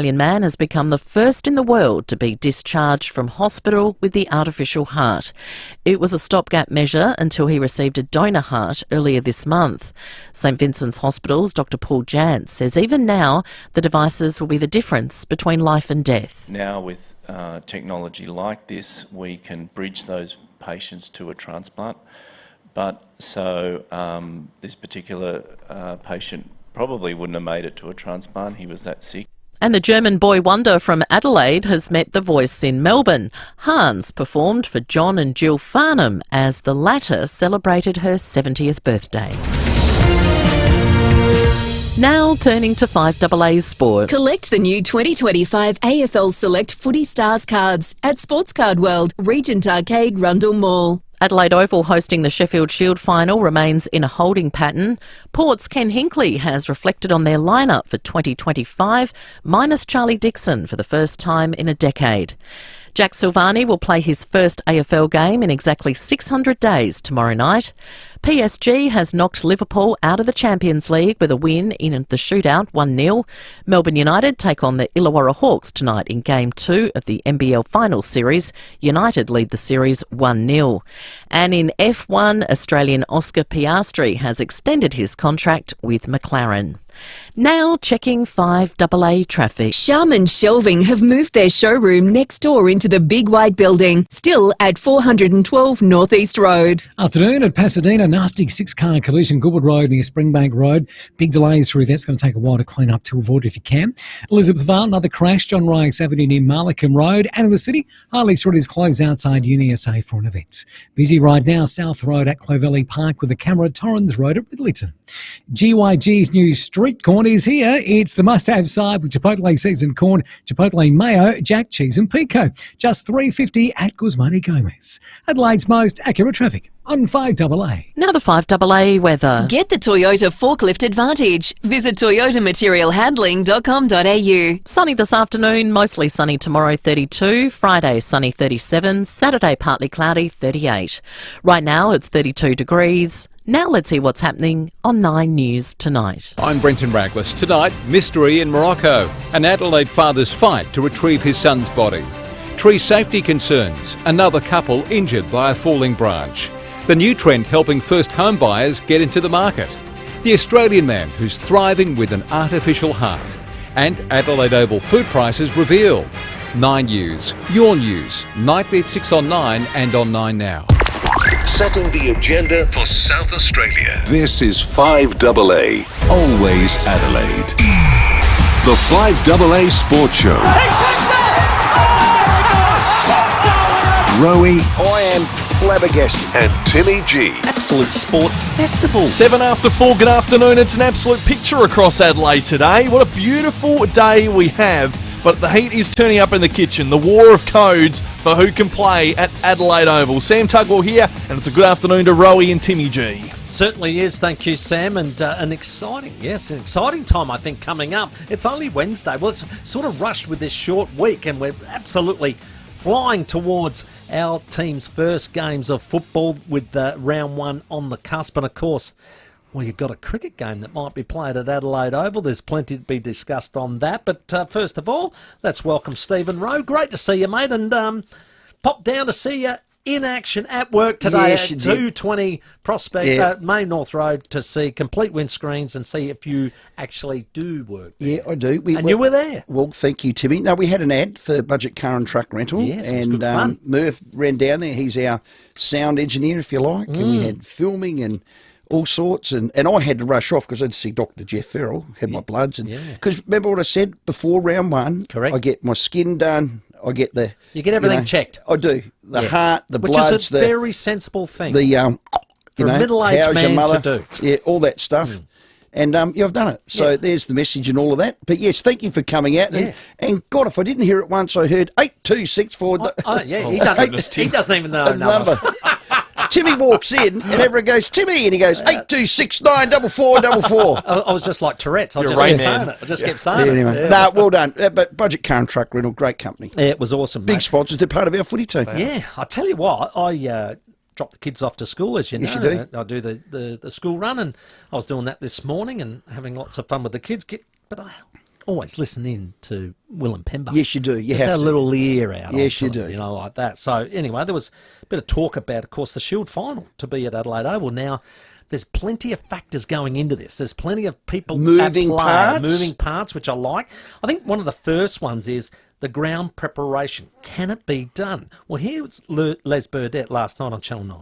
Australian man has become the first in the world to be discharged from hospital with the artificial heart. It was a stopgap measure until he received a donor heart earlier this month. St Vincent's Hospital's Dr Paul Jantz says even now the devices will be the difference between life and death. Now with technology like this, we can bridge those patients to a transplant. But so this particular patient probably wouldn't have made it to a transplant. He was that sick. And the German boy wonder from Adelaide has met the voice in Melbourne. Hans performed for John and Jill Farnham as the latter celebrated her 70th birthday. Now turning to FIVEAA sport. Collect the new 2025 AFL Select Footy Stars cards at Sports Card World, Regent Arcade, Rundle Mall. Adelaide Oval hosting the Sheffield Shield final remains in a holding pattern. Port's Ken Hinkley has reflected on their lineup for 2025, minus Charlie Dixon for the first time in a decade. Jack Silvani will play his first AFL game in exactly 600 days tomorrow night. PSG has knocked Liverpool out of the Champions League with a win in the shootout 1-0. Melbourne United take on the Illawarra Hawks tonight in Game 2 of the NBL Finals Series. United lead the series 1-0. And in F1, Australian Oscar Piastri has extended his contract with McLaren. Now checking FIVEAA traffic. Sharman Shelving have moved their showroom next door into the big white building, still at 412 North East Road. Afternoon at Pasadena, nasty six-car collision, Goodwood Road near Springbank Road. Big delays through there. It's going to take a while to clean up, to avoid if you can. Elizabeth Vale, another crash, John Ryanks Avenue near Marlacombe Road. And in the city, Harley Street is closed outside UniSA for an event. Busy right now, South Road at Clovelly Park with a camera, Torrens Road at Ridleyton. GYG's new street corn is here. It's the must-have side with Chipotle seasoned corn, Chipotle mayo, jack cheese and pico. Just $3.50 at Guzmani Gomez. Adelaide's most accurate traffic on FIVEAA. Now the FIVEAA weather. Get the Toyota Forklift Advantage. Visit toyotamaterialhandling.com.au. Sunny this afternoon, mostly sunny tomorrow 32, Friday sunny 37, Saturday partly cloudy 38. Right now it's 32 degrees. Now let's see what's happening on 9 News tonight. I'm Brenton Raglas. Tonight, mystery in Morocco. An Adelaide father's fight to retrieve his son's body. Tree safety concerns. Another couple injured by a falling branch. The new trend helping first home buyers get into the market. The Australian man who's thriving with an artificial heart. And Adelaide Oval food prices revealed. 9 News, your news, nightly at 6 on 9 and on 9 Now. Setting the agenda for South Australia. This is FIVEAA, always Adelaide. The FIVEAA Sports Show. Rowey, I am flabbergasted. And Timmy G. Absolute sports festival. 7 after 4, good afternoon. It's an absolute picture across Adelaide today. What a beautiful day we have. But the heat is turning up in the kitchen. The war of codes for who can play at Adelaide Oval. Sam Tugwell here, and it's a good afternoon to Rowey and Timmy G. Certainly is, thank you, Sam, and an exciting time, I think, coming up. It's only Wednesday. Well, it's sort of rushed with this short week, and we're absolutely flying towards our team's first games of football with round 1 on the cusp, and of course, well, you've got a cricket game that might be played at Adelaide Oval. There's plenty to be discussed on that. But first of all, let's welcome Stephen Rowe. Great to see you, mate. And pop down to see you in action at work today at 220 Prospect Main North Road to see complete windscreens and see if you actually do work there. Yeah, I do. You were there. Well, thank you, Timmy. No, we had an ad for Budget Car and Truck Rental. Yes, it was good fun. Murph ran down there. He's our sound engineer, if you like. And we had filming and all sorts, and I had to rush off because I had to see Dr. Jeff Farrell, had my bloods, and because remember what I said before round 1? Correct. I get my skin done, I get you get everything checked. I do the heart, the which bloods, is a very sensible thing. The for a middle-aged man to do. all that stuff. And I've done it. So there's the message and all of that. But yes, thank you for coming out. And God, if I didn't hear it once, I heard 8264. He doesn't even know a number. Timmy walks in and everyone goes, Timmy, and he goes, 82694444. I was just like Tourette's. I just kept saying it. I just kept saying it. Anyway. No, well done. But Budget Car and Truck Rental, great company. Yeah, it was awesome, Big mate. sponsors. They're part of our footy team. Yeah, I tell you what, I drop the kids off to school, as you know. Yes, you do. I do the school run, and I was doing that this morning and having lots of fun with the kids. But always listen in to Willem Pemba. Yes, you do. You Just have a to. little ear out. Yes, you onto it, do. You know, like that. So anyway, there was a bit of talk about, of course, the Shield final to be at Adelaide Oval. Now, there's plenty of factors going into this. There's plenty of people Moving at play, parts. moving parts, which I like. I think one of the first ones is the ground preparation. Can it be done? Well, here's Les Burdett last night on Channel 9.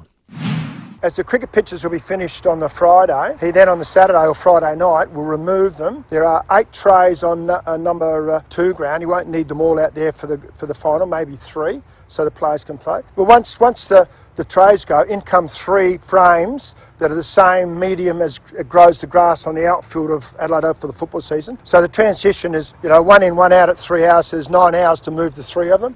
As the cricket pitches will be finished on the Friday, he then on the Saturday or Friday night will remove them. There are 8 trays on number 2 ground. He won't need them all out there for the final, maybe 3, so the players can play. But once the trays go, in come 3 frames that are the same medium as it grows the grass on the outfield of Adelaide Oval for the football season. So the transition is, 1 in, 1 out at 3 hours. So there's 9 hours to move the 3 of them.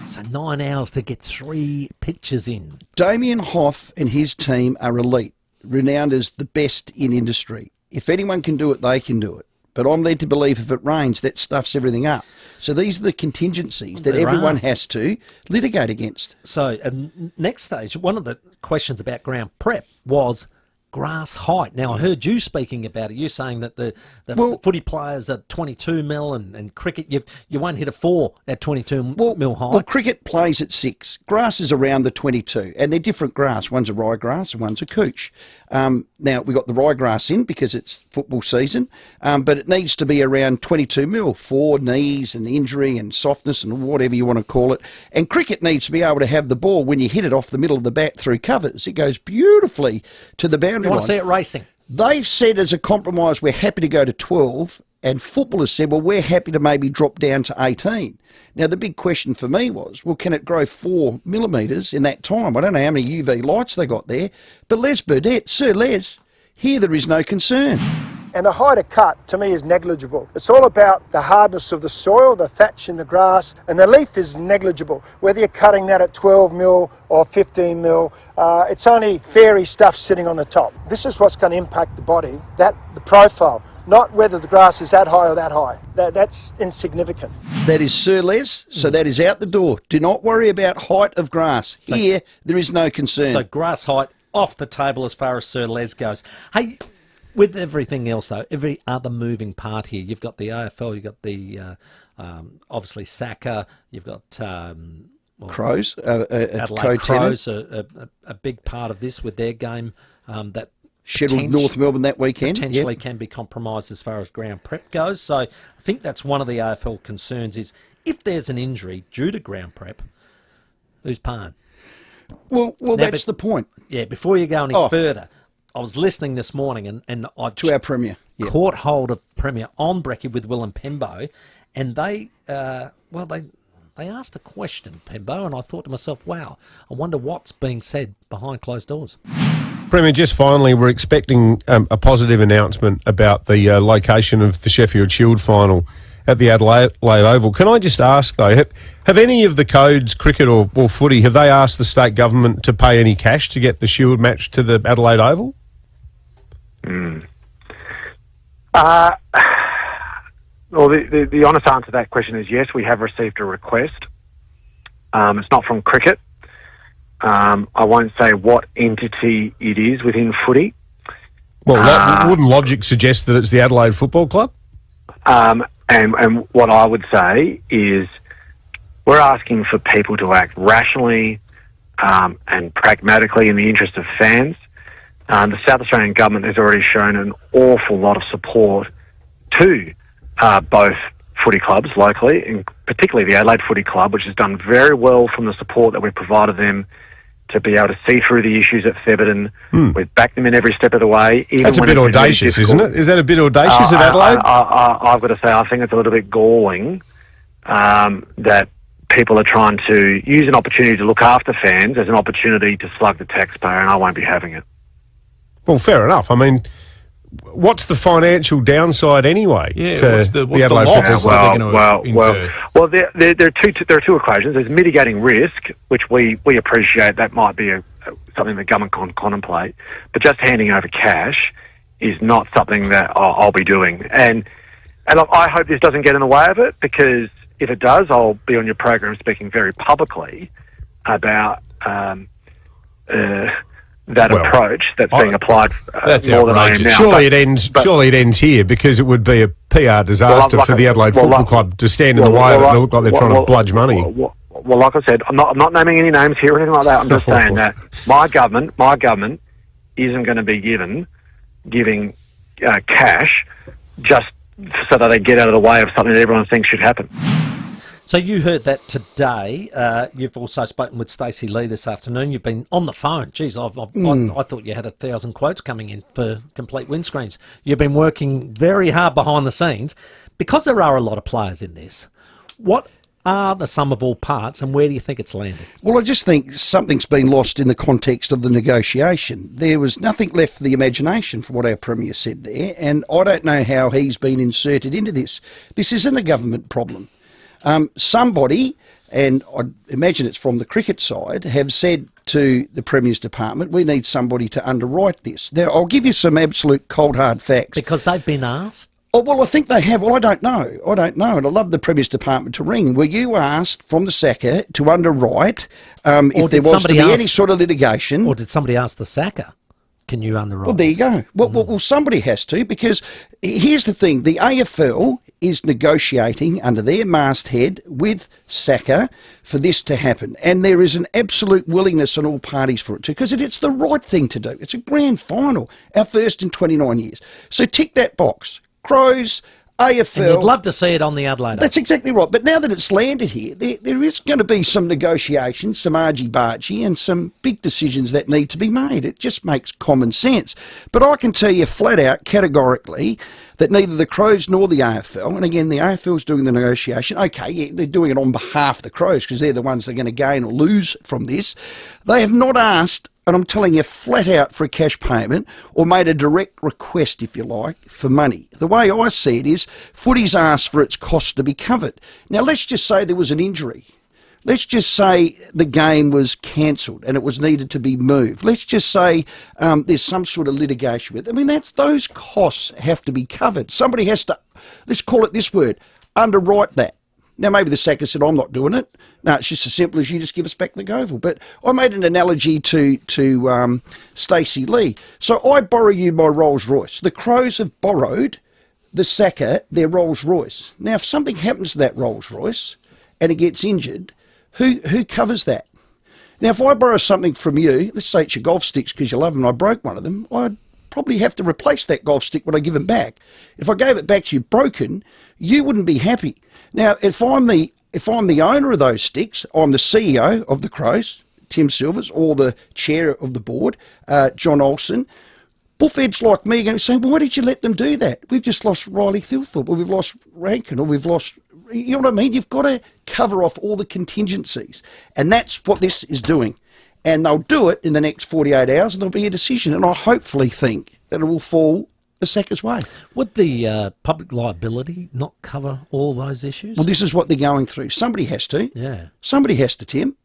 So 9 hours to get 3 pitches in. Damien Hoff and his team are elite, renowned as the best in industry. If anyone can do it, they can do it. But I'm led to believe if it rains, that stuffs everything up. So these are the contingencies that everyone has to litigate against. So next stage, one of the questions about ground prep was grass height. Now, I heard you speaking about it. You're saying that the footy players are 22 mil and cricket, you won't hit a 4 at 22 mil height. Well, cricket plays at 6. Grass is around the 22, and they're different grass. One's a ryegrass and one's a couch. Now, we got the ryegrass in because it's football season, but it needs to be around 22 mil for knees and injury and softness and whatever you want to call it. And cricket needs to be able to have the ball when you hit it off the middle of the bat through covers. It goes beautifully to the boundary. You want to see it racing? They've said as a compromise we're happy to go to 12, and football has said, well, we're happy to maybe drop down to 18. Now, the big question for me was, well, can it grow 4 millimetres in that time? I don't know how many UV lights they got there, but Les Burdett, Sir Les, here there is no concern. And the height of cut, to me, is negligible. It's all about the hardness of the soil, the thatch in the grass, and the leaf is negligible. Whether you're cutting that at 12 mil or 15 mil, it's only fairy stuff sitting on the top. This is what's going to impact the body, the profile, not whether the grass is that high or that high. That's insignificant. That is Sir Les, so that is out the door. Do not worry about height of grass. Here, there is no concern. So grass height off the table as far as Sir Les goes. Hey, with everything else, though, every other moving part here, you've got the AFL, you've got the, obviously, SACA, you've got... Crows, Adelaide Crows, a big part of this with their game that scheduled North Melbourne that weekend. Potentially can be compromised as far as ground prep goes. So I think that's one of the AFL concerns is if there's an injury due to ground prep, who's paying? Well, that's the point. Yeah, before you go any further... I was listening this morning and I to our Premier. Caught hold of Premier on Brekkie with Willem Pembo, and they asked a question, Pembo, and I thought to myself, wow, I wonder what's being said behind closed doors. Premier, just finally, we're expecting a positive announcement about the location of the Sheffield Shield final at the Adelaide Oval. Can I just ask, though, have any of the codes, cricket or footy, have they asked the state government to pay any cash to get the Shield match to the Adelaide Oval? Well, the honest answer to that question is yes, we have received a request. It's not from cricket. I won't say what entity it is within footy. Well, wouldn't logic suggest that it's the Adelaide Football Club? And what I would say is we're asking for people to act rationally and pragmatically in the interest of fans. The South Australian government has already shown an awful lot of support to both footy clubs locally, and particularly the Adelaide Footy Club, which has done very well from the support that we've provided them to be able to see through the issues at Thebarton. We've backed them in every step of the way. Even That's a bit audacious, isn't it? Is that a bit audacious at Adelaide? I've got to say, I think it's a little bit galling that people are trying to use an opportunity to look after fans as an opportunity to slug the taxpayer, and I won't be having it. Well, fair enough. I mean, what's the financial downside anyway? Yeah, to what's the Adelaide loss? Well, there are two equations. There's mitigating risk, which we appreciate. That might be something the government can contemplate, but just handing over cash is not something that I'll be doing. And I hope this doesn't get in the way of it, because if it does, I'll be on your program speaking very publicly about that Well, approach that's being applied That's more than I am outrageous. now. Surely it ends here, because it would be a PR disaster for the Adelaide Football Club to stand in the way of it and look like they're trying to bludge money. Well, like I said, I'm not naming any names here or anything like that. I'm just saying that my government isn't going to be giving cash just so that they get out of the way of something that everyone thinks should happen. So you heard that today. You've also spoken with Stacey Lee this afternoon. You've been on the phone. Geez, I thought you had 1,000 quotes coming in for complete windscreens. You've been working very hard behind the scenes because there are a lot of players in this. What are the sum of all parts, and where do you think it's landed? Well, I just think something's been lost in the context of the negotiation. There was nothing left for the imagination, from what our Premier said there, and I don't know how he's been inserted into this. This isn't a government problem. Somebody, and I imagine it's from the cricket side, have said to the Premier's department, we need somebody to underwrite this. Now, I'll give you some absolute cold, hard facts. Because they've been asked? Oh, well, I think they have. Well, I don't know. And I'd love the Premier's department to ring. Were you asked from the SACA to underwrite if there was to be any sort of litigation? Or did somebody ask the SACA? Can you underwrite? Well, there you go. Well, somebody has to, because here's the thing. The AFL is negotiating under their masthead with SACA for this to happen. And there is an absolute willingness on all parties for it to, because it's the right thing to do. It's a grand final, our first in 29 years. So tick that box. Crows, AFL. And you'd love to see it on the Adelaide Oval. That's exactly right. But now that it's landed here, there is going to be some negotiations, some argy-bargy, and some big decisions that need to be made. It just makes common sense. But I can tell you flat out, categorically, that neither the Crows nor the AFL, and again, the AFL's doing the negotiation. Okay, yeah, they're doing it on behalf of the Crows because they're the ones that are going to gain or lose from this. They have not asked, and I'm telling you flat out, for a cash payment or made a direct request, if you like, for money. The way I see it is footy's asked for its costs to be covered. Now, let's just say there was an injury. Let's just say the game was cancelled and it was needed to be moved. Let's just say there's some sort of litigation with it. I mean, those costs have to be covered. Somebody has to, let's call it this word, underwrite that. Now, maybe the SACA said, I'm not doing it. No, it's just as simple as you just give us back the Goval. But I made an analogy to Stacey Lee. So I borrow you my Rolls Royce. The Crows have borrowed the SACA their Rolls Royce. Now, if something happens to that Rolls Royce and it gets injured, who covers that? Now, if I borrow something from you, let's say it's your golf sticks because you love them and I broke one of them, I'd probably have to replace that golf stick when I give them back. If I gave it back to you broken, you wouldn't be happy. Now, if I'm the owner of those sticks, I'm the CEO of the Crows, Tim Silvers, or the chair of the board, John Olsen, bullfeds like me are going to say, why did you let them do that? We've just lost Riley Thilthorpe, or we've lost Rankin, or we've lost... You know what I mean? You've got to cover off all the contingencies. And that's what this is doing. And they'll do it in the next 48 hours and there'll be a decision. And I hopefully think that it will fall the SACA's way. Would the public liability not cover all those issues? Well, this is what they're going through. Somebody has to. Yeah. Somebody has to, Tim.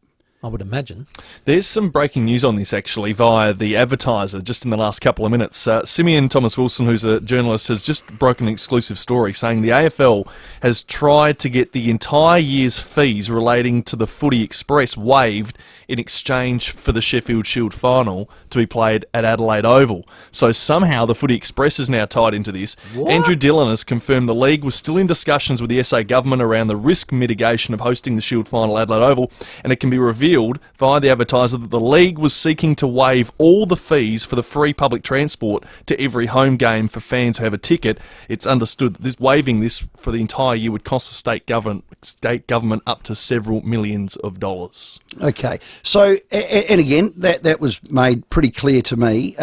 I would imagine. There's some breaking news on this, actually, via the Advertiser, just in the last couple of minutes. Simeon Thomas Wilson, who's a journalist, has just broken an exclusive story saying the AFL has tried to get the entire year's fees relating to the Footy Express waived in exchange for the Sheffield Shield final to be played at Adelaide Oval. So somehow the Footy Express is now tied into this. What? Andrew Dillon has confirmed the league was still in discussions with the SA government around the risk mitigation of hosting the Shield final at Adelaide Oval, and it can be revealed via the Advertiser that the league was seeking to waive all the fees for the free public transport to every home game for fans who have a ticket. It's understood that waiving this for the entire year would cost the state government up to several millions of dollars. Okay, so, and again, that was made pretty clear to me.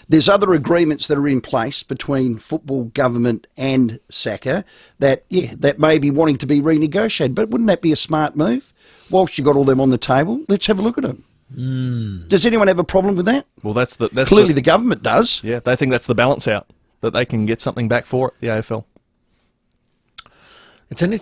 There's other agreements that are in place between football government and SACA that may be wanting to be renegotiated, but wouldn't that be a smart move? Whilst you've got all them on the table, let's have a look at them. Does anyone have a problem with that? Well, that's clearly the government does. Yeah, they think that's the balance out, that they can get something back for it, the AFL. Do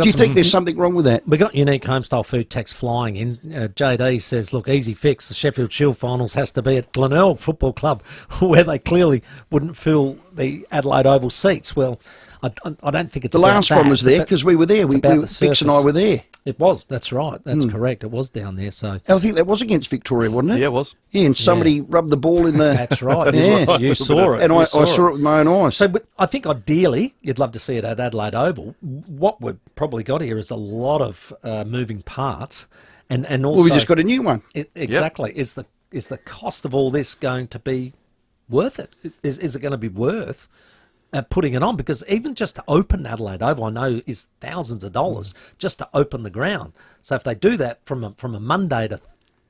you think there's something wrong with that? We got unique homestyle food tax flying in. JD says, look, easy fix. The Sheffield Shield finals has to be at Glenelg Football Club, where they clearly wouldn't fill the Adelaide Oval seats. Well, I don't think it's the last one was there because we were there. Vix and I were there. It was. That's right. That's correct. It was down there. So I think that was against Victoria, wasn't it? Yeah, it was. Yeah, and somebody rubbed the ball in the... That's right. Yeah. You saw it. And I saw it with my own eyes. So but I think ideally you'd love to see it at Adelaide Oval. What we've probably got here is a lot of moving parts, and also Well, we just got a new one. Exactly. Yep. Is the cost of all this going to be worth it? Is it going to be worth putting it on? Because even just to open Adelaide Oval, I know, is thousands of dollars just to open the ground. So if they do that from a Monday to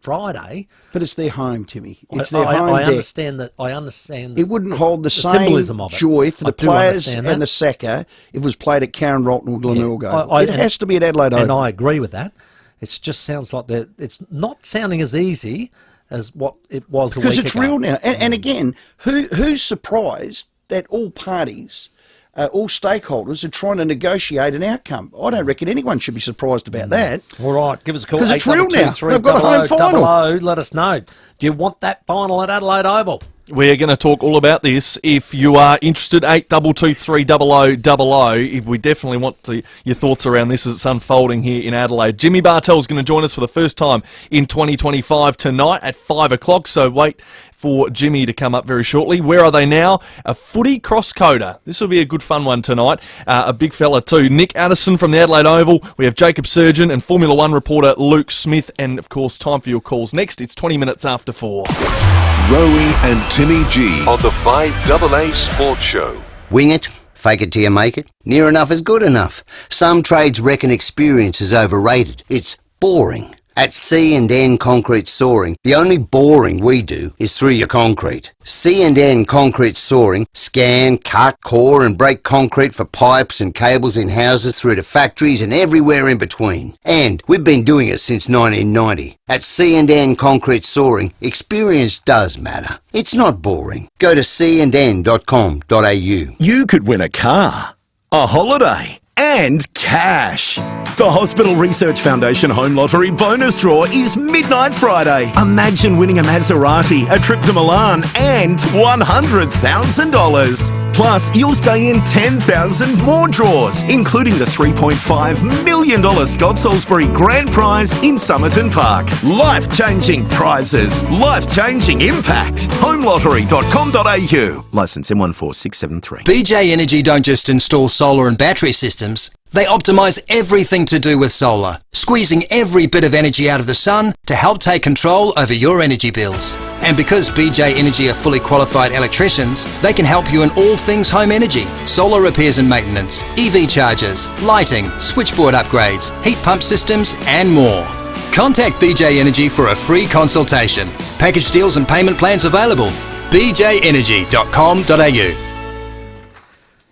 Friday, but it's their home, Timmy. It's their home. I understand that. I understand. It wouldn't hold the same symbolism of it. Joy for the players and the Sacco if it was played at Karen Rolton or Glenelg. It has to be at Adelaide Oval. And I agree with that. It just sounds like it's not sounding as easy as what it was a week ago. Because it's real now. And again, who's surprised that all parties, all stakeholders are trying to negotiate an outcome? I don't reckon anyone should be surprised about that. All right, give us a call. Because it's real now. They've got a home final. Let us know. Do you want that final at Adelaide Oval? We're going to talk all about this. If you are interested, 82230000. We definitely want your thoughts around this as it's unfolding here in Adelaide. Jimmy Bartell's going to join us for the first time in 2025 tonight at 5 o'clock, so wait for Jimmy to come up very shortly. Where are they now? A footy cross-coder. This will be a good fun one tonight. A big fella too. Nick Addison from the Adelaide Oval. We have Jacob Surgeon and Formula One reporter Luke Smith. And, of course, time for your calls next. It's 20 minutes after 4. Rowey and Timmy G on the 5AA Sports Show. Wing it, fake it till you make it. Near enough is good enough. Some trades reckon experience is overrated. It's boring. At C&N Concrete Soaring, the only boring we do is through your concrete. C&N Concrete Soaring scan, cut, core and break concrete for pipes and cables in houses through to factories and everywhere in between. And we've been doing it since 1990. At C&N Concrete Soaring, experience does matter. It's not boring. Go to cndn.com.au. You could win a car, a holiday, and cash. The Hospital Research Foundation Home Lottery bonus draw is Midnight Friday. Imagine winning a Maserati, a trip to Milan, and $100,000. Plus, you'll stay in 10,000 more draws, including the $3.5 million Scott Salisbury Grand Prize in Somerton Park. Life-changing prizes, life-changing impact. HomeLottery.com.au. Licence M14673. BJ Energy don't just install solar and battery systems. They optimise everything to do with solar, squeezing every bit of energy out of the sun to help take control over your energy bills. And because BJ Energy are fully qualified electricians, they can help you in all things home energy, solar repairs and maintenance, EV chargers, lighting, switchboard upgrades, heat pump systems and more. Contact BJ Energy for a free consultation. Package deals and payment plans available. bjenergy.com.au.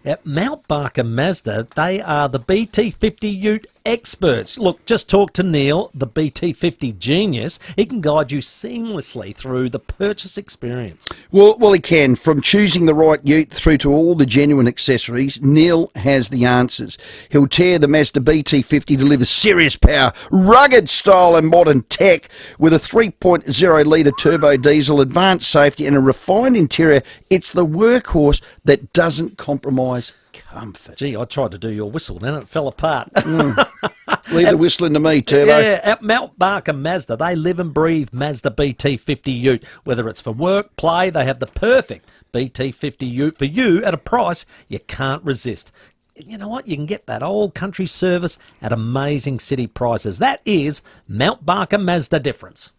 At Mount Barker Mazda, they are the BT50 Ute experts. Look, just talk to Neil, the BT50 genius. He can guide you seamlessly through the purchase experience. Well, he can. From choosing the right ute through to all the genuine accessories, Neil has the answers. He'll tear the Mazda BT50 delivers serious power, rugged style and modern tech with a 3.0 litre turbo diesel, advanced safety and a refined interior. It's the workhorse that doesn't compromise comfort. Gee, I tried to do your whistle, then it fell apart. Leave the whistling to me, Turbo. Yeah, at Mount Barker Mazda, they live and breathe Mazda BT50 Ute. Whether it's for work, play, they have the perfect BT50 Ute for you at a price you can't resist. You know what? You can get that old country service at amazing city prices. That is Mount Barker Mazda difference.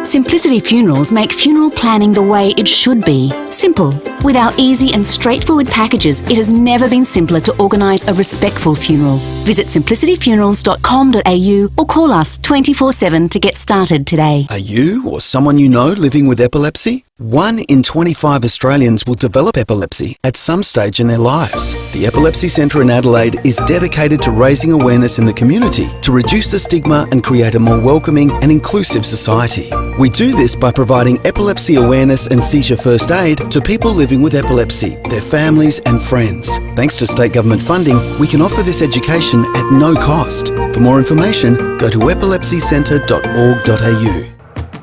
Simplicity Funerals make funeral planning the way it should be. Simple. With our easy and straightforward packages, it has never been simpler to organise a respectful funeral. Visit simplicityfunerals.com.au or call us 24/7 to get started today. Are you or someone you know living with epilepsy? 1 in 25 Australians will develop epilepsy at some stage in their lives. The Epilepsy Centre in Adelaide is dedicated to raising awareness in the community to reduce the stigma and create a more welcoming and inclusive society. We do this by providing epilepsy awareness and seizure first aid to people living with epilepsy, their families and friends. Thanks to state government funding, we can offer this education at no cost. For more information, go to epilepsycentre.org.au.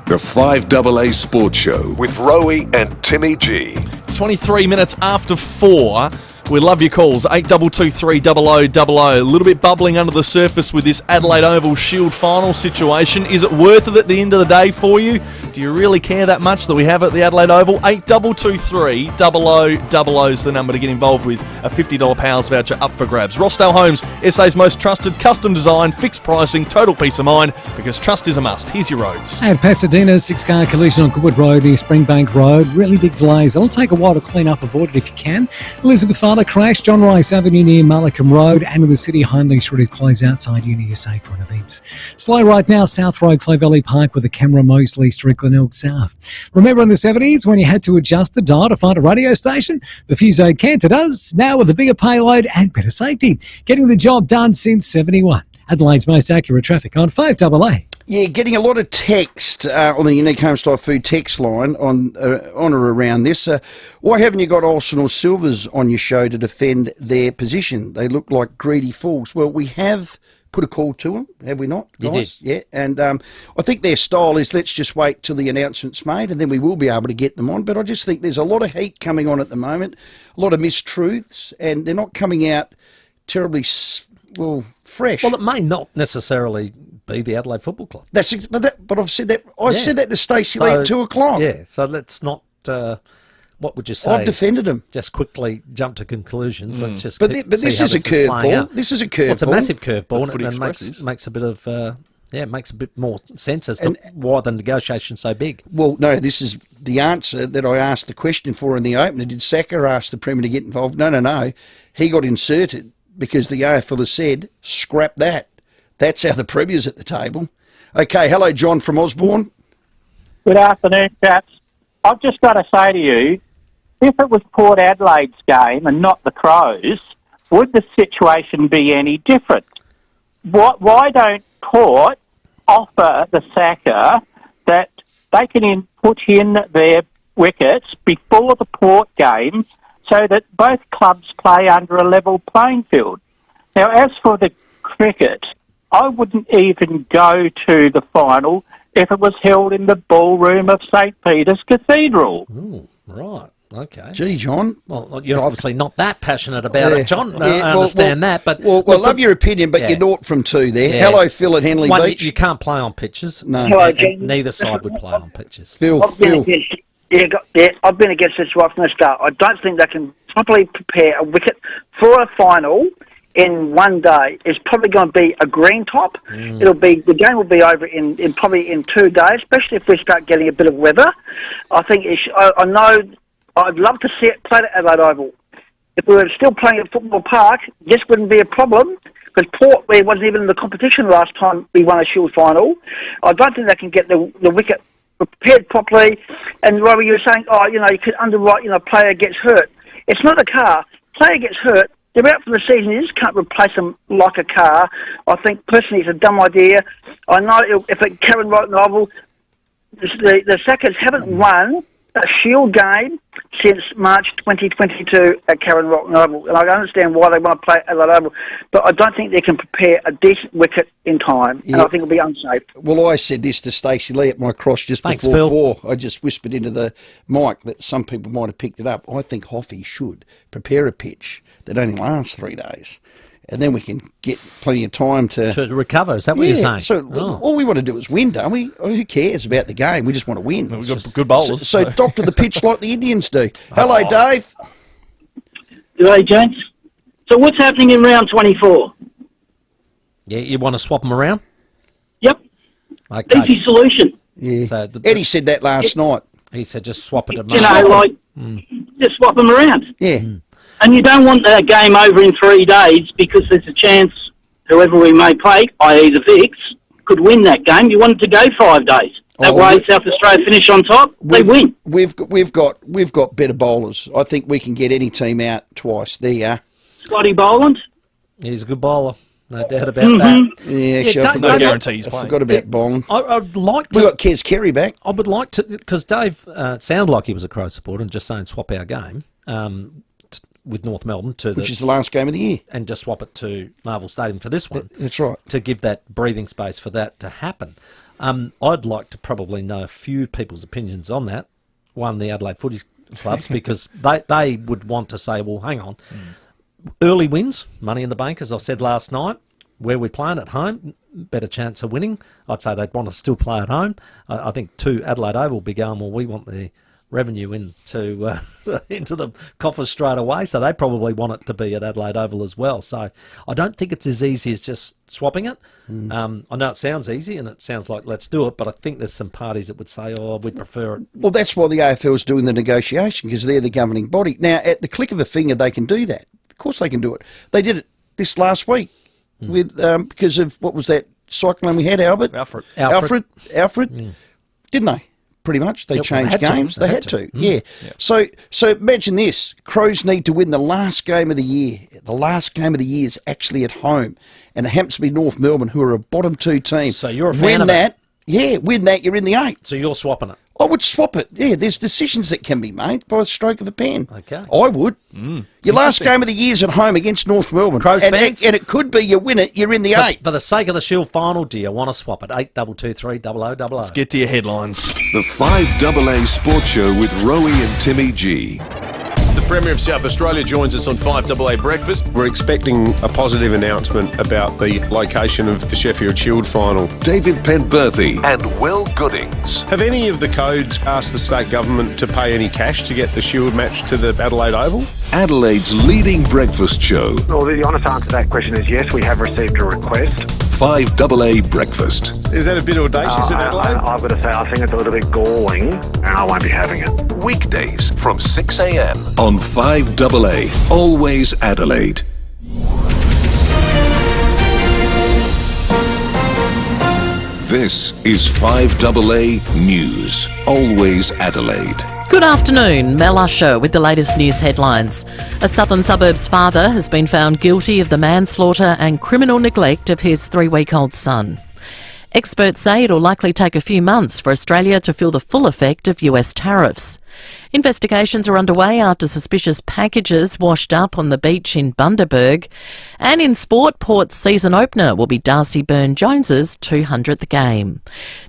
The 5AA Sports Show with Rowey and Timmy G. 23 minutes after 4. We love your calls, 8223 0000. A little bit bubbling under the surface with this Adelaide Oval Shield final situation. Is it worth it at the end of the day for you? Do you really care that much that we have at the Adelaide Oval? 8223 0000 is the number to get involved with. A $50 Powers voucher up for grabs. Rossdale Homes, SA's most trusted, custom design, fixed pricing, total peace of mind, because trust is a must. Here's your roads. And Pasadena, 6-car collision on Goodwood Road near Springbank Road. Really big delays. It'll take a while to clean up. Avoid it if you can. Elizabeth Farler crash. John Rice Avenue near Malcolm Road. And with the City Hindley Shredded close outside UniSA for an event. Slow right now, South Road, Clay Valley Park with the camera Moseley Street, Glenelg South. Remember in the 70s when you had to adjust the dial to find a radio station? The FIVEAA Canter does, now with a bigger payload and better safety. Getting the job done since 71. Adelaide's most accurate traffic on 5AA. Yeah, getting a lot of text on the Unique Homestyle Food text line on or around this. Why haven't you got Olsen or Silvers on your show to defend their position? They look like greedy fools. Well, we have put a call to them, have we not, guys? You did. Yeah, and I think their style is let's just wait till the announcement's made and then we will be able to get them on. But I just think there's a lot of heat coming on at the moment, a lot of mistruths, and they're not coming out terribly, fresh. Well, it may not necessarily be the Adelaide Football Club. But I've said that. I said that to Stacey Lee at 2 o'clock. Yeah, so let's not. What would you say? I've defended them. Just quickly jump to conclusions. Let's just. But this is a curveball. This is a curveball. Well, it's a massive curveball, and it makes a bit of. It makes a bit more sense as to why the negotiation's so big. Well, no, this is the answer that I asked the question for in the opener. Did Saka ask the Premier to get involved? No. He got inserted because the AFL has said, scrap that. That's how the Premier's at the table. Okay, hello, John from Osborne. Good afternoon, chaps. I've just got to say to you, if it was Port Adelaide's game and not the Crows, would the situation be any different? Why don't Port offer the Saka that they can put in their wickets before the Port game so that both clubs play under a level playing field? Now, as for the cricket, I wouldn't even go to the final if it was held in the ballroom of St. Peter's Cathedral. Ooh, right. Okay. Gee, John. Well, you're obviously not that passionate about it, John. I understand that. But I love your opinion, but you're 0 from 2 there. Yeah. Hello, Phil at Henley Beach. You can't play on pitches. No. Hello, and neither side would play on pitches. Phil. I've been against this right from the start. I don't think they can properly prepare a wicket for a final in one day. It's probably going to be a green top. The game will be over in probably in 2 days, especially if we start getting a bit of weather. I think I know I'd love to see it played at Adelaide Oval. If we were still playing at Football Park, this wouldn't be a problem because Port wasn't even in the competition last time we won a Shield final. I don't think they can get the wicket prepared properly. And Rowey, you were saying, you could underwrite, player gets hurt. It's not a car. Player gets hurt. They're out for the season. You just can't replace them like a car. I think, personally, it's a dumb idea. I know if at Karen Rotten Oval, the Sackers haven't won a Shield game since March 2022 at Karen Rotten Oval. And I understand why they want to play at that Oval, but I don't think they can prepare a decent wicket in time, and I think it'll be unsafe. Well, I said this to Stacey Lee at my cross just before 4. I just whispered into the mic that some people might have picked it up. I think Hoffy should prepare a pitch that only lasts 3 days. And then we can get plenty of time to recover. Is that what you're saying? So all we want to do is win, don't we? Who cares about the game? We just want to win. We've got good bowlers. So doctor the pitch like the Indians do. Hello, Dave. G'day, gents. So what's happening in round 24? Yeah, you want to swap them around? Yep. Okay. Easy solution. Yeah. So Eddie said that last night. He said just swap it. Just swap them around. Yeah. And you don't want the game over in 3 days because there's a chance whoever we may play, i.e. the Vicks, could win that game. You want it to go 5 days. That way South Australia finish on top, they win. We've got better bowlers. I think we can get any team out twice. There you are. Scotty Boland. He's a good bowler. No doubt about that. Yeah, actually, I forgot about Boland. I'd like to... We've got Kez Kerry back. I would like to... Because Dave sounded like he was a Crow supporter and just saying swap our game with North Melbourne which is the last game of the year, and just swap it to Marvel Stadium for this one. That's right. To give that breathing space for that to happen. I'd like to probably know a few people's opinions on that. One, the Adelaide clubs because they would want to say, well, hang on, early wins, money in the bank, as I said last night. Where we playing at home, better chance of winning. I'd say they'd want to still play at home. I think to Adelaide Oval will be going, well, we want the revenue into the coffers straight away, so they probably want it to be at Adelaide Oval as well. So I don't think it's as easy as just swapping it. I know it sounds easy and it sounds like let's do it, but I think there's some parties that would say, oh, we'd prefer it. Well, that's why the AFL's doing the negotiation, because they're the governing body. Now, at the click of a finger, they can do that. Of course they can do it. They did it this last week with because of, what was that cyclone we had, Alfred? Didn't they? Pretty much. They changed games. They had to. Yeah. So imagine this. Crows need to win the last game of the year. The last game of the year is actually at home. And it happens to be North Melbourne, who are a bottom 2 team. So you're a fan of that. Yeah, win that, you're in the 8. So you're swapping it? I would swap it. Yeah, there's decisions that can be made by a stroke of a pen. Okay. I would. Your last game of the year is at home against North Melbourne. Crows fans? And it could be you win it, you're in the 8. For the sake of the Shield final, do you want to swap it? 8223 0000. Let's get to your headlines. The 5AA Sports Show with Rowey and Timmy G. The Premier of South Australia joins us on 5AA Breakfast. We're expecting a positive announcement about the location of the Sheffield Shield final. David Penberthy and Will Goodings. Have any of the codes asked the state government to pay any cash to get the Shield match to the Adelaide Oval? Adelaide's leading breakfast show. Well, the honest answer to that question is yes, we have received a request. 5AA Breakfast. Is that a bit audacious in Adelaide? I've got to say, I think it's a little bit galling, and I won't be having it. Weekdays from 6 a.m. on 5AA. Always Adelaide. This is 5AA News. Always Adelaide. Good afternoon, Mel Usher with the latest news headlines. A southern suburbs father has been found guilty of the manslaughter and criminal neglect of his 3-week-old son. Experts say it'll likely take a few months for Australia to feel the full effect of US tariffs. Investigations are underway after suspicious packages washed up on the beach in Bundaberg. And in sport, Port's season opener will be Darcy Byrne-Jones's 200th game.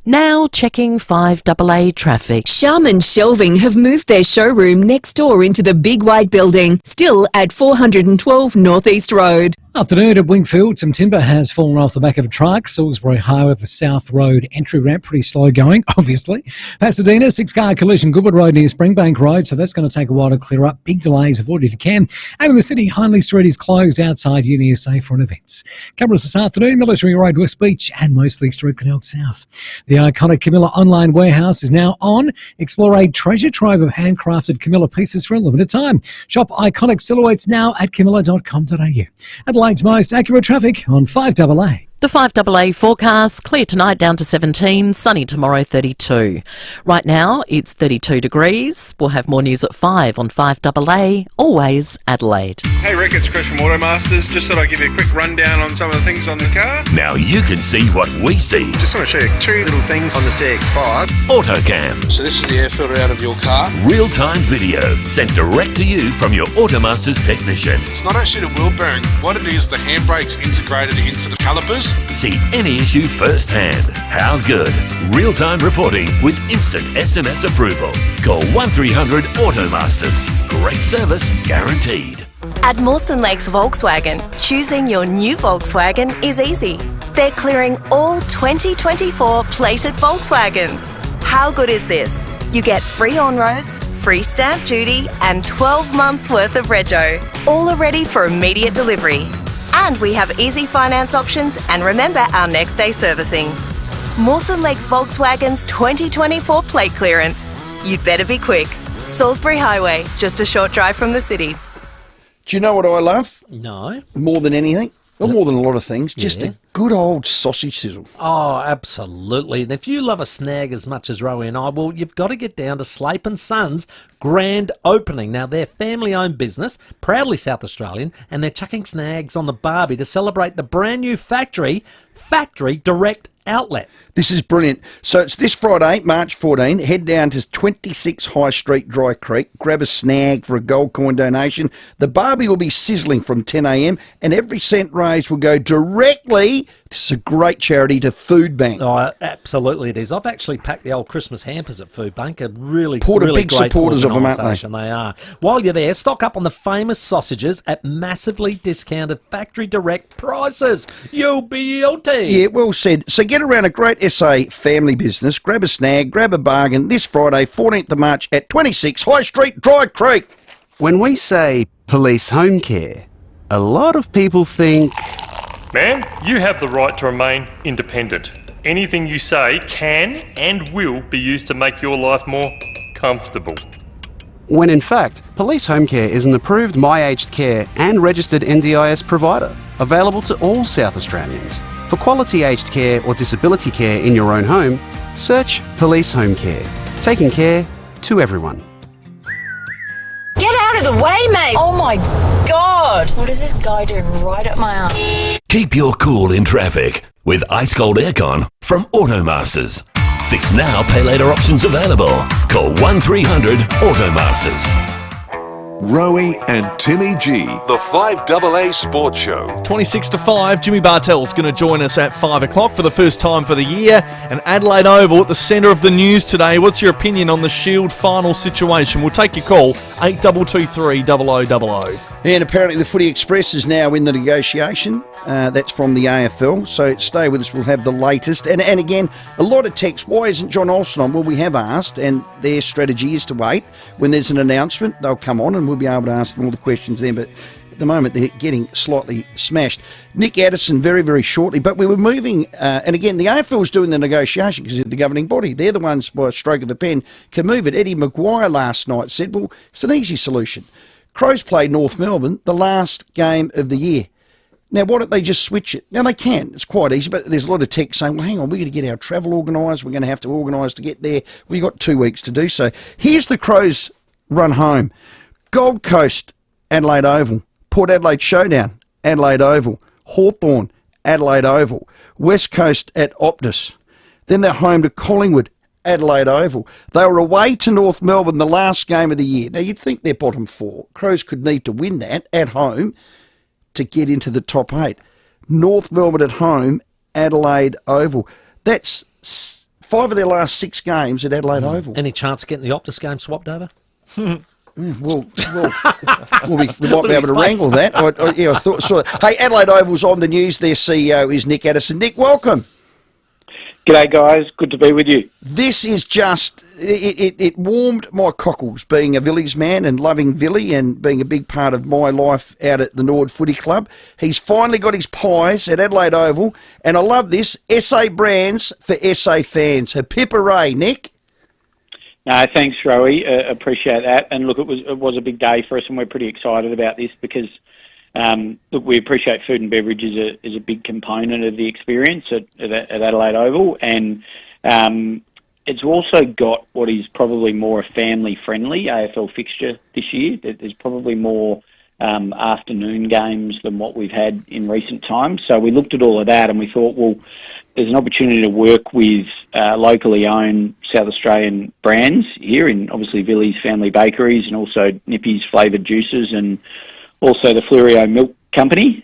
Now checking 5AA traffic. Sharman Shelving have moved their showroom next door into the Big White Building, still at 412 North East Road. Afternoon at Wingfield, some timber has fallen off the back of a truck. Salisbury Highway, the South Road entry ramp, pretty slow going, obviously. Pasadena, 6-car collision, Goodwood Road near Springbank Road, so that's going to take a while to clear up. Big delays, avoid if you can. And in the city, Hindley Street is closed outside UniSA for an event. Cameras this afternoon, Military Road, West Beach, and mostly Street Canal South. The iconic Camilla online warehouse is now on. Explore a treasure trove of handcrafted Camilla pieces for a limited time. Shop iconic silhouettes now at camilla.com.au. Adelaide's most accurate traffic on 5AA. The 5AA forecast, clear tonight down to 17, sunny tomorrow 32. Right now it's 32 degrees. We'll have more news at 5 on 5AA, always Adelaide. Hey Rick, it's Chris from Automasters. Just thought I'd give you a quick rundown on some of the things on the car. Now you can see what we see. Just want to show you 2 little things on the CX-5. Autocam. So this is the air filter out of your car. Real-time video sent direct to you from your Automasters technician. It's not actually the wheel bearing. What it is, the handbrake's integrated into the calipers. See any issue firsthand. How good? Real-time reporting with instant SMS approval. Call 1300 Automasters. Great service guaranteed. At Mawson Lakes Volkswagen, choosing your new Volkswagen is easy. They're clearing all 2024 plated Volkswagens. How good is this? You get free on-roads, free stamp duty and 12 months worth of rego. All are ready for immediate delivery. And we have easy finance options and remember our next day servicing. Mawson Lakes Volkswagen's 2024 plate clearance. You'd better be quick. Salisbury Highway, just a short drive from the city. Do you know what I love? No. More than anything? Well, more than a lot of things. Just a good old sausage sizzle. Oh, absolutely. And if you love a snag as much as Rowey and I, well, you've got to get down to Slape & Sons' grand opening. Now, they're family-owned business, proudly South Australian, and they're chucking snags on the barbie to celebrate the brand new factory direct outlet. This is brilliant. So it's this Friday, March 14. Head down to 26 High Street, Dry Creek. Grab a snag for a gold coin donation. The barbie will be sizzling from 10 a.m. and every cent raised will go directly This is a great charity to Food Bank. Oh, absolutely it is. I've actually packed the old Christmas hampers at Food Bank. A really, Porter really big great supporters of them, aren't they? organisation. They are. While you're there, stock up on the famous sausages at massively discounted factory direct prices. You beauty. Yeah, well said. So get around a great SA family business, grab a snag, grab a bargain this Friday, 14th of March at 26 High Street, Dry Creek. When we say police home care, a lot of people think... Man, you have the right to remain independent. Anything you say can and will be used to make your life more comfortable. When in fact, Police Home Care is an approved My Aged Care and registered NDIS provider, available to all South Australians. For quality aged care or disability care in your own home, search Police Home Care, taking care to everyone. Get out of the way, mate! Oh my God! What is this guy doing right at my arm? Keep your cool in traffic with ice cold aircon from Automasters. Fix now, pay later options available. Call 1300 Automasters. Rowey and Timmy G, the FIVEAA Sports Show. 26 to 5, Jimmy Bartell's going to join us at 5 o'clock for the first time for the year. And Adelaide Oval at the centre of the news today. What's your opinion on the Shield final situation? We'll take your call, 8223 0000. And apparently the Footy Express is now in the negotiation. That's from the AFL. So stay with us. We'll have the latest. And again, a lot of text. Why isn't John Olsen on? Well, we have asked, and their strategy is to wait. When there's an announcement, they'll come on and we'll be able to ask them all the questions then. But at the moment, they're getting slightly smashed. Nick Addison very, very shortly. But we were moving, and again, the AFL is doing the negotiation because they're the governing body. They're the ones, by a stroke of the pen, can move it. Eddie Maguire last night said, well, it's an easy solution. Crows played North Melbourne the last game of the year. Now, why don't they just switch it? Now, they can. It's quite easy, but there's a lot of text saying, well, hang on, we're going to get our travel organised. We're going to have to organise to get there. We've got 2 weeks to do so. Here's the Crows run home. Gold Coast, Adelaide Oval. Port Adelaide Showdown, Adelaide Oval. Hawthorn, Adelaide Oval. West Coast at Optus. Then they're home to Collingwood, Adelaide Oval. They were away to North Melbourne the last game of the year. Now, you'd think they're bottom four. Crows could need to win that at home to get into the top 8. North Melbourne at home, Adelaide Oval. That's 5 of their last 6 games at Adelaide Oval. Any chance of getting the Optus game swapped over? Well, we might be able to wrangle that. I thought so. Hey, Adelaide Oval's on the news. Their CEO is Nick Addison. Nick, welcome. G'day, guys. Good to be with you. This is just, it warmed my cockles, being a Villies man and loving Villy and being a big part of my life out at the Nord Footy Club. He's finally got his pies at Adelaide Oval, and I love this, SA brands for SA fans. Hip hooray, Nick. No, thanks, Rowey. Appreciate that. And look, it was a big day for us, and we're pretty excited about this because look, we appreciate food and beverage is a big component of the experience at Adelaide Oval, and it's also got what is probably more a family-friendly AFL fixture this year. There's probably more afternoon games than what we've had in recent times. So we looked at all of that and we thought, well, there's an opportunity to work with locally owned South Australian brands here in obviously Villies Family Bakeries and also Nippy's Flavoured Juices and also the Fleurieu Milk Company.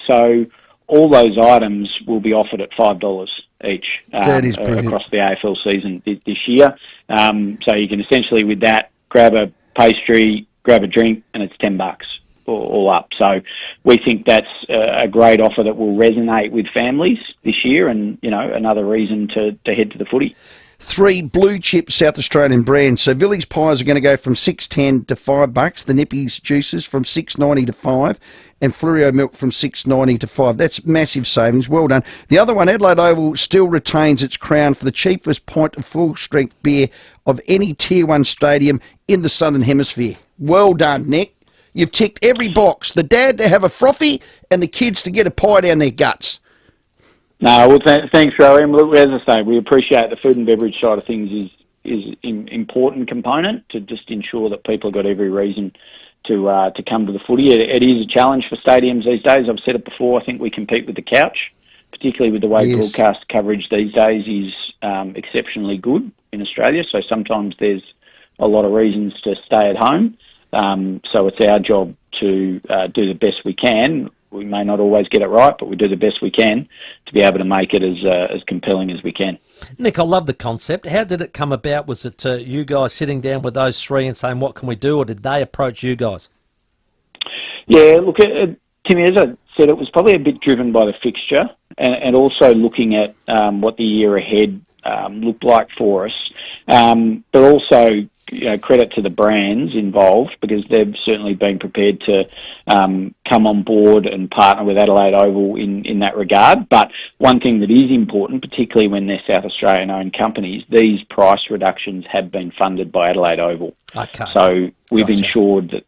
So all those items will be offered at $5 each across the AFL season this year. So you can essentially, with that, grab a pastry, grab a drink, and it's $10 all up. So we think that's a great offer that will resonate with families this year, and another reason to head to the footy. 3 blue chip South Australian brands. So Villies pies are going to go from $6.10 to $5. The Nippy's juices from $6.90 to $5, and Fleurieu milk from $6.90 to $5. That's massive savings. Well done. The other one, Adelaide Oval, still retains its crown for the cheapest pint of full strength beer of any Tier 1 stadium in the Southern Hemisphere. Well done, Nick. You've ticked every box. The dad to have a frothy and the kids to get a pie down their guts. No, well, thanks, Rowey. As I say, we appreciate the food and beverage side of things is an important component to just ensure that people have got every reason to come to the footy. It is a challenge for stadiums these days. I've said it before. I think we compete with the couch, particularly with the way broadcast coverage these days is exceptionally good in Australia. So sometimes there's a lot of reasons to stay at home. So it's our job to do the best we can we may not always get it right, but we do the best we can to be able to make it as compelling as we can. Nick, I love the concept. How did it come about? Was it you guys sitting down with those three and saying, what can we do, or did they approach you guys? Yeah, look, Timmy, as I said, it was probably a bit driven by the fixture and also looking at what the year ahead looked like for us. But also, credit to the brands involved, because they've certainly been prepared to come on board and partner with Adelaide Oval in that regard. But one thing that is important, particularly when they're South Australian-owned companies, these price reductions have been funded by Adelaide Oval. Okay. So we've ensured that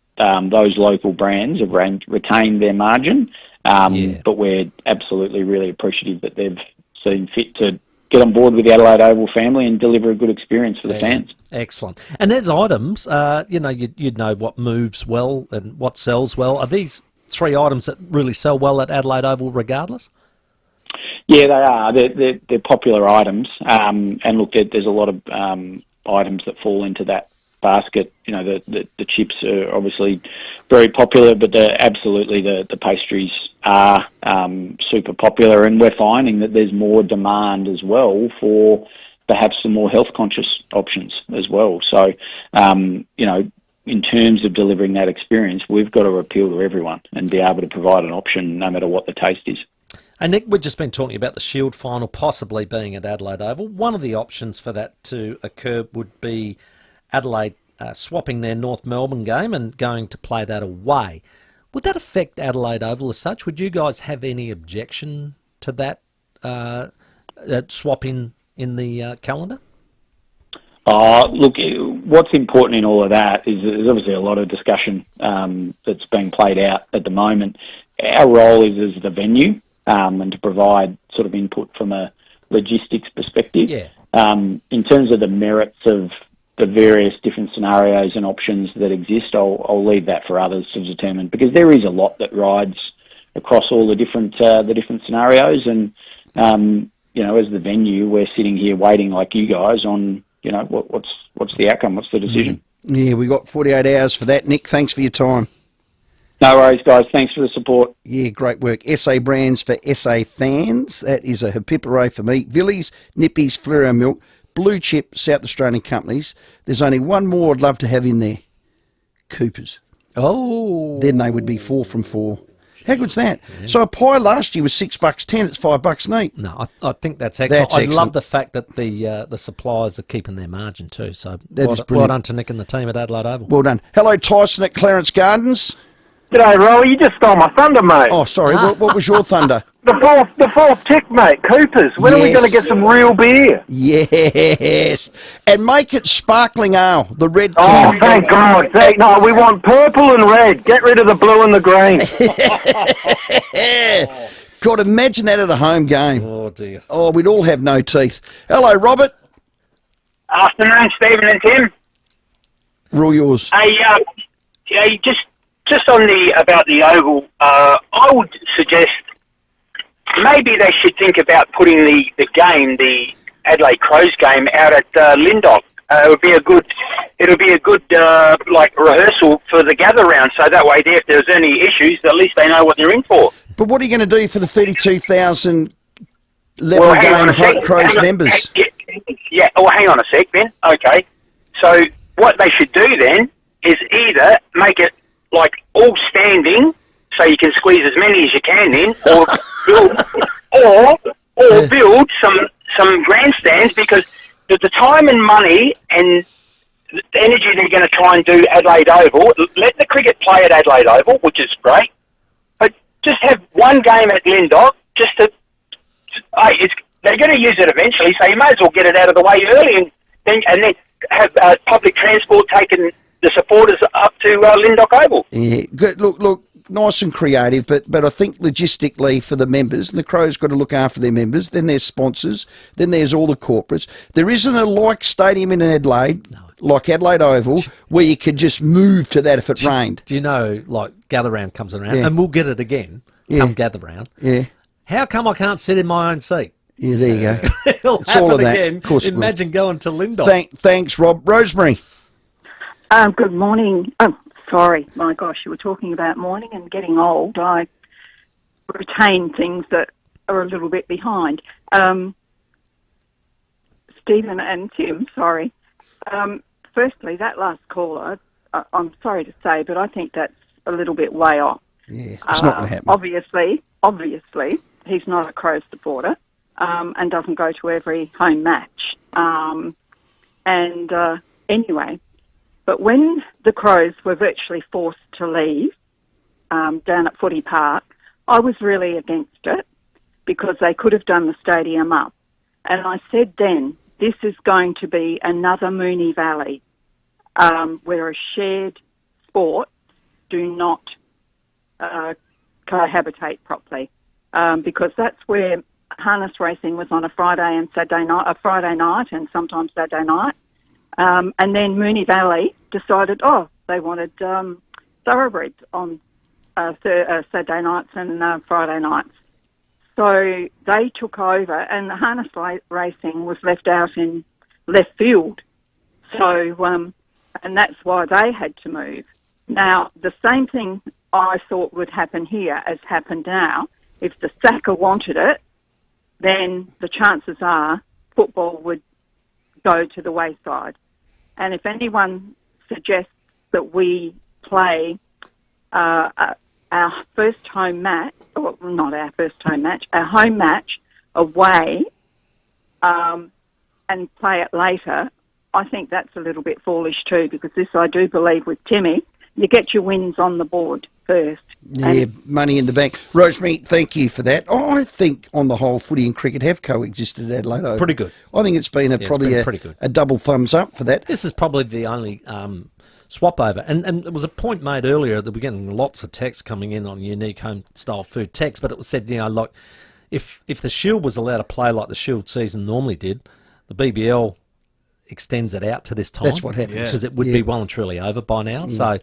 those local brands have retained their margin, but we're absolutely really appreciative that they've seen fit to get on board with the Adelaide Oval family and deliver a good experience for the fans. Excellent. And there's items, you'd know what moves well and what sells well. Are these three items that really sell well at Adelaide Oval regardless? Yeah, they are. They're popular items. And look, there's a lot of items that fall into that basket. The chips are obviously very popular, but absolutely the pastries are super popular, and we're finding that there's more demand as well for perhaps some more health conscious options as well. So, in terms of delivering that experience, we've got to appeal to everyone and be able to provide an option no matter what the taste is. And Nick, we've just been talking about the Shield final possibly being at Adelaide Oval. One of the options for that to occur would be Adelaide swapping their North Melbourne game and going to play that away. Would that affect Adelaide Oval as such? Would you guys have any objection to that swapping in the calendar? Look, what's important in all of that is there's obviously a lot of discussion that's being played out at the moment. Our role is as the venue and to provide sort of input from a logistics perspective. Yeah. In terms of the merits of the various different scenarios and options that exist, I'll leave that for others to determine, because there is a lot that rides across all the different scenarios, and as the venue, we're sitting here waiting like you guys on what's the outcome, what's the decision. Yeah, we got 48 hours for that. Nick, thanks for your time. No worries, guys. Thanks for the support. Yeah, great work. SA Brands for SA fans. That is a FIVEAA for me. Villies, Nippies, Fleuro Milk, blue chip South Australian companies. There's only one more I'd love to have in there. Coopers. Oh. Then they would be 4 from 4. How good's that? Yeah. So a pie last year was $6.10. It's $5 neat. No, I think that's excellent. I love the fact that the suppliers are keeping their margin too. So well done to Nick and the team at Adelaide Oval. Well done. Hello, Tyson at Clarence Gardens. G'day, Rowey. You just stole my thunder, mate. Oh, sorry. What was your thunder? The fourth tick, mate. Coopers. When are we going to get some real beer? Yes. And make it sparkling ale, the red can. Oh, thank God. No, we want purple and red. Get rid of the blue and the green. God, imagine that at a home game. Oh, dear. Oh, we'd all have no teeth. Hello, Robert. Afternoon, Stephen and Tim. We're all yours. Hey, just on about the Oval, I would suggest maybe they should think about putting the Adelaide Crows game out at Lindop. It'll be a good rehearsal for the gather round, so that way if there's any issues, at least they know what they're in for. But what are you going to do for the 32,000 level game Crows members? Yeah, hang on a sec then. Okay. So what they should do then is either make it like all standing, so you can squeeze as many as you can in, or build some grandstands, because the time and money and the energy they're going to try and do Adelaide Oval, let the cricket play at Adelaide Oval, which is great, but just have one game at Lindop, they're going to use it eventually, so you may as well get it out of the way early and then have public transport taking the supporters up to Lindop Oval. Yeah, good. Look, nice and creative, but I think logistically for the members, and the Crows got to look after their members, then there's sponsors, then there's all the corporates. There isn't a like stadium in Adelaide, like Adelaide Oval, where you could just move to that if it rained. Do you know, like, Gather Round comes around, and we'll get it again, come Gather Round. Yeah. How come I can't sit in my own seat? Yeah, there you go. It'll it's all of that. Again. Of course Imagine going to Lindop. Thanks, Rob. Rosemary. Good morning. Oh, sorry. My gosh, you were talking about morning and getting old. I retain things that are a little bit behind. Stephen and Tim, sorry. Firstly, that last caller, I'm sorry to say, but I think that's a little bit way off. Yeah, it's not going to happen. Obviously, he's not a Crows supporter and doesn't go to every home match. Anyway, but when the Crows were virtually forced to leave down at Footy Park, I was really against it because they could have done the stadium up. And I said then, this is going to be another Moonee Valley where a shared sport do not cohabitate properly because that's where harness racing was on a Friday night and sometimes Saturday night. And then Moonee Valley decided, they wanted thoroughbreds on Saturday nights and Friday nights. So they took over and the harness racing was left out in left field. So, and that's why they had to move. Now, the same thing I thought would happen here has happened now. If the SACA wanted it, then the chances are football would go to the wayside. And if anyone suggests that we play our first home match, or not our first home match, our home match away and play it later, I think that's a little bit foolish too, because this I do believe with Timmy, you get your wins on the board first. Yeah, money in the bank. Rosemary, thank you for that. I think on the whole, footy and cricket have coexisted at Adelaide Oval. Pretty good. I think it's been a double thumbs up for that. This is probably the only swap over. And there was a point made earlier that we're getting lots of texts coming in on unique home-style food text, but it was said, like, if the Shield was allowed to play like the Shield season normally did, the BBL extends it out to this time. That's what happened. Because it would be well and truly over by now. So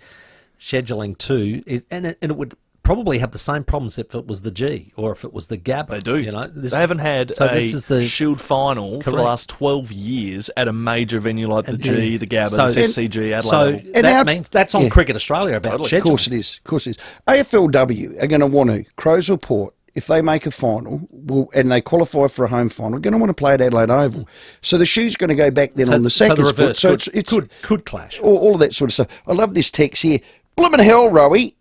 scheduling too, and it would probably have the same problems if it was the G or if it was the Gabba. They do. They haven't had Shield final for the last 12 years at a major venue like the G, the Gabba, the SCG, Adelaide. So that means that's on Cricket Australia about scheduling. Of course it is. AFLW are going to want to, Crows or Port, if they make a final and they qualify for a home final, going to want to play at Adelaide Oval. So the shoe's going to go back then on the second foot. So it could clash. All of that sort of stuff. I love this text here. Bloomin' hell, Rowey.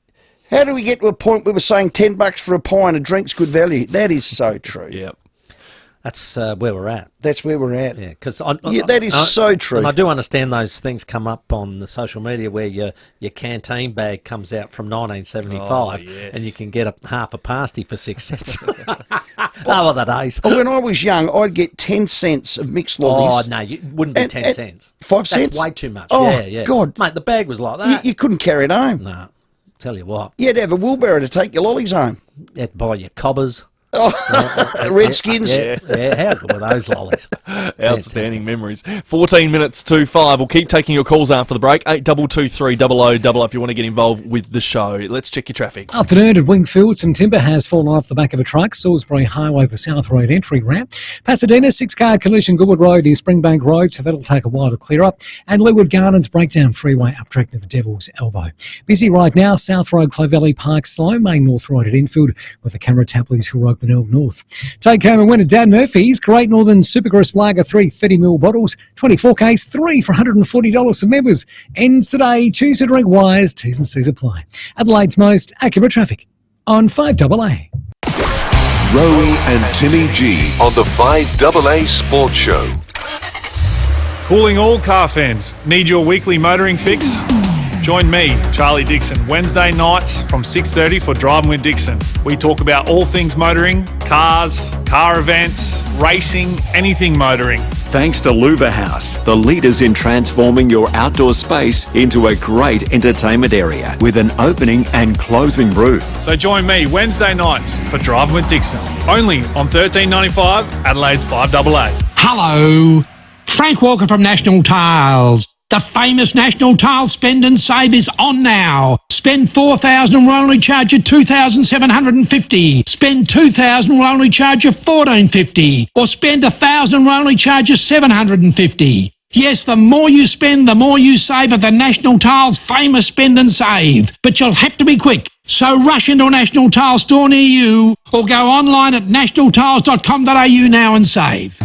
How do we get to a point where we're saying $10 for a pint, a drink's good value? That is so true. Yep. That's where we're at. That's where we're at. Yeah, because that is so true. And I do understand those things come up on the social media where your canteen bag comes out from 1975 and you can get half a pasty for 6 cents. Oh, the days. When I was young, I'd get 10 cents of mixed lollies. Oh, no, it wouldn't be 10 cents. 5 cents? That's way too much. Oh, yeah. God. Mate, the bag was like that. You couldn't carry it home. No, tell you what. You had to have a wheelbarrow to take your lollies home. You had to buy your cobbers. Redskins. Yeah, how good were those lollies? Outstanding memories. 14 minutes to 5. We'll keep taking your calls after the break. 8223 0000 if you want to get involved with the show. Let's check your traffic. Afternoon at Wingfield, some timber has fallen off the back of a truck. Salisbury Highway, the South Road entry ramp. Pasadena, 6-car collision, Goodwood Road near Springbank Road, so that'll take a while to clear up. And Leeward Gardens breakdown freeway up track to the Devil's Elbow. Busy right now, South Road, Clovelly Park, slow. Main North Road at Enfield with the camera Tapley's Hill Road, Glenelg North. Take home and win at Dan Murphy's. Great Northern Supercrisp Lager 3 30ml bottles. 24 case, 3 for $140 for members. Ends today. Choose to drink wise. T's and C's apply. Adelaide's most accurate traffic on 5AA. Rowey and Timmy G on the 5AA Sports Show. Calling all car fans. Need your weekly motoring fix? Join me, Charlie Dixon, Wednesday nights from 6:30 for Driving with Dixon. We talk about all things motoring, cars, car events, racing, anything motoring. Thanks to Louver House, the leaders in transforming your outdoor space into a great entertainment area with an opening and closing roof. So join me Wednesday nights for Driving with Dixon, only on $13.95 Adelaide's 5AA. Hello, Frank Walker from National Tiles. The famous National Tile Spend and Save is on now. Spend $4,000 and we'll only charge you $2,750. Spend $2,000 and we'll only charge you $1,450. Or spend $1,000 and we'll only charge you $750. Yes, the more you spend, the more you save at the National Tiles famous Spend and Save. But you'll have to be quick. So rush into a National Tile store near you or go online at nationaltiles.com.au now and save.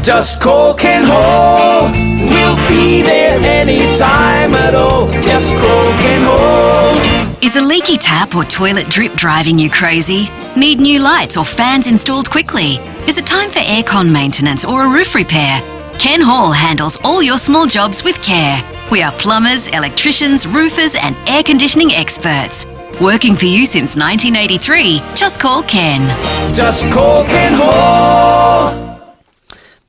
Just call Ken Hall. We'll be there anytime at all. Just call Ken Hall. Is a leaky tap or toilet drip driving you crazy? Need new lights or fans installed quickly? Is it time for aircon maintenance or a roof repair? Ken Hall handles all your small jobs with care. We are plumbers, electricians, roofers and air conditioning experts. Working for you since 1983. Just call Ken. Just call Ken Hall.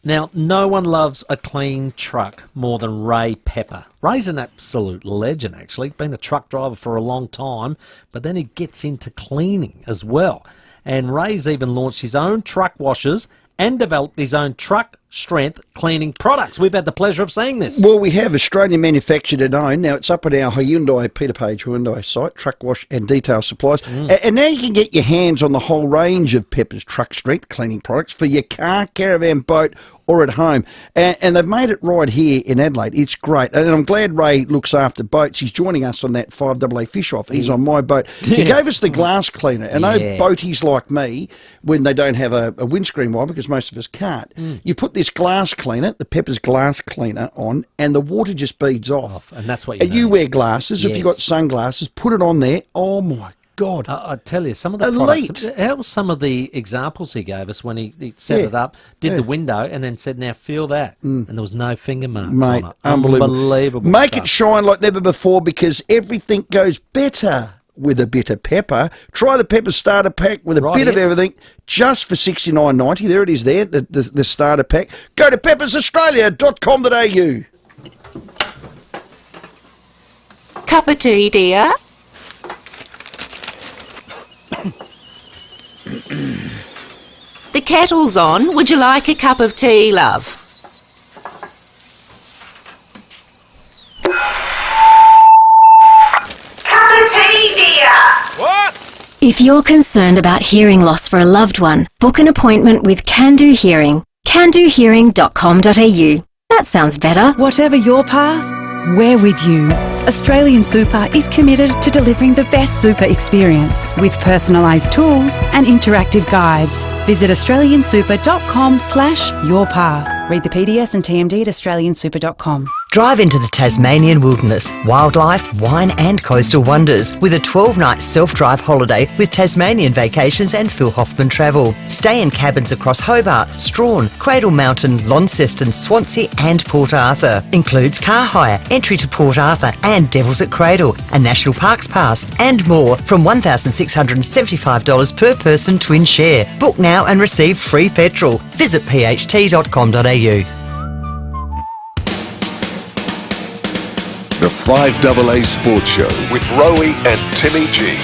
Now, no one loves a clean truck more than Ray Pepper. Ray's an absolute legend, actually. Been a truck driver for a long time, but then he gets into cleaning as well. And Ray's even launched his own truck washers and developed his own truck strength cleaning products. We've had the pleasure of seeing this. Well, we have Australian manufactured and owned. Now, it's up at our Hyundai, Peter Page Hyundai site, Truck Wash and Detail Supplies. And now you can get your hands on the whole range of Pepper's truck strength cleaning products for your car, caravan, boat or at home. And they've made it right here in Adelaide. It's great. And I'm glad Ray looks after boats. He's joining us on that FIVEAA fish off. He's on my boat. He gave us the glass cleaner. And I know boaties like me, when they don't have a windscreen wiper, because most of us can't, you put this glass cleaner, the Pepper's glass cleaner on, and the water just beads off. And that's what you know. You wear glasses. If you've got sunglasses, put it on there. Oh, my God. I tell you, some of the products, how were some of the examples he gave us when he set it up, did the window, and then said, now feel that. And there was no finger marks Mate, on it. unbelievable. Make it shine like never before, because everything goes better with a bit of Pepper. Try the Pepper starter pack with a bit of everything, just for $69.90. There it is there, the starter pack. Go to peppersaustralia.com.au. Cup of tea, dear? The kettle's on. Would you like a cup of tea, love? Cup of tea, dear. What? If you're concerned about hearing loss for a loved one, book an appointment with Can Do Hearing. CanDoHearing.com.au. That sounds better. Whatever your path, we're with you. Australian Super is committed to delivering the best super experience with personalised tools and interactive guides. Visit australiansuper.com/yourpath. Read the PDS and TMD at australiansuper.com. Drive into the Tasmanian wilderness, wildlife, wine and coastal wonders with a 12-night self-drive holiday with Tasmanian Vacations and Phil Hoffman Travel. Stay in cabins across Hobart, Strawn, Cradle Mountain, Launceston, Swansea and Port Arthur. Includes car hire, entry to Port Arthur and Devils at Cradle, a National Parks Pass and more from $1,675 per person twin share. Book now and receive free petrol. Visit pht.com.au. The FIVEAA Sports Show with Rowey and Timmy G.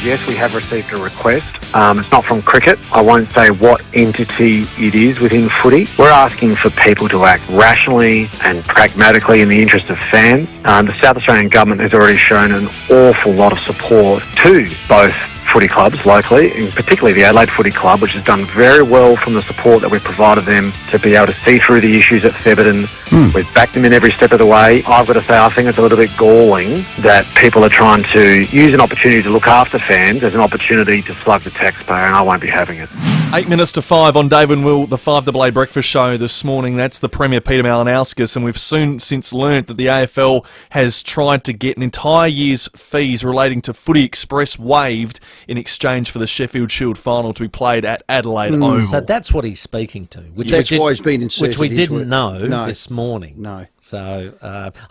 Yes, we have received a request. It's not from cricket. I won't say what entity it is within footy. We're asking for people to act rationally and pragmatically in the interest of fans. The South Australian government has already shown an awful lot of support to both footy clubs locally, and particularly the Adelaide Footy Club, which has done very well from the support that we've provided them to be able to see through the issues at Theberton. We've backed them in every step of the way. I've got to say, I think it's a little bit galling that people are trying to use an opportunity to look after fans as an opportunity to slug the taxpayer, and I won't be having it. 8 minutes to 5 on Dave and Will, the FIVEAA Breakfast Show this morning. That's the Premier Peter Malinauskas, and we've since learnt that the AFL has tried to get an entire year's fees relating to Footy Express waived in exchange for the Sheffield Shield final to be played at Adelaide Oval. So that's what he's speaking to. That's why he's been inserted which we didn't know No. this morning. No. So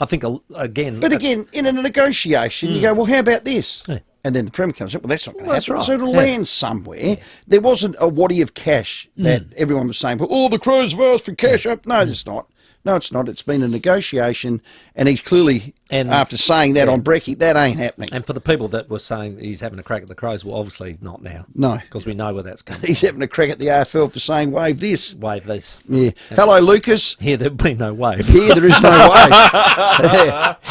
I think, again... But again, in a negotiation, you go, well, how about this? And then the Premier comes up, well, that's not going to happen. right. So it'll land somewhere. There wasn't a waddy of cash that everyone was saying, well, the Crows have asked for cash up. No, it's not. No, it's not. It's been a negotiation, and he's clearly, after saying that on Brecky, that ain't happening. And for the people that were saying he's having a crack at the Crows, well, obviously not now. No. Because we know where that's coming He's having a crack at the AFL for saying, wave this. Wave this. Yeah. Hello, Lucas. Here, there'll be no wave. Here, there is no wave.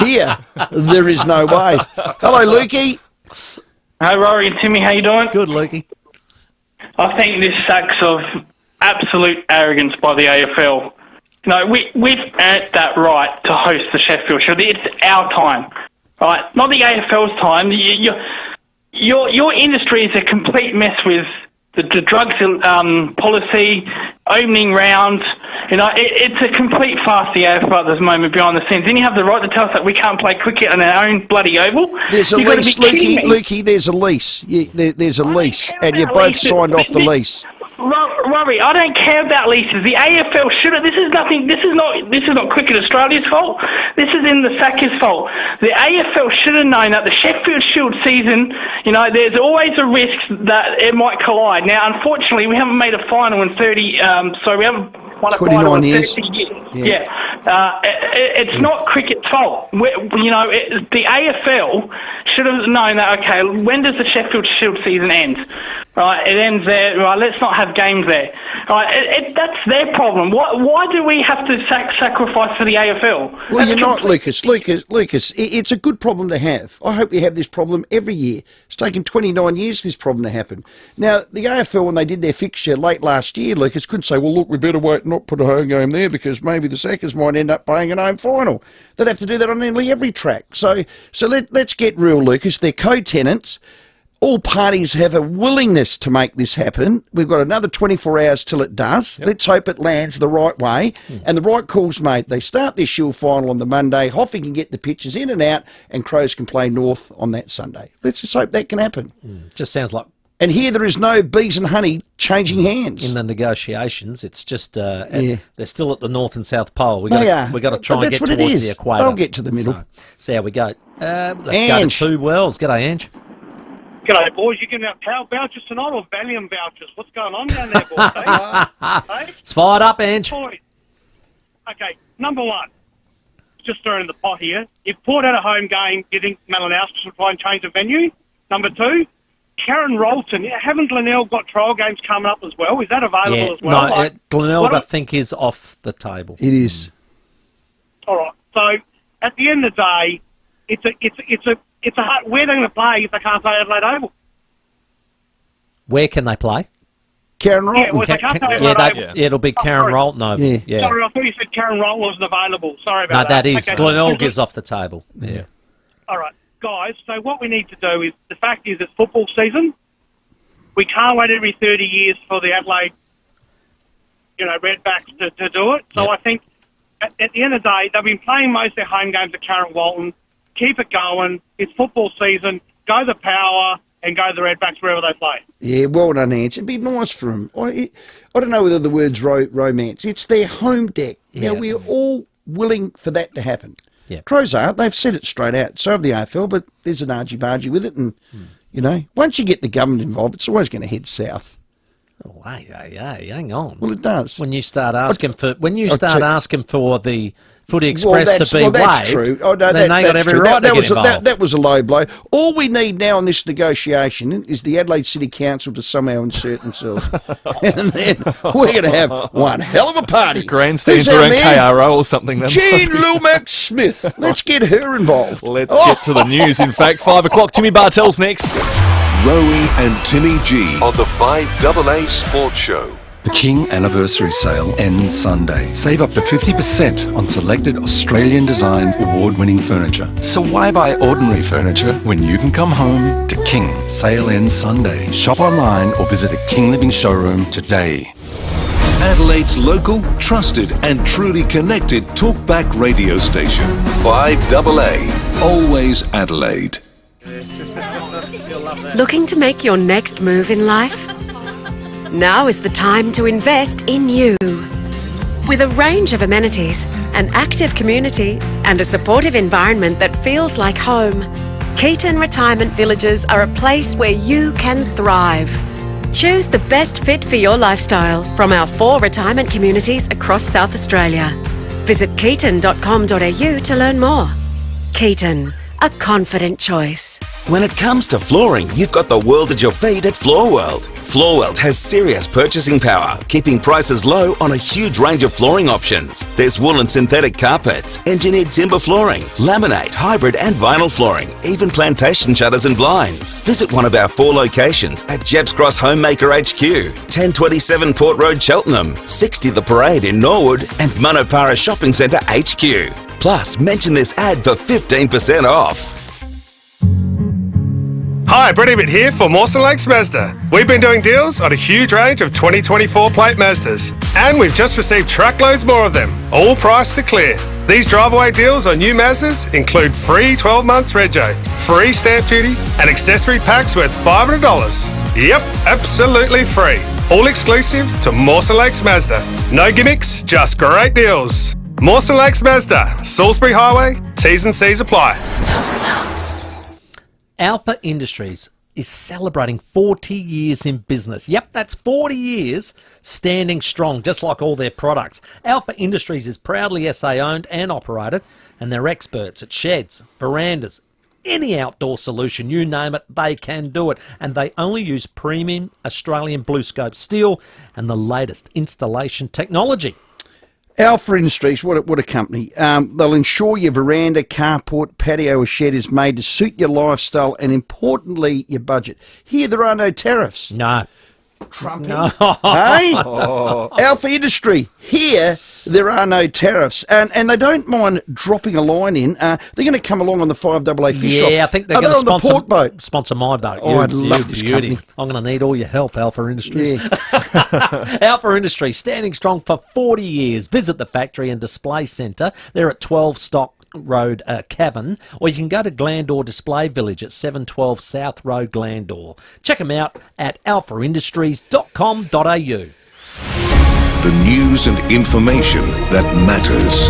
Here, there is no wave. Hello, Lukey. Hey, Rory and Timmy, how you doing? Good, Lukey. I think this sacks of absolute arrogance by the AFL. You know, we've earned that right to host the Sheffield Shield. It's our time, right? Not the AFL's time. your industry is a complete mess with the drugs policy, opening rounds. It's a complete farce, the AFL at this moment behind the scenes. Then you have the right to tell us that we can't play cricket on our own bloody oval. There's a lease, Lukey, there's a lease. There's a lease, and you both signed off the lease. Rowey, I don't care about leases. The AFL should have. This is not Cricket Australia's fault. This is in the Sackers' fault. The AFL should have known that the Sheffield Shield season, there's always a risk that it might collide. Now, unfortunately, we haven't made a final in 30. We haven't won a final in 30 years. Yeah. It's not cricket's fault. The AFL should have known that. Okay, when does the Sheffield Shield season end? Right, it ends there. Right, let's not have games there. Right, that's their problem. Why do we have to sacrifice for the AFL? Well, you're not, Lucas. Lucas, it's a good problem to have. I hope we have this problem every year. It's taken 29 years for this problem to happen. Now, the AFL, when they did their fixture late last year, Lucas couldn't say, well, look, we better wait and not put a home game there because maybe the Sackers might end up playing an home final. They'd have to do that on nearly every track. So let's get real, Lucas. They're co-tenants. All parties have a willingness to make this happen. We've got another 24 hours till it does. Yep. Let's hope it lands the right way. And the right calls made. They start their Shield final on the Monday. Hoffy can get the pitches in and out, and Crows can play North on that Sunday. Let's just hope that can happen. Just sounds like... And here there is no bees and honey changing hands. In the negotiations, it's just they're still at the North and South Pole. We've got to try and get towards the equator. They'll get to the middle. So, see how we go. Let's go to Two Wells. G'day, Ange. G'day, boys. You giving out power vouchers tonight or Valium vouchers? What's going on down there, boys? It's fired up, Ange. Boys. Okay, number one, just stirring the pot here. If Port had a home game, do you think Malinowski should try and change the venue? Number two, Karen Rolton. Haven't Glenelg got trial games coming up as well? Is that available as well? No, Glenelg, I think, is off the table. It is. All right. So at the end of the day, it's a hard, where they're going to play if they can't play Adelaide Oval. Where can they play? Karen Rolton. Yeah, well, they can't play Adelaide Oval. It'll be Karen Rolton Oval. Yeah. Sorry, I thought you said Karen Rolton wasn't available. Sorry about that. No, that is. Okay. Glenelg is off the table. Yeah. All right, guys, so what we need to do is, the fact is it's football season. We can't wait every 30 years for the Adelaide, Redbacks to do it. So I think at the end of the day, they've been playing most of their home games at Karen Walton. Keep it going. It's football season. Go the Power and go the Redbacks wherever they play. Yeah, well done, Ange. It'd be nice for them. I don't know whether the word's romance. It's their home deck. Now, we're all willing for that to happen. Yeah. Crows aren't. They've said it straight out. So have the AFL, but there's an argy-bargy with it. And, once you get the government involved, it's always going to head south. Oh, hey, hang on. Well, it does. When you start asking for the Footy Express to be that's waived, true. Oh, no, then they got every right to get involved. That was a low blow. All we need now in this negotiation is the Adelaide City Council to somehow insert themselves. And then we're going to have one hell of a party. Grandstands around KRO or something. Jean Lomax Smith. Let's get her involved. Let's get to the news. In fact, 5 o'clock, Timmy Bartell's next. Rowey and Timmy G on the 5AA Sports Show. The King Anniversary Sale ends Sunday. Save up to 50% on selected Australian-designed award-winning furniture. So why buy ordinary furniture when you can come home to King? Sale ends Sunday. Shop online or visit a King Living showroom today. Adelaide's local, trusted and truly connected talkback radio station. 5AA. Always Adelaide. Looking to make your next move in life? Now is the time to invest in you. With a range of amenities, an active community, and a supportive environment that feels like home, Keaton Retirement Villages are a place where you can thrive. Choose the best fit for your lifestyle from our 4 retirement communities across South Australia. Visit keaton.com.au to learn more. Keaton, a confident choice. When it comes to flooring, you've got the world at your feet at Floor World. Floor World has serious purchasing power, keeping prices low on a huge range of flooring options. There's wool and synthetic carpets, engineered timber flooring, laminate, hybrid and vinyl flooring, even plantation shutters and blinds. Visit one of our 4 locations at Jebbs Cross Homemaker HQ, 1027 Port Road, Cheltenham, 60 The Parade in Norwood and Manopara Shopping Centre HQ. Plus, mention this ad for 15% off. Hi, Brett Ibbott here for Mawson Lakes Mazda. We've been doing deals on a huge range of 2024 plate Mazdas, and we've just received truckloads more of them, all priced to clear. These drive-away deals on new Mazdas include free 12 months rego, free stamp duty, and accessory packs worth $500. Yep, absolutely free. All exclusive to Mawson Lakes Mazda. No gimmicks, just great deals. Mawson Lakes Mazda, Salisbury Highway, T's and C's apply. Alpha Industries is celebrating 40 years in business. Yep, that's 40 years standing strong, just like all their products. Alpha Industries is proudly SA owned and operated, and they're experts at sheds, verandas, any outdoor solution, you name it, they can do it. And they only use premium Australian blue scope steel and the latest installation technology. Alpha Industries, what a company. They'll ensure your veranda, carport, patio or shed is made to suit your lifestyle and, importantly, your budget. Here, there are no tariffs. No. Trumpy. No. Hey? Alpha Industry, here, there are no tariffs. And they don't mind dropping a line in. They're going to come along on the FIVEAA fish shop. Yeah, I think they're Are going they to on the port boat? sponsor my boat. Oh, I'd love this beauty. company. I'm going to need all your help, Alpha Industries. Yeah. Alpha Industries, standing strong for 40 years. Visit the factory and display centre. They're at 12 Stock Road, Cavan, or you can go to Glandore Display Village at 712 South Road, Glandore. Check them out at alphaindustries.com.au. The news and information that matters.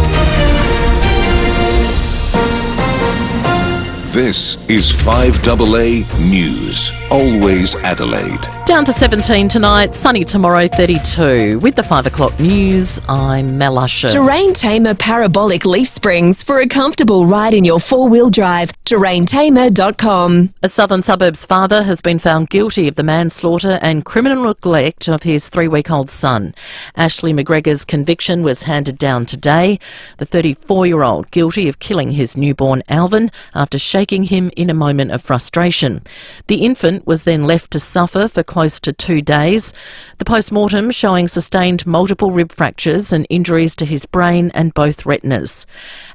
This is 5AA News. Always Adelaide. Down to 17 tonight, sunny tomorrow 32. With the 5 o'clock news, I'm Mel Usher. Terrain Tamer Parabolic Leaf Springs for a comfortable ride in your four-wheel drive. TerrainTamer.com. A southern suburbs father has been found guilty of the manslaughter and criminal neglect of his 3-week-old son. Ashley McGregor's conviction was handed down today. The 34-year-old guilty of killing his newborn Alvin after shaking him in a moment of frustration. The infant was then left to suffer for close to 2 days. The post-mortem showing sustained multiple rib fractures and injuries to his brain and both retinas.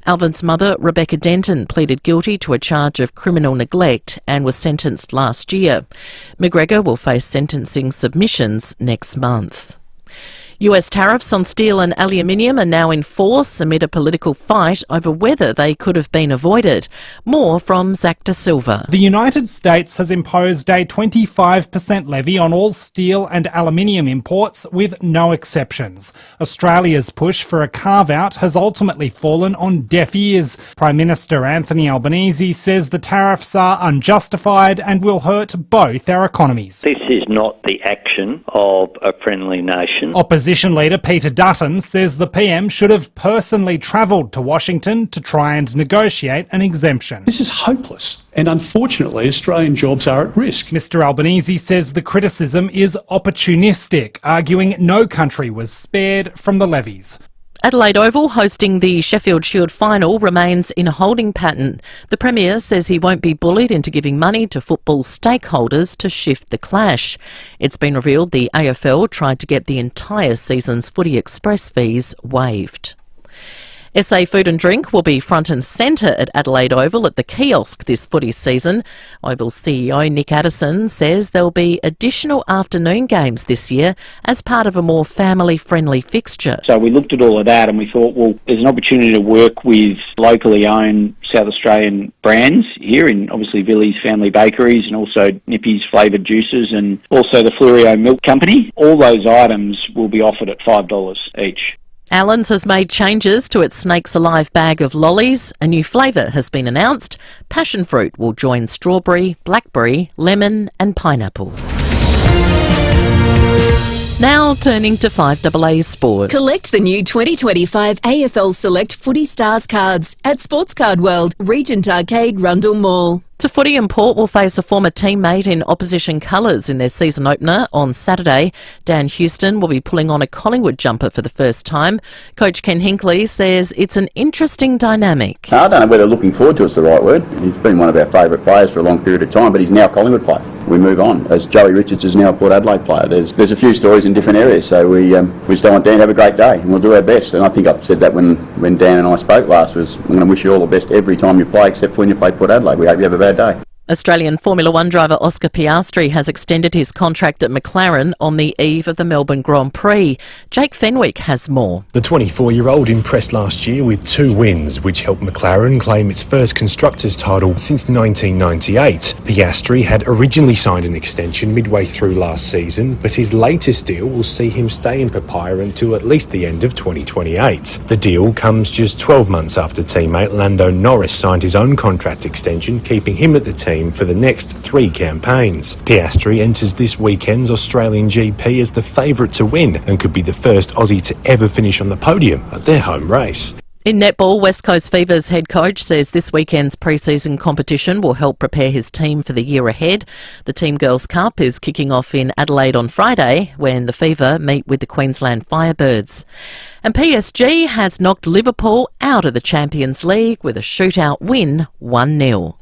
Alvin's mother, Rebecca Denton, pleaded guilty to a charge of criminal neglect and was sentenced last year. McGregor will face sentencing submissions next month. US tariffs on steel and aluminium are now in force amid a political fight over whether they could have been avoided. More from Zach De Silva. The United States has imposed a 25% levy on all steel and aluminium imports with no exceptions. Australia's push for a carve-out has ultimately fallen on deaf ears. Prime Minister Anthony Albanese says the tariffs are unjustified and will hurt both our economies. This is not the action of a friendly nation. Opposition leader Peter Dutton says the PM should have personally travelled to Washington to try and negotiate an exemption. This is hopeless, and unfortunately Australian jobs are at risk. Mr Albanese says the criticism is opportunistic, arguing no country was spared from the levies. Adelaide Oval hosting the Sheffield Shield final remains in a holding pattern. The Premier says he won't be bullied into giving money to football stakeholders to shift the clash. It's been revealed the AFL tried to get the entire season's Footy Express fees waived. SA Food and Drink will be front and centre at Adelaide Oval at the kiosk this footy season. Oval CEO Nick Addison says there'll be additional afternoon games this year as part of a more family-friendly fixture. So we looked at all of that and we thought, well, there's an opportunity to work with locally owned South Australian brands here in obviously Billy's Family Bakeries and also Nippy's Flavoured Juices and also the Fleurieu Milk Company. All those items will be offered at $5 each. Allen's has made changes to its Snakes Alive bag of lollies. A new flavour has been announced. Passion fruit will join strawberry, blackberry, lemon and pineapple. Now turning to 5AA Sport. Collect the new 2025 AFL Select Footy Stars cards at Sports Card World, Regent Arcade, Rundle Mall. To footy, and Port will face a former teammate in opposition colours in their season opener on Saturday. Dan Houston will be pulling on a Collingwood jumper for the first time. Coach Ken Hinkley says it's an interesting dynamic. I don't know whether looking forward to it's the right word. He's been one of our favourite players for a long period of time, but he's now a Collingwood player. We move on, as Joey Richards is now a Port Adelaide player. There's a few stories in different areas, so we just don't want Dan to have a great day, and we'll do our best. And I think I've said that when Dan and I spoke last, was I'm going to wish you all the best every time you play, except for when you play Port Adelaide. We hope you have a bad day. Australian Formula One driver Oscar Piastri has extended his contract at McLaren on the eve of the Melbourne Grand Prix. Jake Fenwick has more. The 24-year-old impressed last year with 2 wins, which helped McLaren claim its first constructors' title since 1998. Piastri had originally signed an extension midway through last season, but his latest deal will see him stay in Papaya until at least the end of 2028. The deal comes just 12 months after teammate Lando Norris signed his own contract extension, keeping him at the team for the next 3 campaigns. Piastri enters this weekend's Australian GP as the favourite to win and could be the first Aussie to ever finish on the podium at their home race. In netball, West Coast Fever's head coach says this weekend's pre-season competition will help prepare his team for the year ahead. The Team Girls Cup is kicking off in Adelaide on Friday when the Fever meet with the Queensland Firebirds. And PSG has knocked Liverpool out of the Champions League with a shootout win 1-0.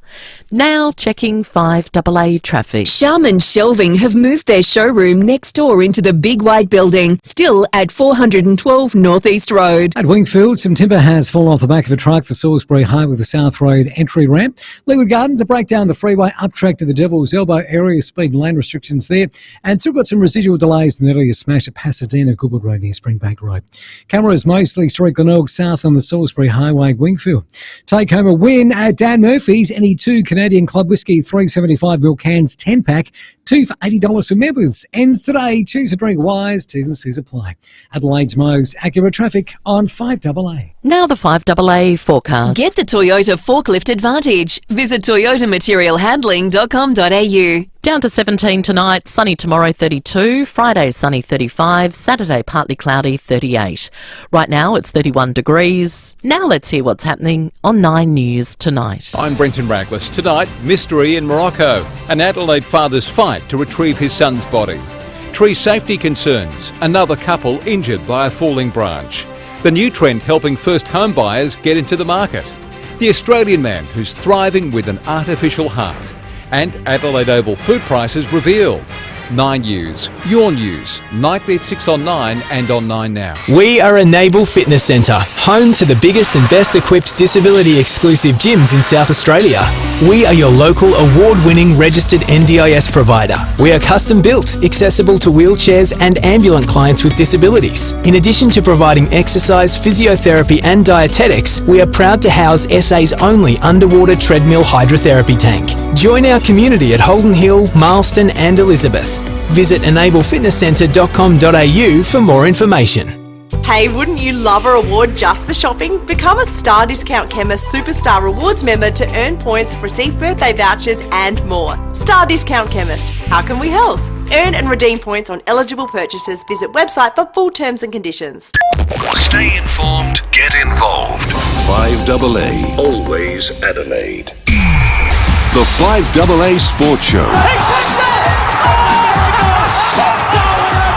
Now checking 5AA traffic. Charmin Shelving have moved their showroom next door into the big white building, still at 412 North East Road. At Wingfield, some timber has fallen off the back of a truck, the Salisbury Highway, the South Road entry ramp. Leeward Gardens, a breakdown the freeway up track to the Devil's Elbow area, speed and lane restrictions there. And still got some residual delays in an earlier smash at Pasadena, Goodwood Road near Springbank Road. Cameras mostly Street Glenelg south on the Salisbury Highway, Wingfield. Take home a win at Dan Murphy's, any 2 Canadian Club Whisky 375ml cans 10-pack, 2 for $80 for members. Ends today. Choose to drink wise. T's and C's apply. Adelaide's most accurate traffic on 5AA. Now the 5AA forecast. Get the Toyota Forklift Advantage. Visit toyotamaterialhandling.com.au. Down to 17 tonight, sunny tomorrow 32, Friday sunny 35, Saturday partly cloudy 38. Right now it's 31 degrees. Now let's hear what's happening on 9 News tonight. I'm Brenton Raglas. Tonight, mystery in Morocco. An Adelaide father's fight to retrieve his son's body. Tree safety concerns. Another couple injured by a falling branch. The new trend helping first home buyers get into the market. The Australian man who's thriving with an artificial heart. And Adelaide Oval food prices revealed. 9 News, your news, nightly at 6 on 9 and on 9 Now. We are a Naval Fitness Centre, home to the biggest and best equipped disability exclusive gyms in South Australia. We are your local award-winning registered NDIS provider. We are custom built, accessible to wheelchairs and ambulant clients with disabilities. In addition to providing exercise, physiotherapy and dietetics, we are proud to house SA's only underwater treadmill hydrotherapy tank. Join our community at Holden Hill, Marston and Elizabeth. Visit enablefitnesscentre.com.au for more information. Hey, wouldn't you love a reward just for shopping? Become a Star Discount Chemist Superstar Rewards member to earn points, receive birthday vouchers and more. Star Discount Chemist. How can we help? Earn and redeem points on eligible purchases. Visit website for full terms and conditions. Stay informed, get involved. 5AA, always Adelaide. The 5AA Sports Show.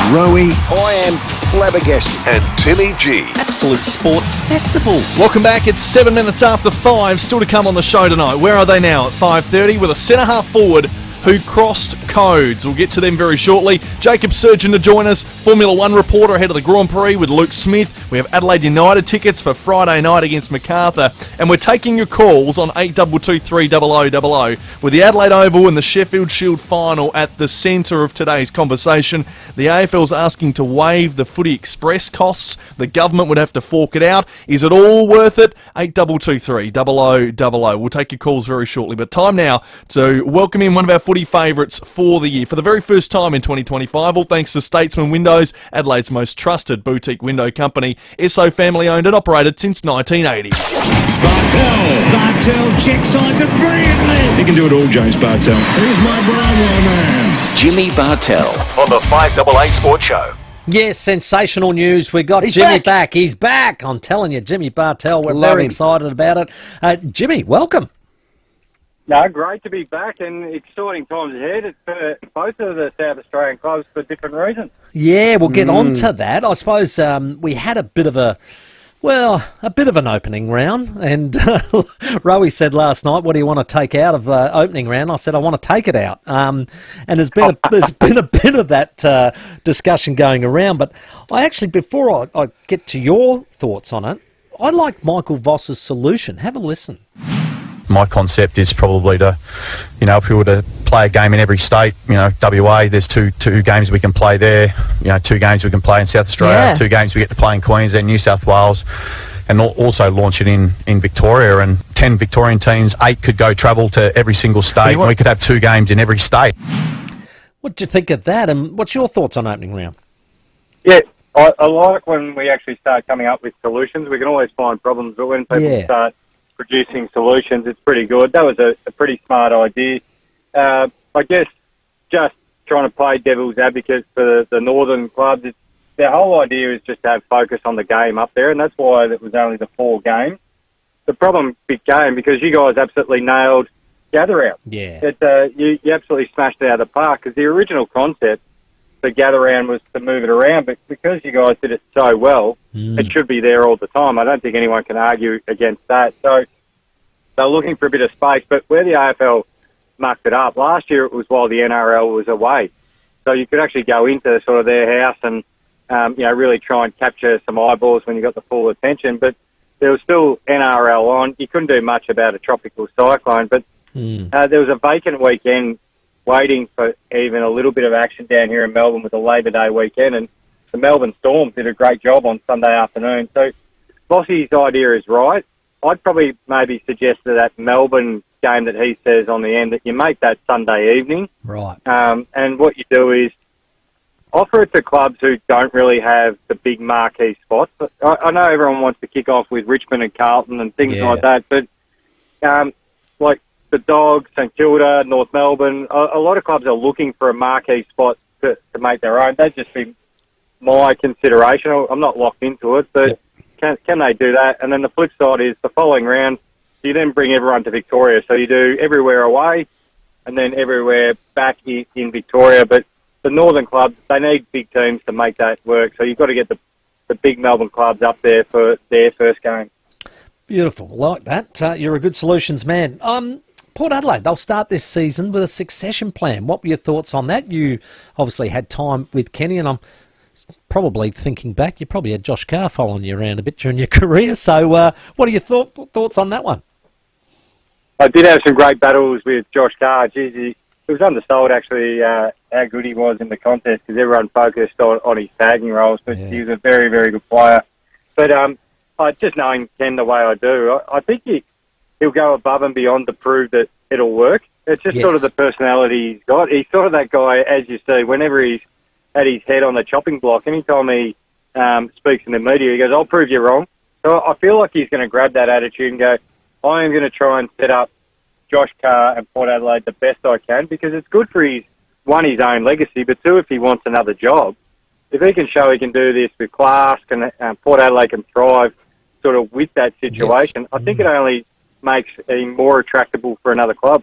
Rowey, I am flabbergasted. And Timmy G. Absolute sports festival. Welcome back. It's 7 minutes after 5. Still to come on the show tonight. Where are they now? At 5:30 with a centre-half forward who crossed codes. We'll get to them very shortly. Jacob Surgeon to join us, Formula One reporter ahead of the Grand Prix with Luke Smith. We have Adelaide United tickets for Friday night against Macarthur. And we're taking your calls on 8223 with the Adelaide Oval and the Sheffield Shield final at the centre of today's conversation. The AFL's asking to waive the Footy Express costs. The government would have to fork it out. Is it all worth it? 8223 We'll take your calls very shortly. But time now to welcome in one of our footy favourites for the year. For the very first time in 2025, all thanks to Statesman Windows, Adelaide's most trusted boutique window company. SO family owned and operated since 1980. Bartel checks sides it brilliantly. He can do it all, James Bartel. Here's my Broadway man. Jimmy Bartel on the 5AA Sports Show. Yes, sensational news. We got Jimmy back. He's back. I'm telling you, Jimmy Bartel. We're very excited about it. Jimmy, welcome. No, great to be back and exciting times ahead. It's for both of the South Australian clubs for different reasons. Yeah, we'll get on to that. I suppose we had a bit of an opening round, and Rowey said last night, what do you want to take out of the opening round? I said, I want to take it out. And there's been a bit of that discussion going around, but I actually, before I get to your thoughts on it, I like Michael Voss's solution. Have a listen. my concept is probably to, if we were to play a game in every state, WA, there's two games we can play there, 2 games we can play in South Australia, 2 games we get to play in Queensland, New South Wales, and also launch it in Victoria. And 10 Victorian teams, 8 could go travel to every single state, and we could have 2 games in every state. What do you think of that, and what's your thoughts on opening round? Yeah, I like when we actually start coming up with solutions. We can always find problems, but when people start producing solutions, it's pretty good. That was a pretty smart idea. I guess just trying to play devil's advocate for the northern clubs, their whole idea is just to have focus on the game up there, and that's why it was only the 4 games. The problem became, because you guys absolutely nailed gather out. Yeah. You absolutely smashed it out of the park, because the original concept for gather round was to move it around, but because you guys did it so well, it should be there all the time. I don't think anyone can argue against that. So they're looking for a bit of space, but where the AFL mucked it up, last year it was while the NRL was away. So you could actually go into sort of their house and, really try and capture some eyeballs when you got the full attention, but there was still NRL on. You couldn't do much about a tropical cyclone, but there was a vacant weekend waiting for even a little bit of action down here in Melbourne with the Labor Day weekend, and the Melbourne Storm did a great job on Sunday afternoon. So Bossie's idea is right. I'd probably maybe suggest that Melbourne game that he says on the end, that you make that Sunday evening. Right. And what you do is offer it to clubs who don't really have the big marquee spots. I know everyone wants to kick off with Richmond and Carlton and things like that, but like the Dogs, St Kilda, North Melbourne, a lot of clubs are looking for a marquee spot to make their own. That'd just be my consideration. I'm not locked into it, but can they do that? And then the flip side is the following round, you then bring everyone to Victoria. So you do everywhere away and then everywhere back in Victoria. But the northern clubs, they need big teams to make that work. So you've got to get the big Melbourne clubs up there for their first game. Beautiful. Like that. You're a good solutions man. Port Adelaide, they'll start this season with a succession plan. What were your thoughts on that? You obviously had time with Kenny, and I'm probably thinking back, you probably had Josh Carr following you around a bit during your career. So what are your thoughts on that one? I did have some great battles with Josh Carr. Geez, he was undersold, actually, how good he was in the contest, because everyone focused on his tagging roles, but he was a very, very good player. But just knowing Ken the way I do, I think he'll go above and beyond to prove that it'll work. It's just sort of the personality he's got. He's sort of that guy, as you see, whenever he's had his head on the chopping block, anytime he speaks in the media, he goes, I'll prove you wrong. So I feel like he's going to grab that attitude and go, I am going to try and set up Josh Carr and Port Adelaide the best I can, because it's good for his own legacy, but 2, if he wants another job. If he can show he can do this with class, Port Adelaide can thrive sort of with that situation, I think it only makes him more attractable for another club.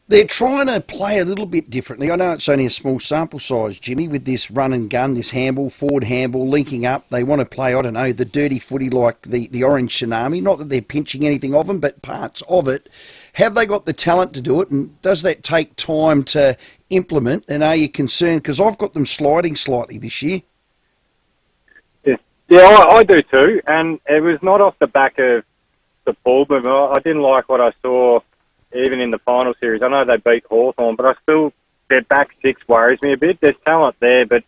They're trying to play a little bit differently. I know it's only a small sample size, Jimmy, with this run and gun, this handball, forward handball, linking up. They want to play, I don't know, the dirty footy like the Orange Tsunami. Not that they're pinching anything of them, but parts of it. Have they got the talent to do it? And does that take time to implement? And are you concerned? Because I've got them sliding slightly this year. Yeah, I do too. And it was not off the back of the ball movement. I didn't like what I saw even in the final series. I know they beat Hawthorn, but I still, their back 6 worries me a bit. There's talent there, but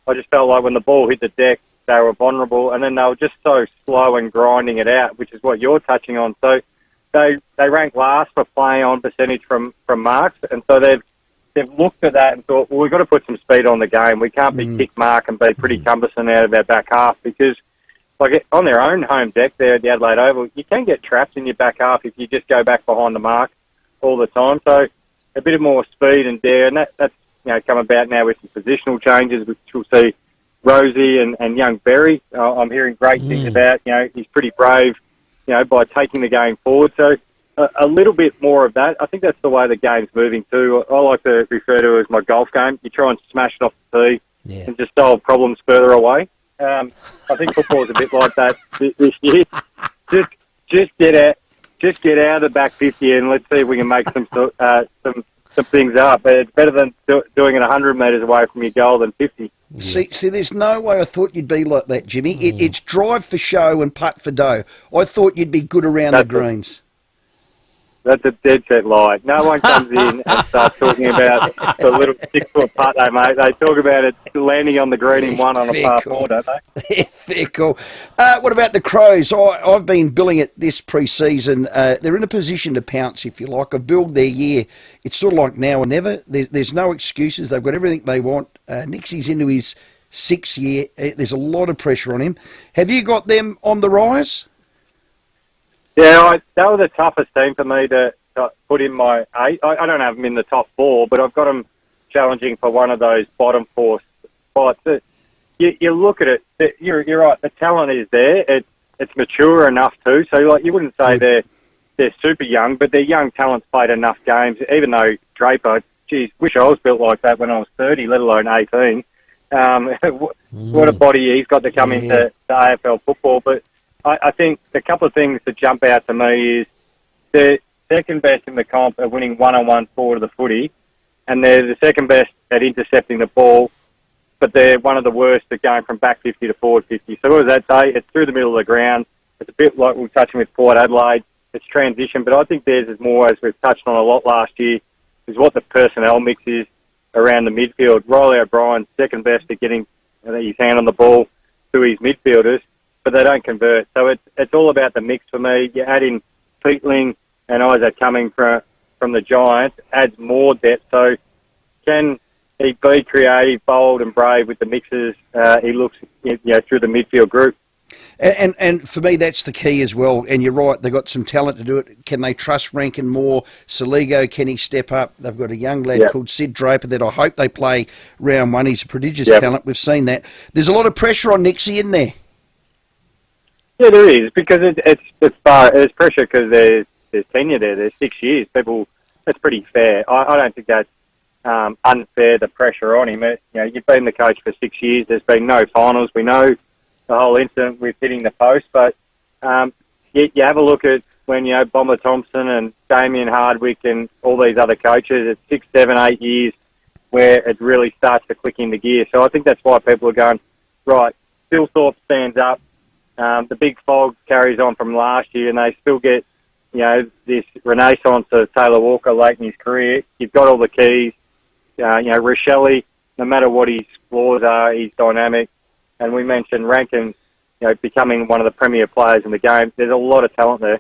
I just felt like when the ball hit the deck, they were vulnerable, and then they were just so slow and grinding it out, which is what you're touching on. So they rank last for play on percentage from marks, and so they've looked at that and thought, well, we've got to put some speed on the game. We can't be kick mark and be pretty cumbersome out of our back half, because like on their own home deck there at the Adelaide Oval, you can get trapped in your back half if you just go back behind the mark all the time. So a bit of more speed and dare, and that's come about now with some positional changes, which we'll see Rowey and young Berry. I'm hearing great things about. He's pretty brave, by taking the game forward. So a little bit more of that. I think that's the way the game's moving too. I like to refer to it as my golf game. You try and smash it off the tee and just solve problems further away. I think football's a bit like that this year. Just get out of the back 50 and let's see if we can make some things up. It's better than doing it 100 metres away from your goal than 50. See, there's no way I thought you'd be like that, Jimmy. It's drive for show and putt for dough. I thought you'd be good around the greens. That's a dead set lie. No one comes in and starts talking about the little 6-foot putt they make. They talk about it landing on the green in one on a par four, don't they? Fair call. What about the Crows? I've been billing it this pre-season. They're in a position to pounce, if you like. I've billed their year. It's sort of like now or never. There's no excuses. They've got everything they want. Nixie's into his 6th year. There's a lot of pressure on him. Have you got them on the rise? Yeah, that was the toughest team for me to put in my 8. I don't have them in the top 4, but I've got them challenging for one of those bottom 4 spots. You look at it, you're right, the talent is there. It's mature enough too, so like you wouldn't say they're super young, but their young talent's played enough games, even though Draper, geez, wish I was built like that when I was 30, let alone 18. What a body he's got to come into the AFL football, but I think a couple of things that jump out to me is they're second best in the comp at winning one-on-one forward of the footy, and they're the second best at intercepting the ball, but they're one of the worst at going from back 50 to forward 50. So what does that say? It's through the middle of the ground. It's a bit like we were touching with Port Adelaide. It's transition, but I think theirs is more, as we've touched on a lot last year, is what the personnel mix is around the midfield. Riley O'Brien's second best at getting his hand on the ball to his midfielders, but they don't convert. So it's all about the mix for me. You add in Peatling and Isaac coming from the Giants, adds more depth. So can he be creative, bold and brave with the mixes he looks through the midfield group? And for me, that's the key as well. And you're right, they've got some talent to do it. Can they trust Rankin more? Saligo, can he step up? They've got a young lad called Sid Draper that I hope they play round 1. He's a prodigious talent. We've seen that. There's a lot of pressure on Nixie in there. Yeah, there is, because there's pressure because there's tenure there. There's 6 years. That's pretty fair. I don't think that's unfair, the pressure on him. You've been the coach for 6 years. There's been no finals. We know the whole incident with hitting the post, but you have a look at when Bomber Thompson and Damien Hardwick and all these other coaches. It's 6, 7, 8 years where it really starts to click into gear. So I think that's why people are going, right, Phil Thorpe stands up. The big fog carries on from last year, and they still get, this renaissance of Taylor Walker late in his career. You've got all the keys. Rochelle, no matter what his flaws are, he's dynamic. And we mentioned Rankin, becoming one of the premier players in the game. There's a lot of talent there.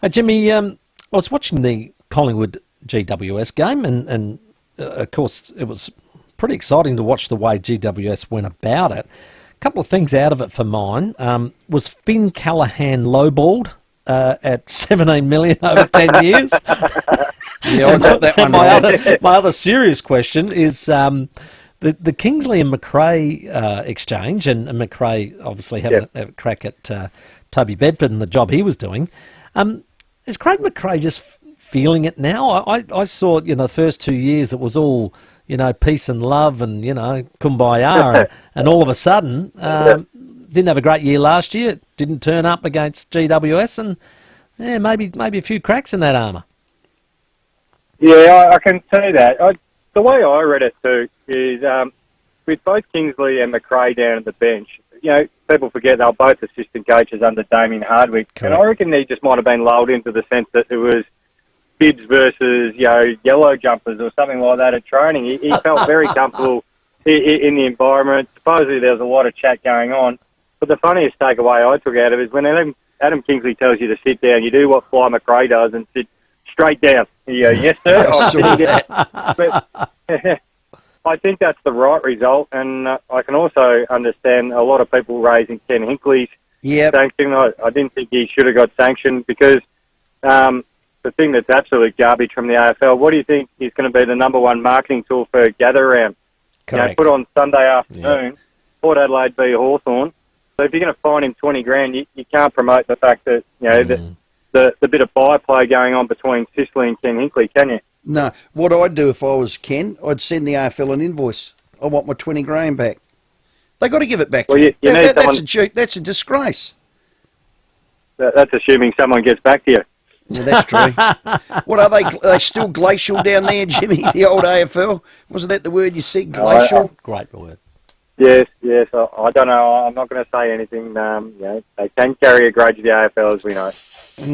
Jimmy, I was watching the Collingwood GWS game, and of course, it was pretty exciting to watch the way GWS went about it. A couple of things out of it for mine. Was Finn Callaghan lowballed at 17 million over 10 years? Yeah, I got that one. My other serious question is the Kingsley and McRae exchange, and McRae obviously having a crack at Toby Bedford and the job he was doing. Is Craig McRae just feeling it now? I saw, the first 2 years it was all, peace and love and, kumbaya, and all of a sudden, didn't have a great year last year, didn't turn up against GWS, and maybe a few cracks in that armour. Yeah, I can see that. The way I read it too is with both Kingsley and McRae down at the bench, people forget they were both assistant coaches under Damien Hardwick. Correct. And I reckon he just might have been lulled into the sense that it was kids versus, yellow jumpers or something like that at training. He felt very comfortable in the environment. Supposedly there was a lot of chat going on. But the funniest takeaway I took out of it is when Adam Kingsley tells you to sit down, you do what Fly McRae does and sit straight down. You go, yes, sir. I saw that. But I think that's the right result, and I can also understand a lot of people raising Ken Hinkley's sanction. I didn't think he should have got sanctioned because the thing that's absolute garbage from the AFL, what do you think is going to be the number one marketing tool for Gather Round? Correct. Put on Sunday afternoon, Port Adelaide v Hawthorn. So if you're going to fine him 20 grand, you can't promote the fact that, the bit of byplay going on between Sicily and Ken Hinkley, can you? No. What I'd do if I was Ken, I'd send the AFL an invoice. I want my 20 grand back. They got to give it back. Well, that's a disgrace. That's assuming someone gets back to you. Yeah, that's true. What are they? Are they still glacial down there, Jimmy? The old AFL? Wasn't that the word you said? Glacial. Great word. Yes. I don't know. I'm not going to say anything. They can carry a grudge of the AFL, as we know.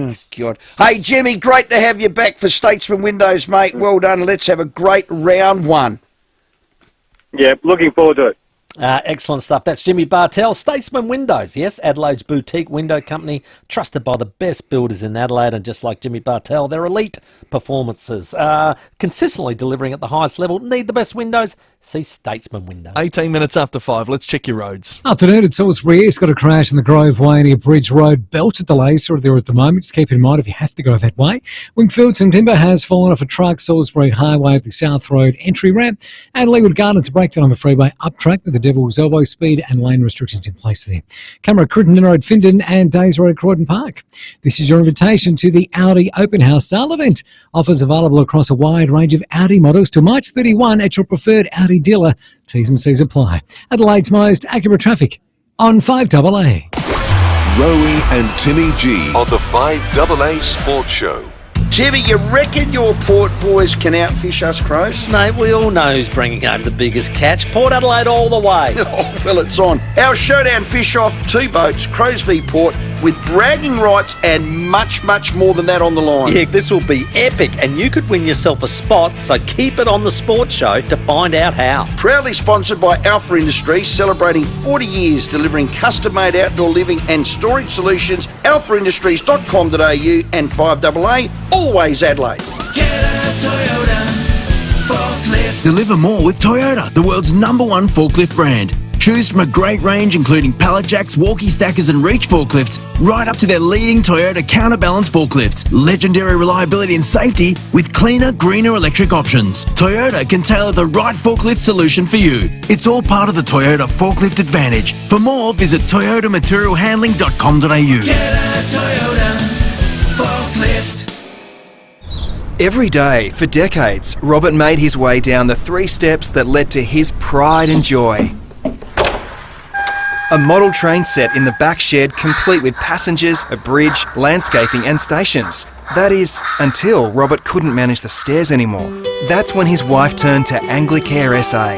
Oh, God. Hey, Jimmy, great to have you back for Statesman Windows, mate. Well done. Let's have a great round one. Yeah, looking forward to it. Excellent stuff. That's Jimmy Bartell, Statesman Windows. Yes, Adelaide's boutique window company, trusted by the best builders in Adelaide. And just like Jimmy Bartell, their elite performances, consistently delivering at the highest level. Need the best windows? See Statesman Windows. 18 minutes after 5. Let's check your roads. Afternoon at Salisbury East. Got a crash in the Grove Way near Bridge Road. Belted delays are there at the moment. Just keep in mind if you have to go that way. Wingfield, some timber has fallen off a truck. Salisbury Highway at the South Road entry ramp. And Leeward Gardens, a breakdown on the freeway up track with the Devil's Elbow, speed and lane restrictions in place there. Camera Crittenden Road, Findon, and Days Road, Croydon Park. This is your invitation to the Audi Open House Sale event. Offers available across a wide range of Audi models till March 31 at your preferred Audi dealer. T's and C's apply. Adelaide's most accurate traffic on 5AA. Rowey and Timmy G on the 5AA Sports Show. Timmy, you reckon your Port boys can outfish us Crows? Mate, we all know who's bringing home the biggest catch. Port Adelaide all the way. Oh, well, it's on. Our showdown fish-off 2 boats, Crows v Port, with bragging rights and much, much more than that on the line. Yeah, this will be epic, and you could win yourself a spot, so keep it on the sports show to find out how. Proudly sponsored by Alpha Industries, celebrating 40 years delivering custom-made outdoor living and storage solutions. alphaindustries.com.au and 5AA, always Adelaide. Get a Toyota forklift. Deliver more with Toyota, the world's #1 forklift brand. Choose from a great range including pallet jacks, walkie stackers and reach forklifts, right up to their leading Toyota counterbalance forklifts. Legendary reliability and safety with cleaner, greener electric options. Toyota can tailor the right forklift solution for you. It's all part of the Toyota Forklift Advantage. For more, visit toyotamaterialhandling.com.au. Get a Toyota forklift. Every day, for decades, Robert made his way down the 3 steps that led to his pride and joy. A model train set in the back shed complete with passengers, a bridge, landscaping and stations. That is, until Robert couldn't manage the stairs anymore. That's when his wife turned to Anglicare SA.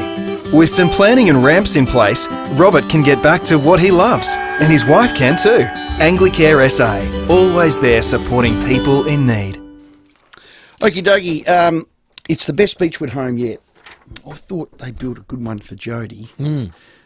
With some planning and ramps in place, Robert can get back to what he loves, and his wife can too. Anglicare SA, always there supporting people in need. Okie dokie, it's the best Beechwood home yet. I thought they built a good one for Jody.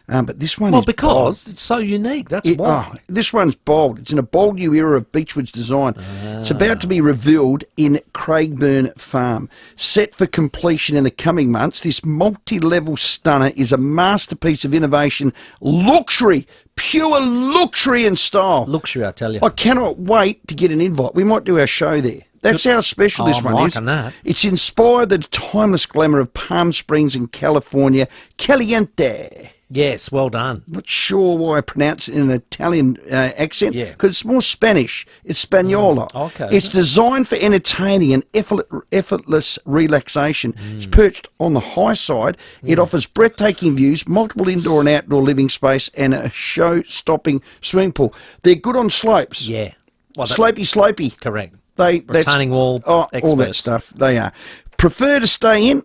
But this one is because bold. It's so unique, that's why. This one's bold. It's in a bold new era of Beechwood's design. It's about to be revealed in Craigburn Farm. Set for completion in the coming months, this multi-level stunner is a masterpiece of innovation, luxury, pure luxury and style. Luxury, I tell you. I cannot wait to get an invite. We might do our show there. That's how special this one is. That. It's inspired the timeless glamour of Palm Springs in California. Caliente. Yes, well done. Not sure why I pronounce it in an Italian accent, because it's more Spanish. It's Spagnola. Okay. It's designed for entertaining and effortless relaxation. It's perched on the high side. It offers breathtaking views, multiple indoor and outdoor living space, and a show-stopping swimming pool. They're good on slopes. Yeah. Well, slopey. Correct. Retaining wall all that stuff. They are. Prefer to stay in?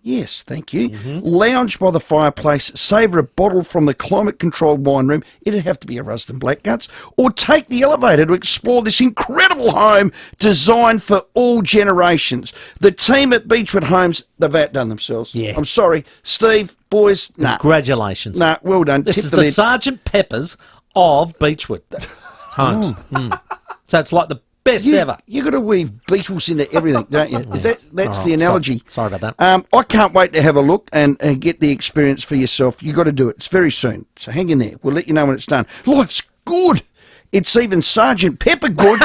Yes, thank you. Lounge by the fireplace, savour a bottle from the climate-controlled wine room. It'd have to be a Rusden Blackguts. Or take the elevator to explore this incredible home designed for all generations. The team at Beechwood Homes, they've outdone themselves. Yeah. I'm sorry. Steve, boys, Congratulations. well done. This Tip is the the lid. Sergeant Peppers of Beechwood Homes. So it's like the best ever. You've got to weave Beatles into everything, don't you? That's the analogy. Sorry about that. I can't wait to have a look and get the experience for yourself. You've got to do it. It's very soon. So hang in there. We'll let you know when it's done. Life's good. It's even Sergeant Pepper good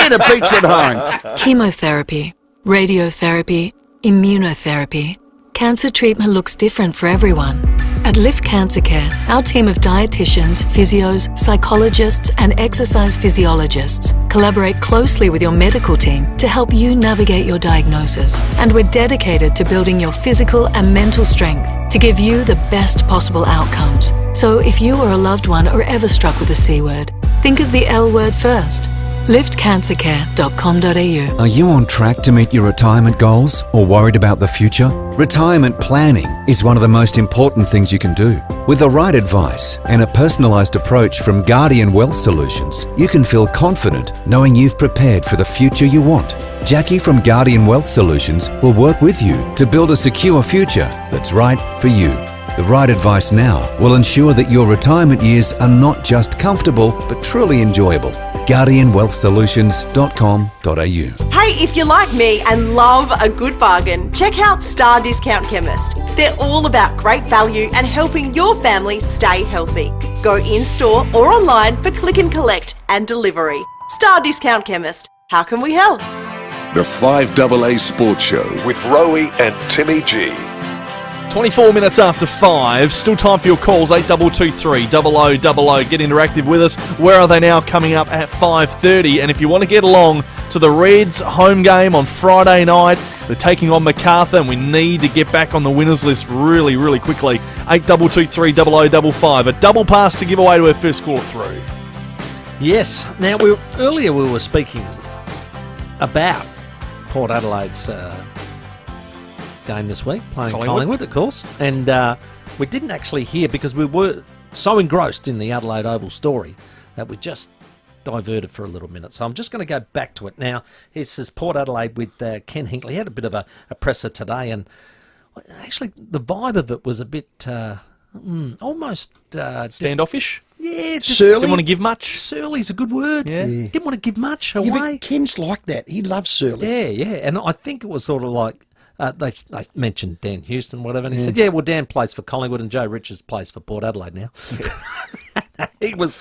in a Beechwood home. Chemotherapy, radiotherapy, immunotherapy. Cancer treatment looks different for everyone. At Lift Cancer Care, our team of dietitians, physios, psychologists and exercise physiologists collaborate closely with your medical team to help you navigate your diagnosis. And we're dedicated to building your physical and mental strength to give you the best possible outcomes. So if you or a loved one are ever struck with a C word, think of the L word first. liftcancercare.com.au. Are you on track to meet your retirement goals or worried about the future? Retirement planning is one of the most important things you can do. With the right advice and a personalised approach from Guardian Wealth Solutions, you can feel confident knowing you've prepared for the future you want. Jackie from Guardian Wealth Solutions will work with you to build a secure future that's right for you. The right advice now will ensure that your retirement years are not just comfortable, but truly enjoyable. GuardianWealthSolutions.com.au. Hey, if you're like me and love a good bargain, check out Star Discount Chemist. They're all about great value and helping your family stay healthy. Go in-store or online for click and collect and delivery. Star Discount Chemist. How can we help? The 5AA Sports Show with Rowey and Timmy G. 24 minutes after 5, still time for your calls, 8223 0000. Get interactive with us. Where are they now? Coming up at 5:30. And if you want to get along to the Reds home game on Friday night, they're taking on MacArthur, and we need to get back on the winners list really, really quickly. 8223 0055. A double pass to give away to our first call through. Yes. Now, earlier we were speaking about Port Adelaide's game this week, playing Collingwood, of course. And we didn't actually hear, because we were so engrossed in the Adelaide Oval story that we just diverted for a little minute. So I'm just going to go back to it now. This is Port Adelaide with Ken Hinkley. He had a bit of a presser today, and actually the vibe of it was a bit almost... standoffish? Yeah. Surly? Didn't want to give much? Surly's a good word. Yeah. Didn't want to give much away. Yeah, but Ken's like that. He loves Surly. Yeah. And I think it was sort of like... They mentioned Dan Houston, whatever, and he said, well, Dan plays for Collingwood and Joe Richards plays for Port Adelaide now. He was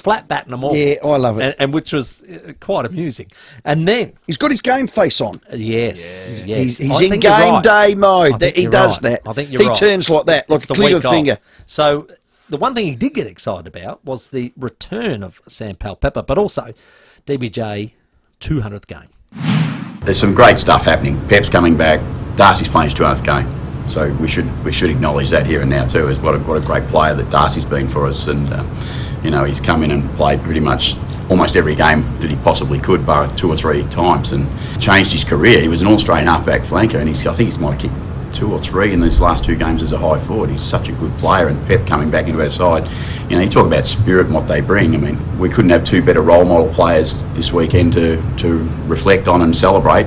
flat batting them all. Yeah, I love it. And which was quite amusing. And then... He's got his game face on. Yes. He's in game day mode. He does that. I think you're right. He turns like that, like a clear finger. So the one thing he did get excited about was the return of Sam Powell-Pepper, but also DBJ 200th game. There's some great stuff happening. Pep's coming back. Darcy's playing his 200th game. So we should acknowledge that here and now too, as what a great player that Darcy's been for us. And he's come in and played pretty much almost every game that he possibly could, bar 2 or 3 times, and changed his career. He was an All-Australian halfback flanker, and I think he might have kicked 2 or 3 in these last 2 games as a high forward. He's such a good player, and Pep coming back into our side. You talk about spirit and what they bring. I mean, we couldn't have 2 better role model players this weekend to reflect on and celebrate.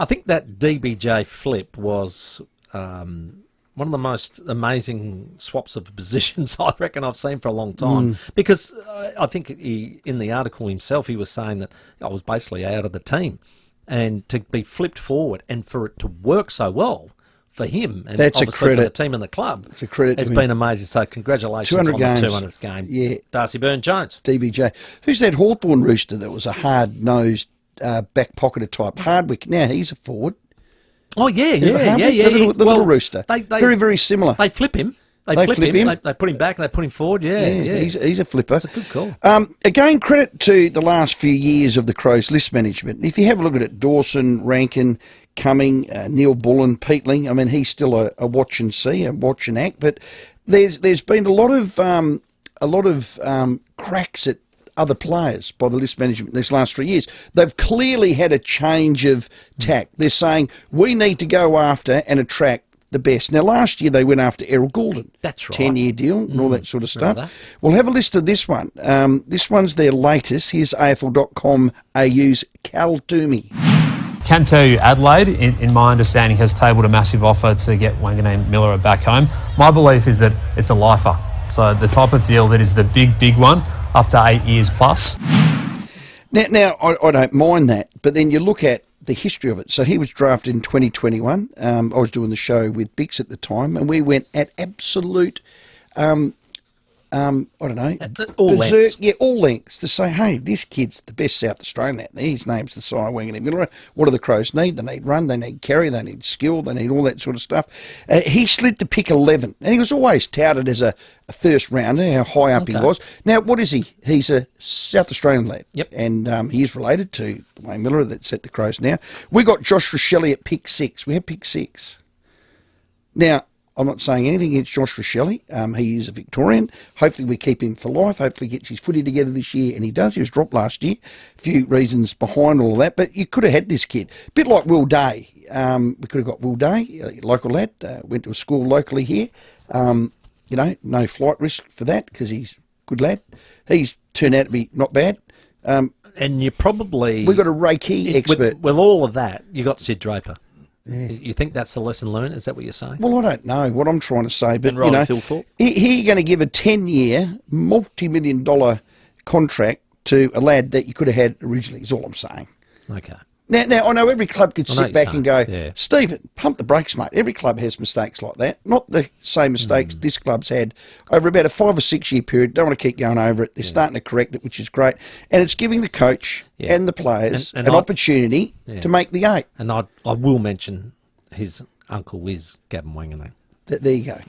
I think that DBJ flip was one of the most amazing swaps of positions I reckon I've seen for a long time. Because I think in the article himself, he was saying that I was basically out of the team. And to be flipped forward and for it to work so well for him, and that's obviously for the team and the club, it's a credit. It's been amazing. So congratulations on the 200th game. Yeah. Darcy Byrne-Jones. DBJ. Who's that Hawthorn rooster that was a hard-nosed, back-pocketed type? Hardwick. Now he's a forward. Oh, yeah. The little rooster. Very, very similar. They flip him. They flip him. They put him back and they put him forward. Yeah. He's a flipper. That's a good call. Again, credit to the last few years of the Crows list management. If you have a look at it, Dawson, Rankin, Cumming, Neil Bullen, Peatling. I mean, he's still a watch and see, a watch and act. But there's been a lot of cracks at other players by the list management these last 3 years. They've clearly had a change of tack. They're saying we need to go after and attract the best. Now, last year they went after Errol Goulden. That's right. 10-year deal and all that sort of stuff. We'll have a list of this one. This one's their latest. Here's AFL.com.au's Cal Toomey. Can tell you, Adelaide, in my understanding, has tabled a massive offer to get Wanganeen Miller back home. My belief is that it's a lifer. So the type of deal that is the big one, up to 8 years plus. Now I don't mind that, but then you look at the history of it. So he was drafted in 2021. I was doing the show with Bix at the time, and we went at absolute, I don't know, all lengths. Yeah, all lengths to say, hey, this kid's the best South Australian out there. His name's the Cy Wanganeen Miller. What do the Crows need? They need run, they need carry, they need skill, they need all that sort of stuff. He slid to pick 11, and he was always touted as a first rounder, how high up he was. Now, what is he? He's a South Australian lad. Yep. And he is related to Wayne Miller that's at the Crows now. We got Josh Rochelle at pick 6. We had pick 6. Now, I'm not saying anything against Josh Rochelle. He is a Victorian. Hopefully we keep him for life. Hopefully he gets his footy together this year, and he does. He was dropped last year. A few reasons behind all of that, but you could have had this kid. A bit like Will Day. We could have got Will Day, a local lad, went to a school locally here. no flight risk for that because he's a good lad. He's turned out to be not bad. And you probably... We've got a Reiki expert. With all of that, you got Sid Draper. Yeah. You think that's the lesson learned? Is that what you're saying? Well, I don't know what I'm trying to say, but And Riley Thilthorpe? here you're going to give a 10-year, multi-million-dollar contract to a lad that you could have had originally, is all I'm saying. Okay. Now I know every club could I know sit what back you're and go, saying, yeah. Stephen, pump the brakes, mate. Every club has mistakes like that. Not the same mistakes this club's had over about a 5 or 6 year period. Don't want to keep going over it. They're starting to correct it, which is great. And it's giving the coach and the players And an opportunity to make the 8. And I will mention his Uncle Wiz, Gavin Wanganeen. There you go.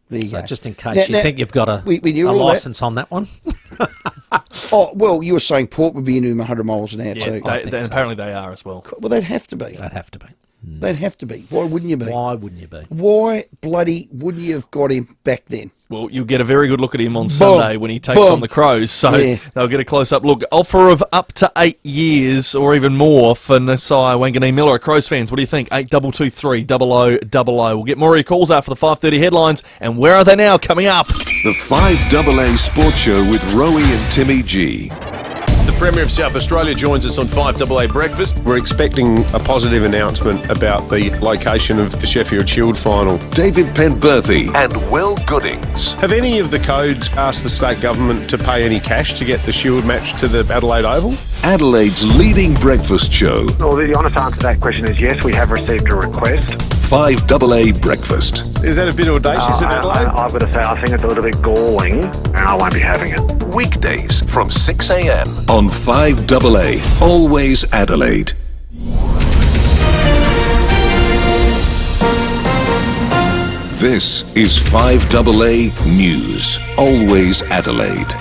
There you So go. just in case you think you've got a licence on that one. Oh, well, you were saying Port would be into him 100 miles an hour too. Apparently they are as well. Well, they'd have to be. They'd have to be. They'd have to be. Why wouldn't you be? Why wouldn't you be? Why bloody wouldn't you have got him back then? Well, you'll get a very good look at him on Sunday when he takes on the Crows, so they'll get a close-up look. Offer of up to 8 years or even more for Nasai Wanganeen Miller. Crows fans, what do you think? 8223 0000. We'll get more of your calls after the 5:30 headlines, and where are they now? Coming up. The 5AA Sports Show with Rowey and Timmy G. The Premier of South Australia joins us on 5AA Breakfast. We're expecting a positive announcement about the location of the Sheffield Shield final. David Penberthy and Will Goodings. Have any of the codes asked the state government to pay any cash to get the Shield match to the Adelaide Oval? Adelaide's leading breakfast show. Well, the honest answer to that question is yes, we have received a request. 5AA Breakfast. Is that a bit audacious in Adelaide? I've got to say, I think it's a little bit galling, and I won't be having it. Weekdays from 6 a.m. on 5AA. Always Adelaide. This is 5AA News. Always Adelaide.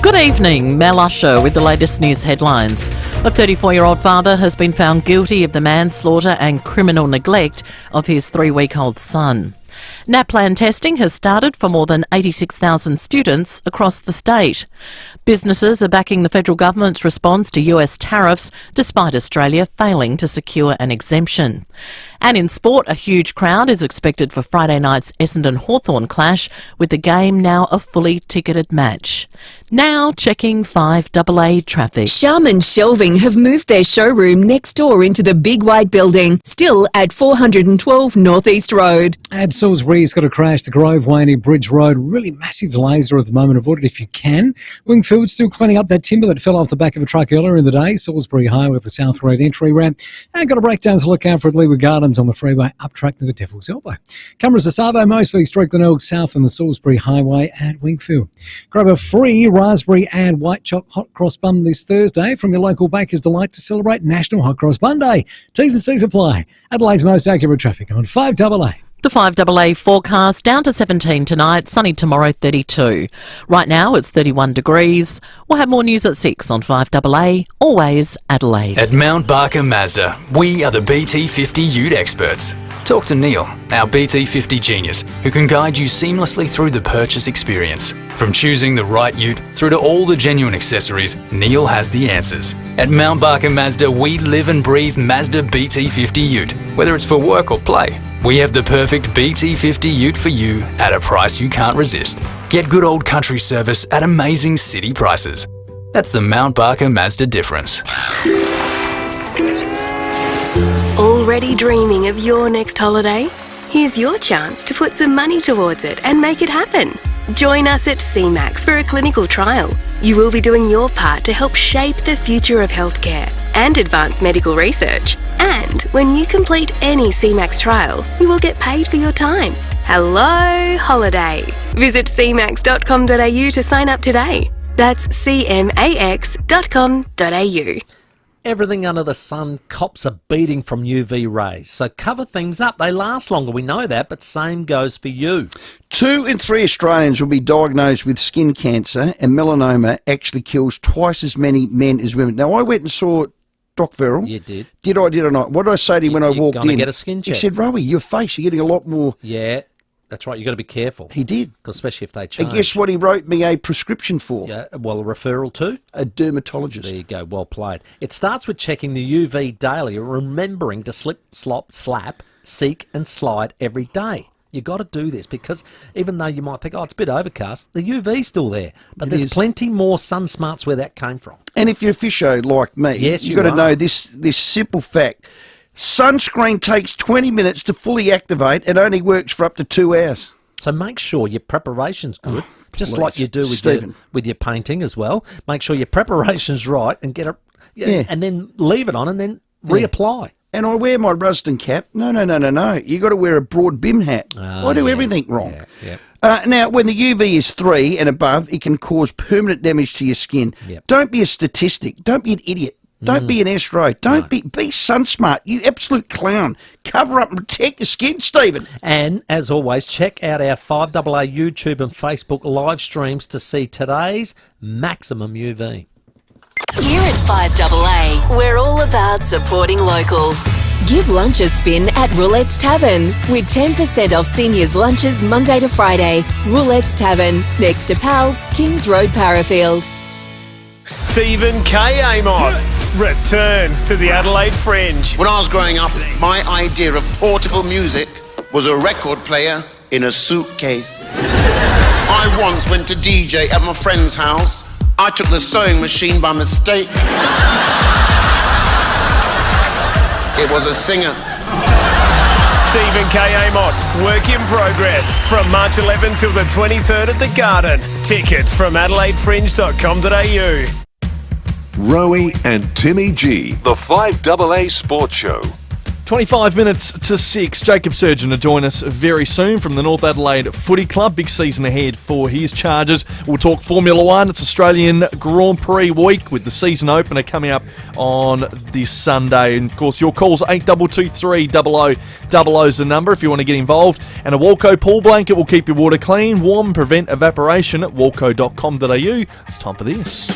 Good evening, Mel Usher with the latest news headlines. A 34-year-old father has been found guilty of the manslaughter and criminal neglect of his 3-week-old son. NAPLAN testing has started for more than 86,000 students across the state. Businesses are backing the federal government's response to US tariffs, despite Australia failing to secure an exemption. And in sport, a huge crowd is expected for Friday night's Essendon-Hawthorn clash, with the game now a fully ticketed match. Now checking 5AA traffic. Sharman Shelving have moved their showroom next door into the Big White Building, still at 412 North East Road. At Salisbury's got a crash, the Grove Waney Bridge Road. Really massive delays there at the moment. Avoid it if you can. Wingfield still cleaning up that timber that fell off the back of a truck earlier in the day. Salisbury Highway with the South Road entry ramp. And got a breakdown to look out for at Leeward Gardens on the freeway up track to the Devil's Elbow. Cameras are Savo, mostly Strickland Elk South and the Salisbury Highway at Wingfield. Grab a free raspberry and white choc hot cross bun this Thursday from your local Baker's Delight to celebrate National Hot Cross Bun Day. T's and C's apply. Adelaide's most accurate traffic on 5AA. The 5AA forecast down to 17 tonight, sunny tomorrow 32. Right now it's 31 degrees. We'll have more news at 6 on 5AA, always Adelaide. At Mount Barker Mazda, we are the BT50 Ute experts. Talk to Neil, our BT50 genius, who can guide you seamlessly through the purchase experience. From choosing the right ute through to all the genuine accessories, Neil has the answers. At Mount Barker Mazda, we live and breathe Mazda BT50 Ute. Whether it's for work or play, we have the perfect BT50 Ute for you at a price you can't resist. Get good old country service at amazing city prices. That's the Mount Barker Mazda difference. Already dreaming of your next holiday? Here's your chance to put some money towards it and make it happen. Join us at CMAX for a clinical trial. You will be doing your part to help shape the future of healthcare and advance medical research. And when you complete any CMAX trial, you will get paid for your time. Hello, holiday. Visit cmax.com.au to sign up today. That's cmax.com.au. Everything under the sun cops are beating from UV rays. So cover things up. They last longer, we know that, but same goes for you. 2 in 3 Australians will be diagnosed with skin cancer, and melanoma actually kills twice as many men as women. Now, I went and saw Doc Verrill. You did. Did I not? What did I say to him when I walked in? You're going to get a skin check. He said, Rowey, your face, you're getting a lot more... Yeah, that's right. You've got to be careful. He did. Especially if they change. And guess what he wrote me a prescription for? Yeah, well, a referral to? A dermatologist. There you go. Well played. It starts with checking the UV daily, remembering to slip, slop, slap, seek and slide every day. You got to do this because even though you might think, oh, it's a bit overcast, the UV's still there. But there's plenty more sun smarts where that came from. And if you're a fisho like me, Yes, you've you got to are. know this simple fact. Sunscreen takes 20 minutes to fully activate and only works for up to 2 hours. So make sure your preparation's good, just please. like you do Stephen. with your painting as well. Make sure your preparation's right and get it, Yeah. and then leave it on and then reapply. And I wear my Rusden cap. No. You got to wear a broad brim hat. I do everything wrong. Now, when the UV is 3 and above, it can cause permanent damage to your skin. Don't be a statistic. Don't be an idiot. Don't be an estro. Don't be sun smart. You absolute clown. Cover up and protect your skin, Stephen. And, as always, check out our 5AA YouTube and Facebook live streams to see today's maximum UV. Here at 5AA, we're all about supporting local. Give lunch a spin at Roulette's Tavern with 10% off seniors' lunches Monday to Friday. Roulette's Tavern, next to Pal's, Kings Road, Parafield. Stephen K. Amos returns to the Adelaide Fringe. When I was growing up, my idea of portable music was a record player in a suitcase. I once went to DJ at my friend's house. I took the sewing machine by mistake. It was a singer. Stephen K. Amos, work in progress from March 11 till the 23rd at the Garden. Tickets from adelaidefringe.com.au. Rowey and Timmy G, the 5AA Sports Show. 25 minutes to 6. Jacob Surgeon to join us very soon from the North Adelaide Footy Club. Big season ahead for his Chargers. We'll talk Formula One. It's Australian Grand Prix week with the season opener coming up on this Sunday. And of course, your calls 8223 0000 is the number if you want to get involved. And a Walco pool blanket will keep your water clean, warm, and prevent evaporation at walco.com.au. It's time for this.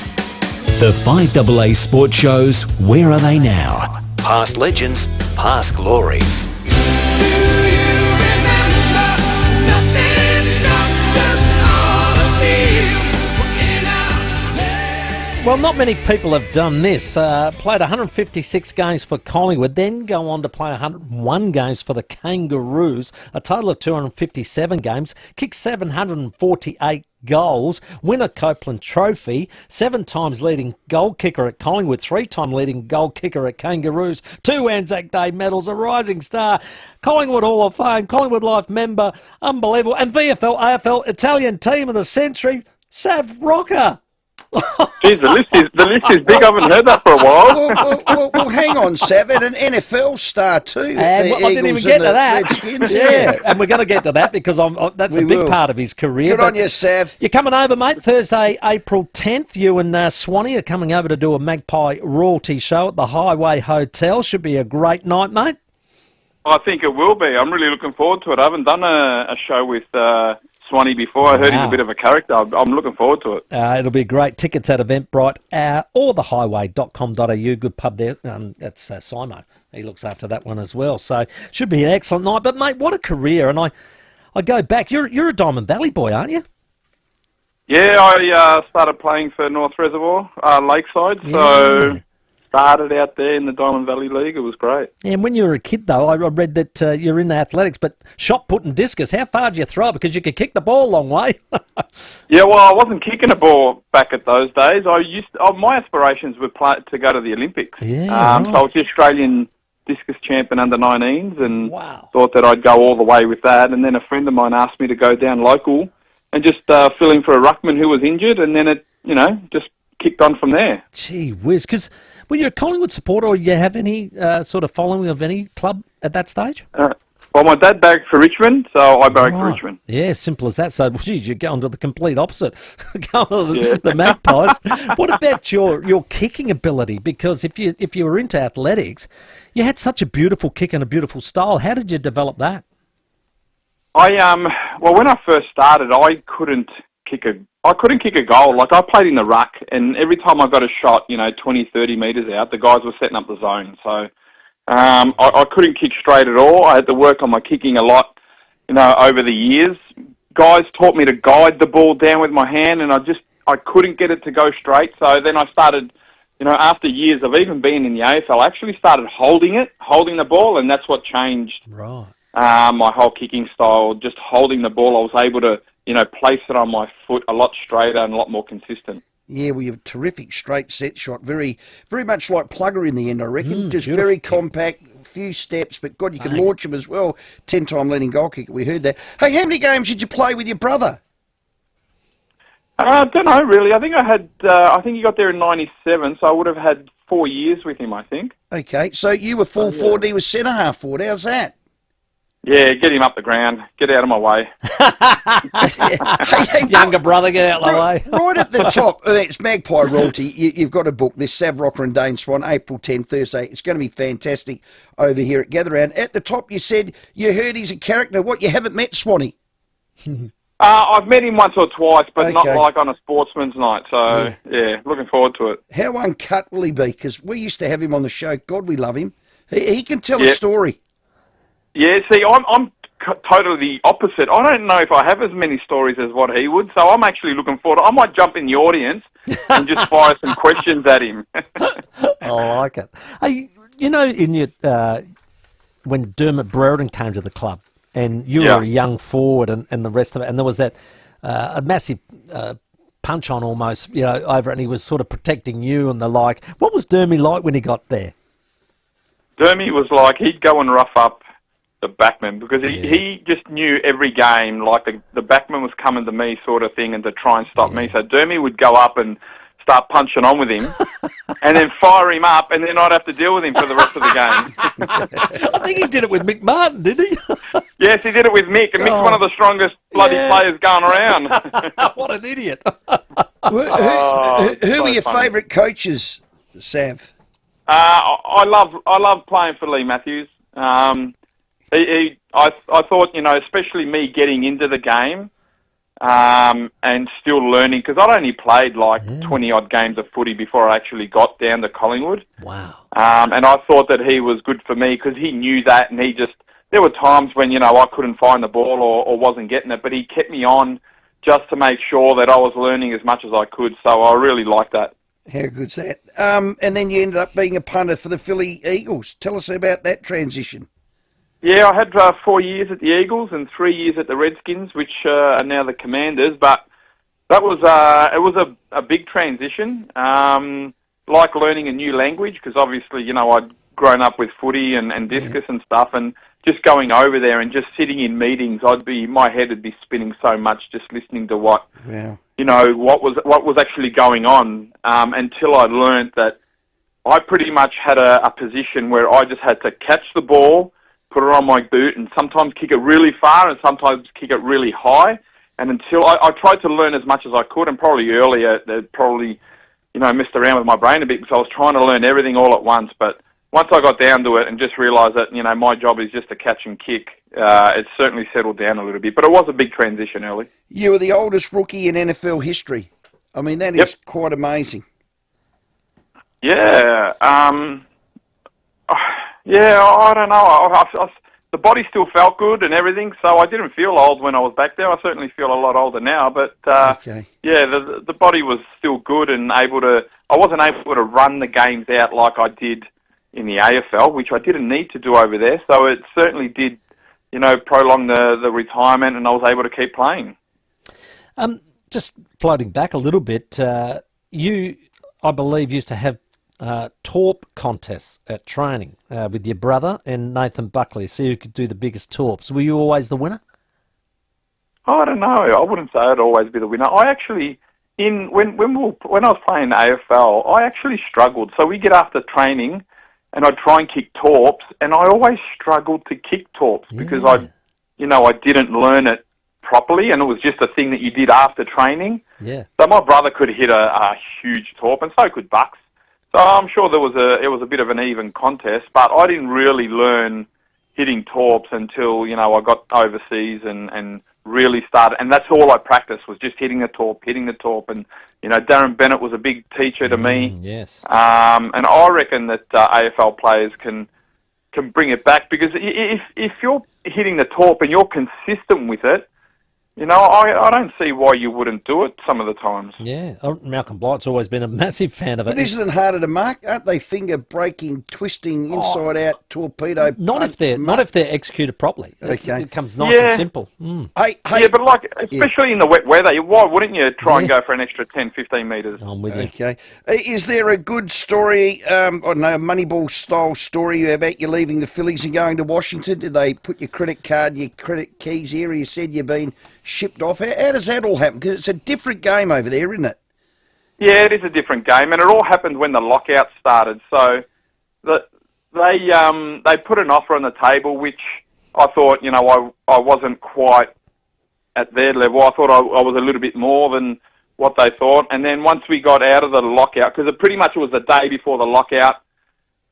The 5AA Sports Show's Where Are They Now? Past legends, past glories. Well, not many people have done this. Played 156 games for Collingwood, then go on to play 101 games for the Kangaroos, a total of 257 games, kick 748 goals, win a Copeland Trophy, 7 times leading goal kicker at Collingwood, 3-time leading goal kicker at Kangaroos, 2 Anzac Day medals, a rising star, Collingwood Hall of Fame, Collingwood Life member, unbelievable, and VFL, AFL, Italian Team of the Century, Sav Rocker. Geez, the list is big. I haven't heard that for a while. Well, hang on, Sav, and an NFL star too. And The I didn't even Eagles get and to the that. Redskins, Yeah, and we're going to get to that because that's We a big will. part of his career. Good on But you, Sav. You're coming over, mate, Thursday, April 10th. You and Swanee are coming over to do a Magpie royalty show at the Highway Hotel. Should be a great night, mate. I think it will be. I'm really looking forward to it. I haven't done a show with Swanee before. I heard he's a bit of a character. I'm looking forward to it. It'll be great. Tickets at Eventbrite or thehighway.com.au. Good pub there. That's Simo. He looks after that one as well. So should be an excellent night. But, mate, what a career. And I go back. You're a Diamond Valley boy, aren't you? Yeah, I started playing for North Reservoir, Lakeside. So started out there in the Diamond Valley League. It was great. Yeah, and when you were a kid, though, I read that you're in athletics, but shot put and discus, how far did you throw? Because you could kick the ball a long way. Yeah, well, I wasn't kicking a ball back at those days. My aspirations were to go to the Olympics. Yeah, So I was the Australian discus champion under 19s and thought that I'd go all the way with that. And then a friend of mine asked me to go down local and just fill in for a ruckman who was injured, and then it, just kicked on from there. Gee whiz, because were you a Collingwood supporter or you have any sort of following of any club at that stage? Well, my dad barracked for Richmond, so I barracked for Richmond. Yeah, simple as that. So, geez, you're going to the complete opposite. Going to the Magpies. What about your kicking ability? Because if you were into athletics, you had such a beautiful kick and a beautiful style. How did you develop that? Well, when I first started, I couldn't kick a goal. Like, I played in the ruck, and every time I got a shot, 20, 30 metres out, the guys were setting up the zone. So I couldn't kick straight at all. I had to work on my kicking a lot, over the years. Guys taught me to guide the ball down with my hand, and I couldn't get it to go straight. So then I started, after years of even being in the AFL, I actually started holding the ball, and that's what changed. Right. my whole kicking style, just holding the ball, I was able to, place it on my foot a lot straighter and a lot more consistent. Yeah, well, you have a terrific straight set shot. Very, very much like Plugger in the end, I reckon. Just beautiful. very compact, few steps, but God, you can launch him as well. 10-time leading goal kicker. We heard that. Hey, how many games did you play with your brother? I don't know, really. I think I think he got there in 97, so I would have had 4 years with him, I think. Okay, so you were full forward, he was centre half forward. How's that? Yeah, get him up the ground. Get out of my way. Younger brother, get out of the way. Right at the top, it's Magpie Royalty. You've got a book, this Sav Rocker and Dane Swan, April 10, Thursday. It's going to be fantastic over here at Gather Round. At the top, you said you heard he's a character. What, you haven't met Swanee? I've met him once or twice, but not like on a sportsman's night. So, yeah, looking forward to it. How uncut will he be? Because we used to have him on the show. God, we love him. He can tell a story. Yeah, see, I'm totally the opposite. I don't know if I have as many stories as what he would, so I'm actually looking forward. I might jump in the audience and just fire some questions at him. I like it. Hey, in your when Dermot Brereton came to the club, and you were a young forward and the rest of it, and there was that a massive punch on almost, over it, and he was sort of protecting you and the like. What was Dermy like when he got there? Dermy was like, he'd go and rough up the backman because he just knew every game, like the backman was coming to me sort of thing and to try and stop me. So Dermy would go up and start punching on with him and then fire him up, and then I'd have to deal with him for the rest of the game. I think he did it with Mick Martin, didn't he? Yes, he did it with Mick, and Mick's one of the strongest bloody players going around. What an idiot. Who were your favourite coaches, Sav? I love playing for Lee Matthews. I thought, especially me getting into the game and still learning, because I'd only played like 20-odd games of footy before I actually got down to Collingwood. Wow. And I thought that he was good for me because he knew that, and there were times when, I couldn't find the ball or wasn't getting it, but he kept me on just to make sure that I was learning as much as I could, so I really liked that. How good's that? And then you ended up being a punter for the Philly Eagles. Tell us about that transition. Yeah, I had 4 years at the Eagles and 3 years at the Redskins, which are now the Commanders. But that was it was a big transition, like learning a new language, because obviously, I'd grown up with footy and discus and stuff, and just going over there and just sitting in meetings, my head would be spinning so much just listening to what was actually going on, until I learned that I pretty much had a position where I just had to catch the ball, put it on my boot, and sometimes kick it really far and sometimes kick it really high. And until I tried to learn as much as I could, and probably earlier, messed around with my brain a bit because I was trying to learn everything all at once. But once I got down to it and just realised that, my job is just to catch and kick, it certainly settled down a little bit. But it was a big transition early. You were the oldest rookie in NFL history. I mean, that is quite amazing. Yeah. I don't know. The body still felt good and everything, so I didn't feel old when I was back there. I certainly feel a lot older now, but the body was still good and I wasn't able to run the games out like I did in the AFL, which I didn't need to do over there. So it certainly did, prolong the retirement, and I was able to keep playing. Just floating back a little bit, you, I believe, used to have torp contests at training with your brother and Nathan Buckley, see who could do the biggest torps. Were you always the winner? I don't know. I wouldn't say I'd always be the winner. I actually, when I was playing AFL, I actually struggled. So we get after training, and I'd try and kick torps, and I always struggled to kick torps because I didn't learn it properly, and it was just a thing that you did after training. Yeah. So my brother could hit a huge torp, and so could Bucks. So I'm sure it was a bit of an even contest, but I didn't really learn hitting torps until, I got overseas and really started, and that's all I practiced was just hitting the torp, and, Darren Bennett was a big teacher to me. Yes. And I reckon that AFL players can bring it back, because if you're hitting the torp and you're consistent with it, You know, I don't see why you wouldn't do it some of the times. Yeah, Malcolm Blight's always been a massive fan of it. But isn't it harder to mark? Aren't they finger breaking, twisting, inside out, torpedo? Not if they're executed properly. Okay. It comes nice and simple. Mm. Hey, yeah, but like, especially in the wet weather, why wouldn't you try and go for an extra 10, 15 metres? I'm with you. Okay. Is there a good story, I don't know, a Moneyball-style story about you leaving the Phillies and going to Washington? Did they put your credit card, your credit keys here? You said you've been shipped off. How does that all happen? Because it's a different game over there, isn't it? Yeah, it is a different game, and it all happened when the lockout started. So they put an offer on the table, which I thought, you know, I wasn't quite at their level. I thought I was a little bit more than what they thought. And then once we got out of the lockout, because it pretty much was the day before the lockout,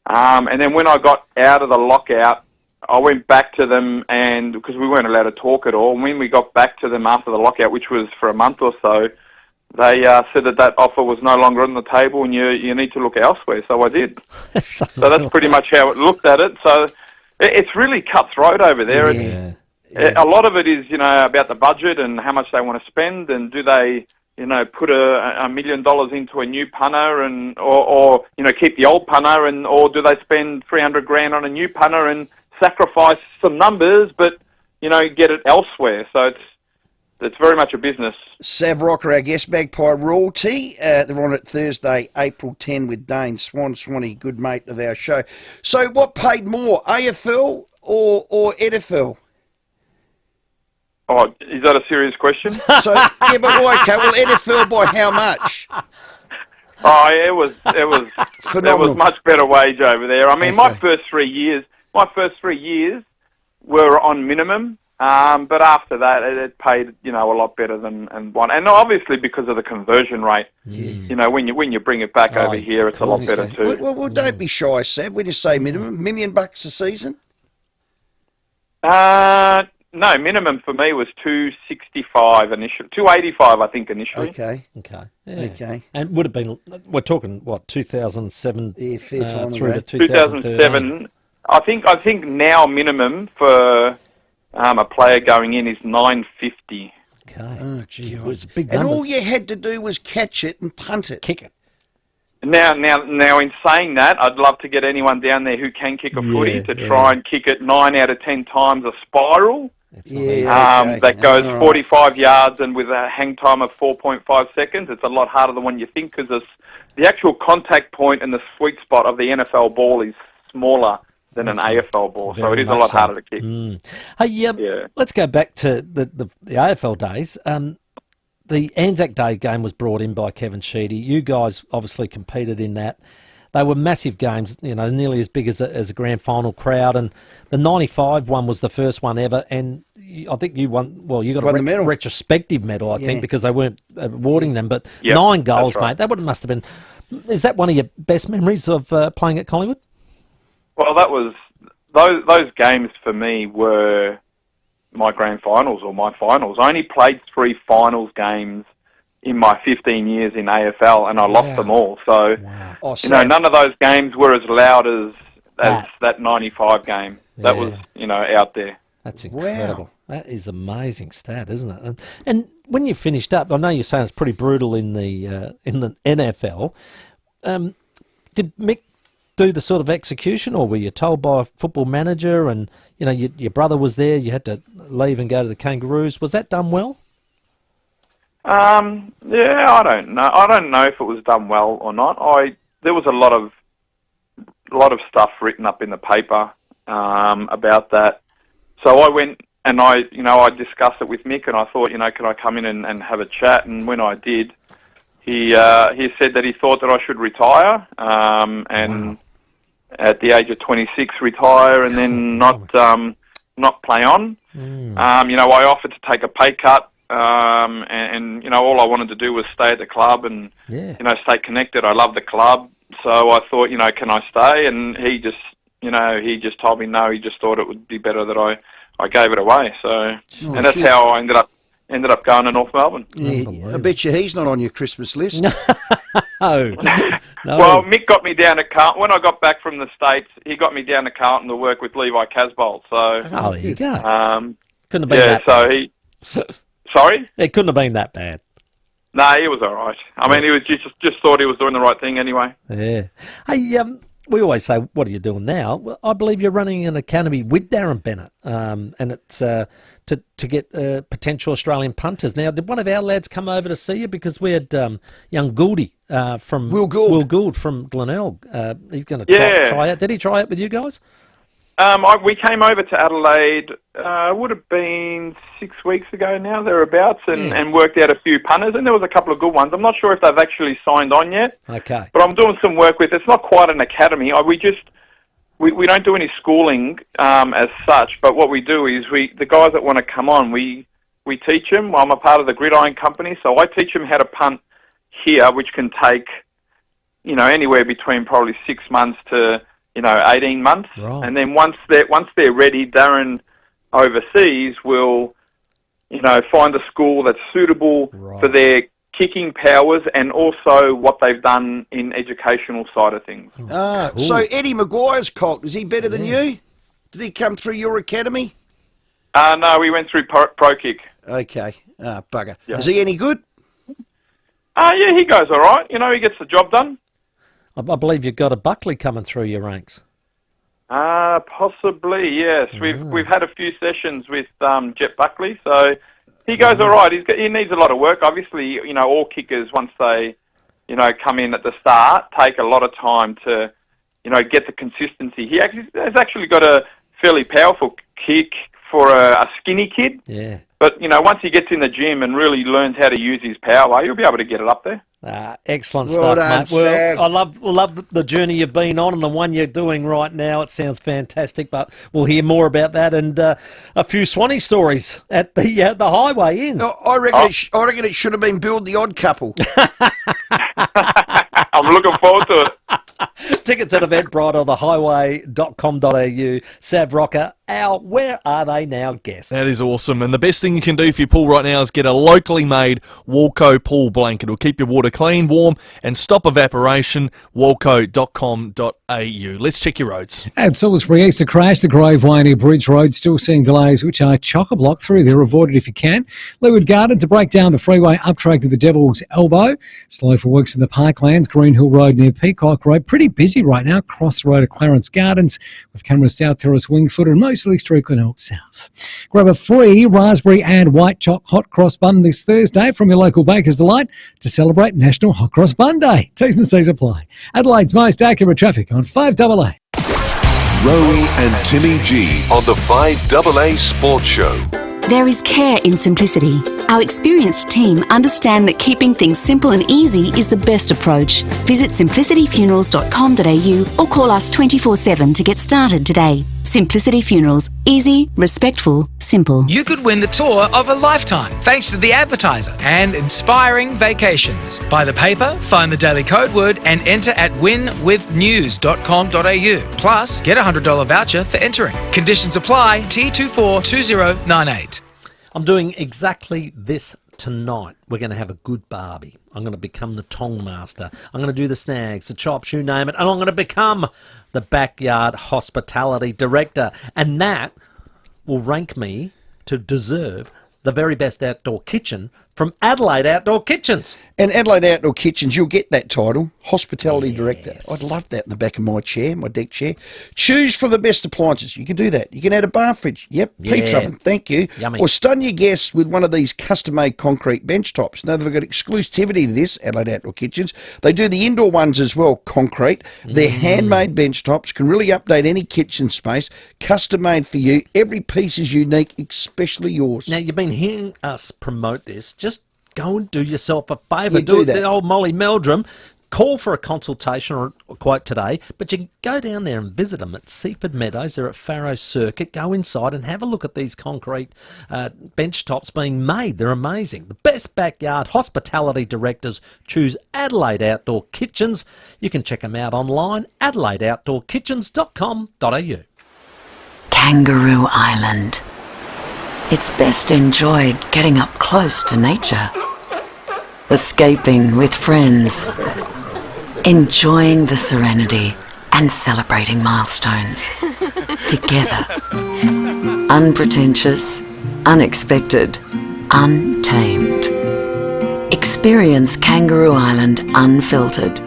and then when I got out of the lockout, I went back to them, and because we weren't allowed to talk at all, when we got back to them after the lockout, which was for a month or so, they said that offer was no longer on the table and you need to look elsewhere. So I did. So that's pretty much how it looked at it. So it's really cutthroat over there. Yeah. A lot of it is, you know, about the budget and how much they want to spend, and do they, you know, put $1 million into a new punter and or you know, keep the old punter, and or do they spend $300,000 on a new punter and sacrifice some numbers, but, you know, get it elsewhere. So it's very much a business. Sav Rocker, our guest, Magpie Royalty. They're on it Thursday, April 10 with Dane Swanee, good mate of our show. So what paid more, AFL or NFL? Oh, is that a serious question? So, yeah, but okay, well, NFL by how much? Oh, it was there was much better wage over there. I mean, my first 3 years were on minimum, but after that, it paid, you know, a lot better than one. And obviously because of the conversion rate, you know, when you bring it back over here, it's a lot better too. Well, don't be shy, Sav. We just say minimum, $1 million a season. No, minimum for me was $265 initially, $285 I think initially. Okay. Yeah. Okay. And would have been, we're talking, what, 2007 yeah, fair time through to 2007. I think now minimum for a player going in is $950. Okay. Oh, gee, it was big and numbers. all you had to do was catch it and punt it. Kick it. Now, in saying that, I'd love to get anyone down there who can kick a footy to try and kick it 9 out of 10 times a spiral. That goes 45 yards and with a hang time of 4.5 seconds. It's a lot harder than what you think, because the actual contact point and the sweet spot of the NFL ball is smaller than an AFL ball, so it is a lot harder to kick. Hey, let's go back to the AFL days. The Anzac Day game was brought in by Kevin Sheedy. You guys obviously competed in that. They were massive games, you know, nearly as big as a grand final crowd. And the 95 one was the first one ever. And I think you won, well, you got a retrospective medal, I think, because they weren't awarding them. But 9 goals, mate, that must have been... Is that one of your best memories of playing at Collingwood? Well, that was... Those games for me were my grand finals or my finals. I only played 3 finals games in my 15 years in AFL, and I lost them all. So, you know, none of those games were as loud as that 95 game. That was, you know, out there. That's incredible. That is amazing stat, isn't it? And when you finished up, I know you're saying it's pretty brutal in the NFL. Did Mick do the sort of execution, or were you told by a football manager, and, you know, your brother was there, you had to leave and go to the Kangaroos? Was that done well? Yeah, I don't know. I don't know if it was done well or not. There was a lot of stuff written up in the paper about that. So I went and I discussed it with Mick, and I thought, you know, can I come in and have a chat? And when I did, he said that he thought that I should retire, and at the age of 26 retire, and then not play on. You know, I offered to take a pay cut. And you know, all I wanted to do was stay at the club and you know, stay connected. I love the club, so I thought, you know, can I stay? And he just told me no. He just thought it would be better that I gave it away. So, and that's how I ended up going to North Melbourne. Yeah, I bet you he's not on your Christmas list. No. Well, Mick got me down to Carlton. When I got back from the States, he got me down to Carlton to work with Levi Casbolt. So, there you go. Couldn't have been that. So he. Sorry? It couldn't have been that bad. No, he was all right. I mean, he was just thought he was doing the right thing anyway. Yeah. Hey, we always say, what are you doing now? Well, I believe you're running an academy with Darren Bennett, and it's to get potential Australian punters. Now, did one of our lads come over to see you? Because we had young Gouldy from Will Gould from Glenelg. He's going to Yeah. try out. Did he try it with you guys? We came over to Adelaide, would have been 6 weeks ago now, thereabouts, and worked out a few punters, and there was a couple of good ones. I'm not sure if they've actually signed on yet, Okay. but I'm doing some work with, it's not quite an academy. We don't do any schooling as such, but what we do is the guys that want to come on, we teach them. I'm a part of the Gridiron Company, so I teach them how to punt here, which can take, anywhere between probably 6 months to 18 months. Right. And then once they're ready, Darren overseas will, find a school that's suitable for their kicking powers and also what they've done in educational side of things. Cool. So Eddie Maguire's colt, is he better than you? Did he come through your academy? No, we went through Pro Kick. Okay. Bugger. Yeah. Is he any good? Yeah, he goes all right. He gets the job done. I believe you've got a Buckley coming through your ranks. Possibly, yes. We've had a few sessions with Jet Buckley, so he goes all right. He needs a lot of work. Obviously, all kickers, once they, come in at the start, take a lot of time to, get the consistency. He has actually got a fairly powerful kick for a skinny kid. Yeah. But, once he gets in the gym and really learns how to use his power, he'll be able to get it up there. Excellent Well stuff, done, mate. Well, Sam. I love the journey you've been on and the one you're doing right now. It sounds fantastic, but we'll hear more about that and a few Swanee stories at the Highway Inn. I reckon it should have been Build the Odd Couple. I'm looking forward to it. Tickets at Eventbrite or thehighway.com.au. Sav Rocker, our Where Are They Now guest. That is awesome. And the best thing you can do for your pool right now is get a locally made Walco pool blanket. It'll keep your water clean, warm, and stop evaporation. Walco.com.au. Let's check your roads. At Salisbury East, a crash, the Grove Winey Bridge Road, still seeing delays, which are chock-a-block through there. Avoid it if you can. Leeward Garden to break down the freeway up track to the Devil's Elbow. Slow for works in the Parklands, Green Hill Road near Peacock Road. Pretty busy right now. Cross the road at Clarence Gardens with cameras South Terrace, Wingfoot and mostly Street Glenelg South. Grab a free raspberry and white choc hot cross bun this Thursday from your local Baker's Delight to celebrate National Hot Cross Bun Day. T's and C's apply. Adelaide's most accurate traffic on 5AA. Rowey and Timmy G on the 5AA Sports Show. There is care in simplicity. Our experienced team understand that keeping things simple and easy is the best approach. Visit simplicityfunerals.com.au or call us 24/7 to get started today. Simplicity Funerals. Easy, respectful, simple. You could win the tour of a lifetime thanks to The Advertiser and Inspiring Vacations. Buy the paper, find the daily code word and enter at winwithnews.com.au. Plus, get a $100 voucher for entering. Conditions apply. T242098. I'm doing exactly this tonight. We're going to have a good barbie. I'm going to become the tong master. I'm going to do the snags, the chops, you name it. And I'm going to become the backyard hospitality director. And that will rank me to deserve the very best outdoor kitchen from Adelaide Outdoor Kitchens. And Adelaide Outdoor Kitchens, you'll get that title, Hospitality Director. I'd love that in the back of my chair, my deck chair. Choose from the best appliances. You can do that. You can add a bar fridge. Yep, Pete's oven. Thank you. Yummy. Or stun your guests with one of these custom-made concrete bench tops. Now, they've got exclusivity to this, Adelaide Outdoor Kitchens. They do the indoor ones as well, concrete. They're handmade bench tops, can really update any kitchen space, custom-made for you. Every piece is unique, especially yours. Now, you've been hearing us promote this. Just go and do yourself a favour. You do that. The old Molly Meldrum. Call for a consultation or a quote today, but you can go down there and visit them at Seaford Meadows. They're at Farrow Circuit. Go inside and have a look at these concrete bench tops being made. They're amazing. The best backyard hospitality directors choose Adelaide Outdoor Kitchens. You can check them out online, adelaideoutdoorkitchens.com.au. Kangaroo Island. It's best enjoyed getting up close to nature, escaping with friends, enjoying the serenity and celebrating milestones together. Unpretentious, unexpected, untamed. Experience Kangaroo Island unfiltered.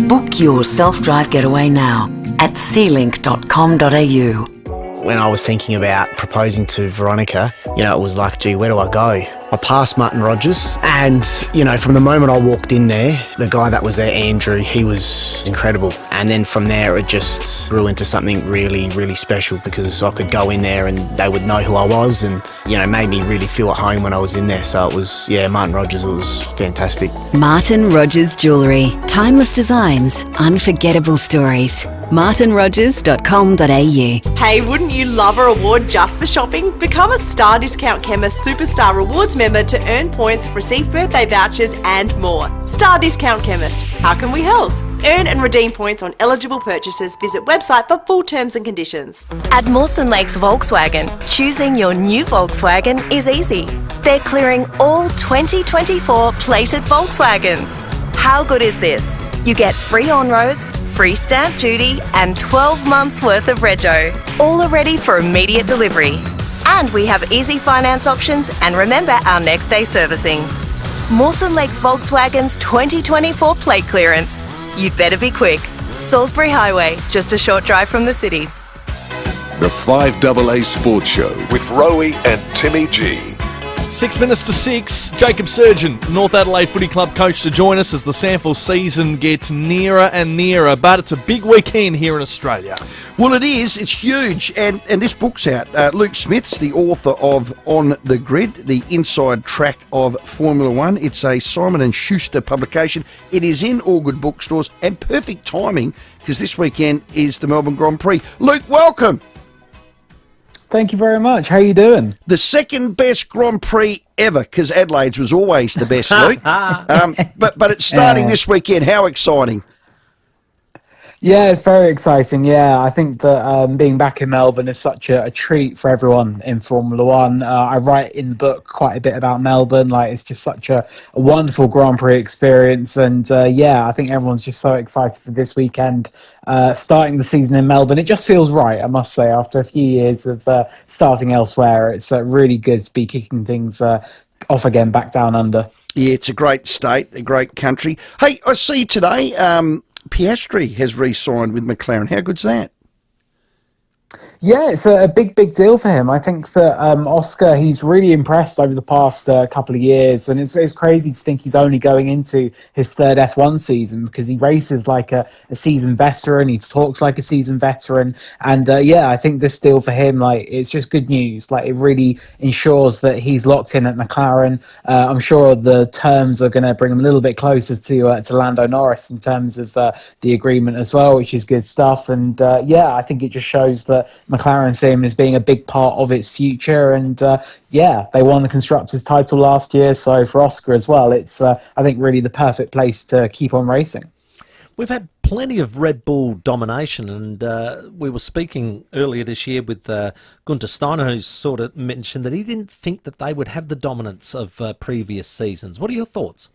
Book your self-drive getaway now at sealink.com.au. When I was thinking about proposing to Veronica, it was like, gee, where do I go? I passed Martin Rogers, and, from the moment I walked in there, the guy that was there, Andrew, he was incredible. And then from there, it just grew into something really, really special because I could go in there and they would know who I was and, made me really feel at home when I was in there. So it was, Martin Rogers, it was fantastic. Martin Rogers Jewellery. Timeless designs, unforgettable stories. martinrogers.com.au. Hey, wouldn't you love a reward just for shopping? Become a Star Discount Chemist Superstar Rewards member to earn points, receive birthday vouchers and more. Star Discount Chemist. How can we help? Earn and redeem points on eligible purchases. Visit website for full terms and conditions. At Mawson Lakes Volkswagen, choosing your new Volkswagen is easy. They're clearing all 2024 plated Volkswagens. How good is this? You get free on-roads, free stamp duty and 12 months worth of rego. All are ready for immediate delivery. And we have easy finance options and remember our next day servicing. Mawson Lakes Volkswagen's 2024 plate clearance. You'd better be quick. Salisbury Highway, just a short drive from the city. The 5AA Sports Show with Rowey and Timmy G. 6 minutes to 6. Jacob Surgeon, North Adelaide Footy Club coach, to join us as the sample season gets nearer and nearer. But it's a big weekend here in Australia. Well, it is. It's huge. And this book's out. Luke Smith's the author of On the Grid, the inside track of Formula One. It's a Simon & Schuster publication. It is in all good bookstores and perfect timing because this weekend is the Melbourne Grand Prix. Luke, welcome. Thank you very much. How are you doing? The second best Grand Prix ever, because Adelaide's was always the best, Luke. But it's starting this weekend. How exciting. Yeah, it's very exciting. Yeah, I think that being back in Melbourne is such a treat for everyone in Formula One. I write in the book quite a bit about Melbourne. Like, it's just such a wonderful Grand Prix experience. And I think everyone's just so excited for this weekend, starting the season in Melbourne. It just feels right, I must say, after a few years of starting elsewhere. It's really good to be kicking things off again back down under. Yeah, it's a great state, a great country. Hey, I see today Piastri has re-signed with McLaren. How good's that? Yeah, it's a big deal for him. I think that Oscar, he's really impressed over the past couple of years, and it's crazy to think he's only going into his third F1 season because he races like a seasoned veteran. He talks like a seasoned veteran, and I think this deal for him, like, it's just good news. Like, it really ensures that he's locked in at McLaren. I'm sure the terms are going to bring him a little bit closer to Lando Norris in terms of the agreement as well, which is good stuff. And I think it just shows that McLaren see him as being a big part of its future, and they won the Constructors' title last year, so for Oscar as well, it's I think really the perfect place to keep on racing. We've had plenty of Red Bull domination, and we were speaking earlier this year with Gunter Steiner, who sort of mentioned that he didn't think that they would have the dominance of previous seasons. What are your thoughts?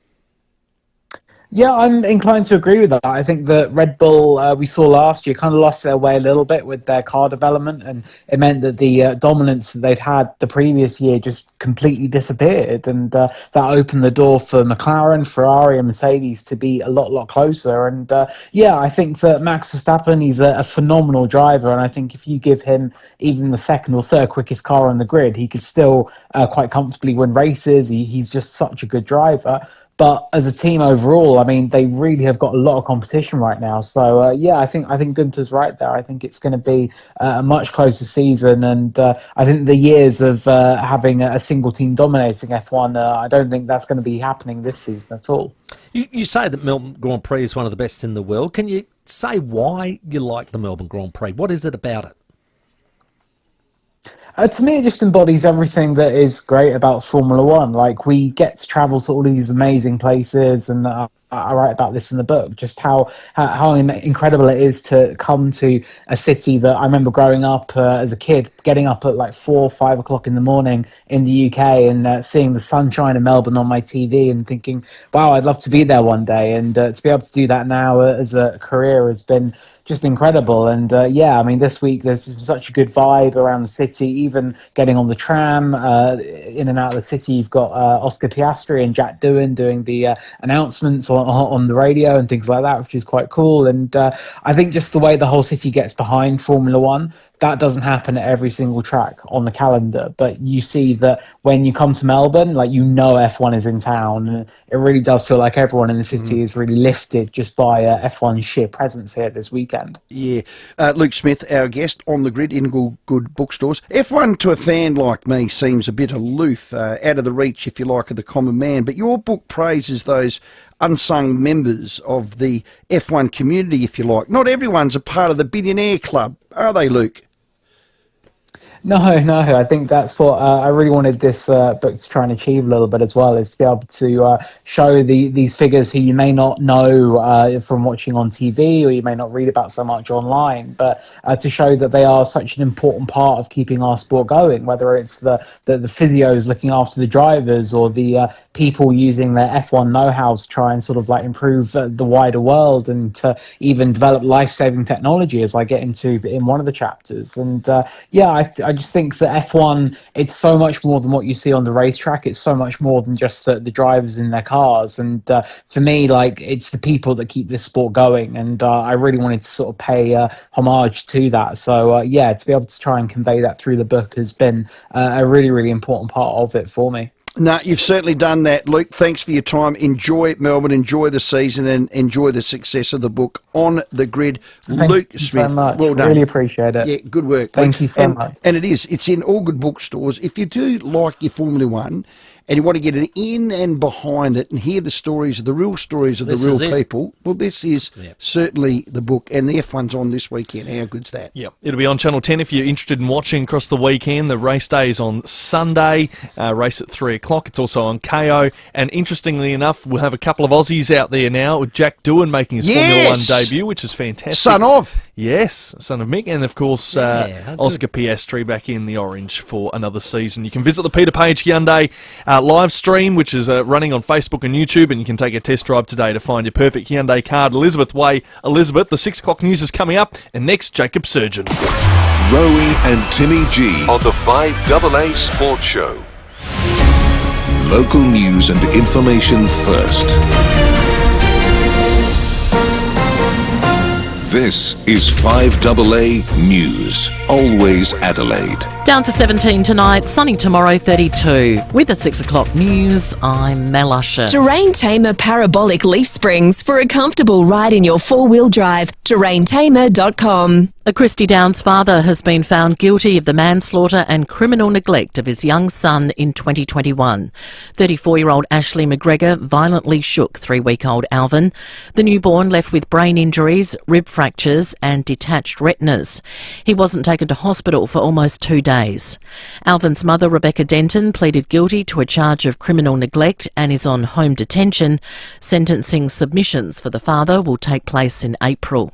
Yeah, I'm inclined to agree with that. I think that Red Bull, we saw last year, kind of lost their way a little bit with their car development, and it meant that the dominance that they'd had the previous year just completely disappeared, and that opened the door for McLaren, Ferrari and Mercedes to be a lot closer. And I think that Max Verstappen, he's a phenomenal driver, and I think if you give him even the second or third quickest car on the grid, he could still quite comfortably win races. He's just such a good driver. But as a team overall, I mean, they really have got a lot of competition right now. So, I think Gunter's right there. I think it's going to be a much closer season. And I think the years of having a single team dominating F1, I don't think that's going to be happening this season at all. You say that Melbourne Grand Prix is one of the best in the world. Can you say why you like the Melbourne Grand Prix? What is it about it? To me, it just embodies everything that is great about Formula One. Like, we get to travel to all these amazing places, and I write about this in the book, just how incredible it is to come to a city that I remember growing up as a kid, getting up at like 4 or 5 o'clock in the morning in the UK and seeing the sunshine in Melbourne on my TV and thinking, wow, I'd love to be there one day. And to be able to do that now as a career has been just incredible. And yeah, I mean, this week there's such a good vibe around the city, even getting on the tram in and out of the city. You've got Oscar Piastri and Jack Doohan doing the announcements on the radio and things like that, which is quite cool. And I think just the way the whole city gets behind Formula One, that doesn't happen at every single track on the calendar, but you see that when you come to Melbourne, like, you know, F1 is in town, and it really does feel like everyone in the city is really lifted just by F1's sheer presence here this weekend. Yeah. Luke Smith, our guest on the grid in good bookstores. F1 to a fan like me seems a bit aloof, out of the reach, if you like, of the common man, but your book praises those unsung members of the F1 community, if you like. Not everyone's a part of the billionaire club, are they, Luke? No, I think that's what I really wanted this book to try and achieve a little bit as well, is to be able to show these figures who you may not know from watching on TV, or you may not read about so much online, but to show that they are such an important part of keeping our sport going, whether it's the physios looking after the drivers, or the people using their F1 know-how to try and sort of like improve the wider world, and to even develop life-saving technology, as I get into in one of the chapters. And yeah, I just think that F1, it's so much more than what you see on the racetrack. It's so much more than just the drivers in their cars. And for me, like, it's the people that keep this sport going. And I really wanted to sort of pay homage to that. So yeah, to be able to try and convey that through the book has been a really, really important part of it for me. No, you've certainly done that, Luke. Thanks for your time. Enjoy Melbourne, enjoy the season, and enjoy the success of the book On the Grid. Thank Luke you Smith, so much. well done. Really appreciate it. Yeah, good work. Thank you so much. And it's in all good bookstores. If you do like your Formula One and you want to get it in and behind it and hear the stories, the real stories of the real people, well, this is certainly the book. And the F1's on this weekend. How good's that? Yep, it'll be on Channel 10 if you're interested in watching across the weekend. The race day is on Sunday, race at 3 o'clock. It's also on KO. And interestingly enough, we'll have a couple of Aussies out there now, with Jack Doohan making his Formula One debut, which is fantastic. Son of. Yes, son of Mick. And of course, Oscar Piastri back in the orange for another season. You can visit the Peter Page Hyundai live stream, which is running on Facebook and YouTube, and you can take a test drive today to find your perfect Hyundai car at Elizabeth Way. Elizabeth, the 6 o'clock news is coming up, and next, Jacob Surgeon. Rowey and Timmy G on the 5AA Sports Show. Local news and information first. This is 5AA News, always Adelaide. Down to 17 tonight, sunny tomorrow 32. With the 6 o'clock news, I'm Mel Usher. Terrain Tamer Parabolic Leaf Springs for a comfortable ride in your four-wheel drive. terraintamer.com. A Christie Downs father has been found guilty of the manslaughter and criminal neglect of his young son in 2021. 34-year-old Ashley McGregor violently shook 3-week-old Alvin. The newborn left with brain injuries, rib fractures and detached retinas. He wasn't taken to hospital for almost 2 days. Alvin's mother, Rebecca Denton, pleaded guilty to a charge of criminal neglect and is on home detention. Sentencing submissions for the father will take place in April.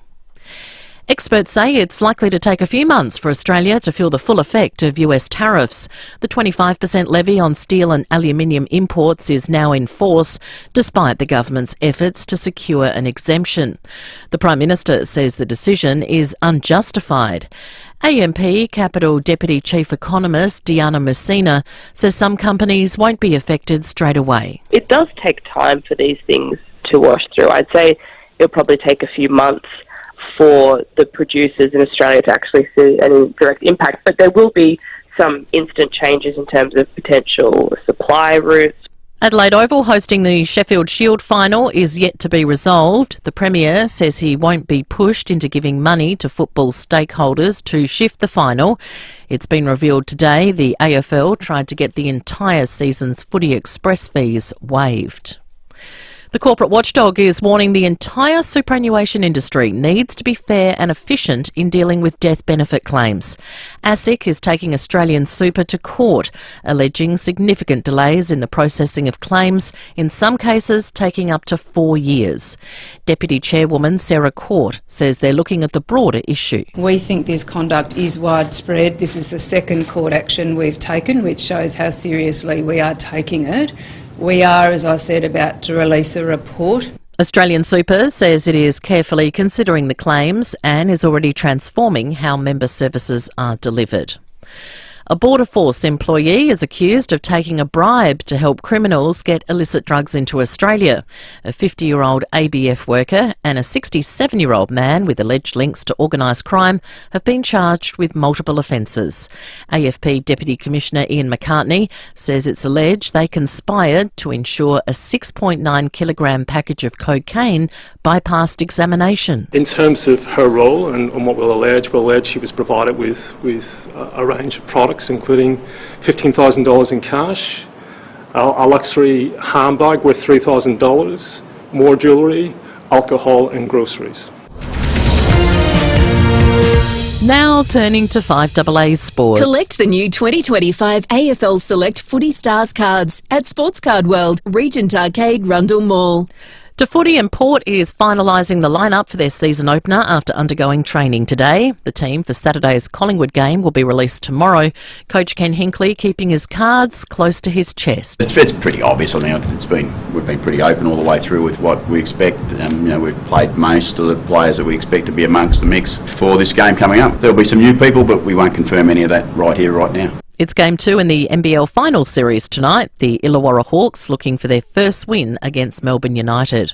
Experts say it's likely to take a few months for Australia to feel the full effect of US tariffs. The 25% levy on steel and aluminium imports is now in force, despite the government's efforts to secure an exemption. The Prime Minister says the decision is unjustified. AMP Capital Deputy Chief Economist Diana Messina says some companies won't be affected straight away. It does take time for these things to wash through. I'd say it'll probably take a few months for the producers in Australia to actually see any direct impact, but there will be some instant changes in terms of potential supply routes. Adelaide Oval hosting the Sheffield Shield final is yet to be resolved. The Premier says he won't be pushed into giving money to football stakeholders to shift the final. It's been revealed today the AFL tried to get the entire season's footy express fees waived. The corporate watchdog is warning the entire superannuation industry needs to be fair and efficient in dealing with death benefit claims. ASIC is taking Australian Super to court, alleging significant delays in the processing of claims, in some cases taking up to 4 years. Deputy Chairwoman Sarah Court says they're looking at the broader issue. We think this conduct is widespread. This is the second court action we've taken, which shows how seriously we are taking it. We are, as I said, about to release a report. Australian Super says it is carefully considering the claims and is already transforming how member services are delivered. A Border Force employee is accused of taking a bribe to help criminals get illicit drugs into Australia. A 50-year-old ABF worker and a 67-year-old man with alleged links to organised crime have been charged with multiple offences. AFP Deputy Commissioner Ian McCartney says it's alleged they conspired to ensure a 6.9 kilogram package of cocaine bypassed examination. In terms of her role and what we'll allege she was provided with a range of products, including $15,000 in cash, a luxury handbag worth $3,000, more jewellery, alcohol and groceries. Now turning to 5AA Sport. Collect the new 2025 AFL Select Footy Stars cards at Sports Card World, Regent Arcade, Rundle Mall. To footy, and Port is finalising the lineup for their season opener after undergoing training today. The team for Saturday's Collingwood game will be released tomorrow. Coach Ken Hinkley keeping his cards close to his chest. It's pretty obvious. I mean, we've been pretty open all the way through with what we expect. We've played most of the players that we expect to be amongst the mix for this game coming up. There'll be some new people, but we won't confirm any of that right here, right now. It's Game 2 in the NBL Finals Series tonight. The Illawarra Hawks looking for their first win against Melbourne United.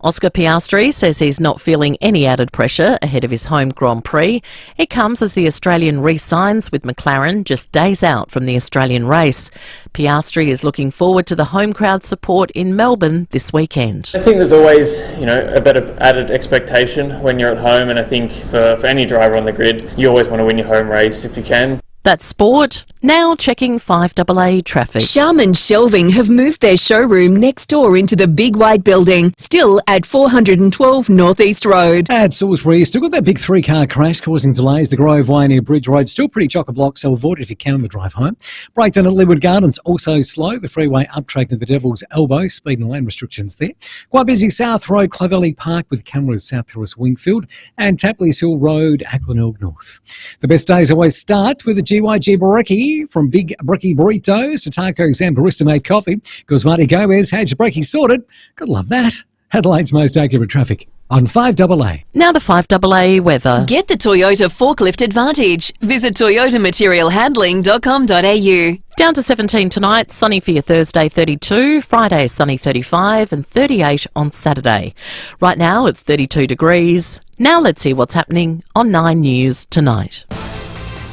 Oscar Piastri says he's not feeling any added pressure ahead of his home Grand Prix. It comes as the Australian re-signs with McLaren just days out from the Australian race. Piastri is looking forward to the home crowd support in Melbourne this weekend. I think there's always, a bit of added expectation when you're at home, and I think for any driver on the grid, you always want to win your home race if you can. That's sport. Now checking 5AA traffic. Sharman Shelving have moved their showroom next door into the big white building, still at 412 North East Road. At Salisbury, still got that big 3-car crash causing delays. The Grove Way near Bridge Road still pretty chock-a-block, so avoid it if you can on the drive home. Breakdown at Leeward Gardens also slow. The freeway up track to the Devil's Elbow, speed and lane restrictions there. Quite busy South Road, Clovelly Park with cameras South Terrace Wingfield, and Tapley's Hill Road, Acklenelg North. The best days always start with a GYG brekkie, from big brekkie burritos to tacos and barista-made coffee. Because Marty Gomez had your brekkie sorted. Gotta love that. Adelaide's most accurate traffic on 5AA. Now the 5AA weather. Get the Toyota Forklift Advantage. Visit toyotamaterialhandling.com.au. Down to 17 tonight, sunny for your Thursday 32, Friday sunny 35 and 38 on Saturday. Right now it's 32 degrees. Now let's see what's happening on 9 News tonight.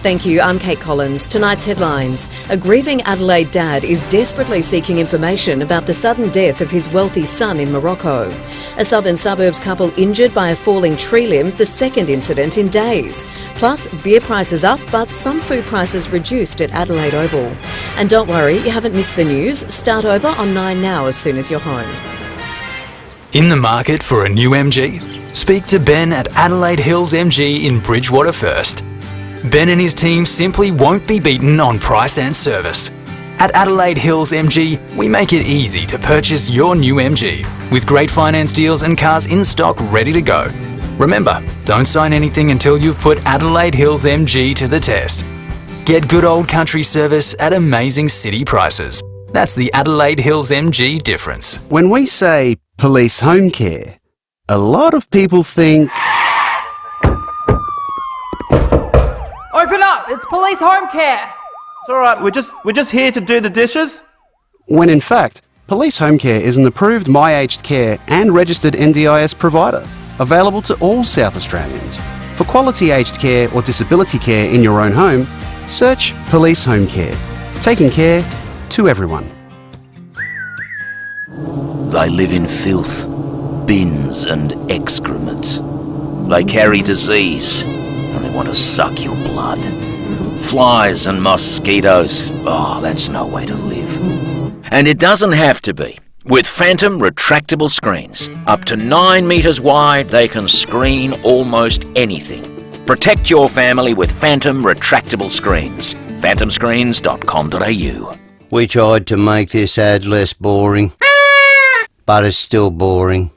Thank you, I'm Kate Collins. Tonight's headlines. A grieving Adelaide dad is desperately seeking information about the sudden death of his wealthy son in Morocco. A southern suburbs couple injured by a falling tree limb, the second incident in days. Plus, beer prices up, but some food prices reduced at Adelaide Oval. And don't worry, you haven't missed the news. Start over on 9 Now as soon as you're home. In the market for a new MG? Speak to Ben at Adelaide Hills MG in Bridgewater first. Ben and his team simply won't be beaten on price and service. At Adelaide Hills MG, we make it easy to purchase your new MG, with great finance deals and cars in stock ready to go. Remember, don't sign anything until you've put Adelaide Hills MG to the test. Get good old country service at amazing city prices. That's the Adelaide Hills MG difference. When we say police home care, a lot of people think... Open up! It's police home care! It's alright, we're just here to do the dishes. When in fact, Police Home Care is an approved My Aged Care and registered NDIS provider, available to all South Australians. For quality aged care or disability care in your own home, search Police Home Care, taking care to everyone. They live in filth, bins and excrement. They carry disease and they want to suck your blood. Flies and mosquitoes, oh, that's no way to live. And it doesn't have to be. With Phantom retractable screens. Up to 9 metres wide, they can screen almost anything. Protect your family with Phantom retractable screens. phantomscreens.com.au. We tried to make this ad less boring, but it's still boring.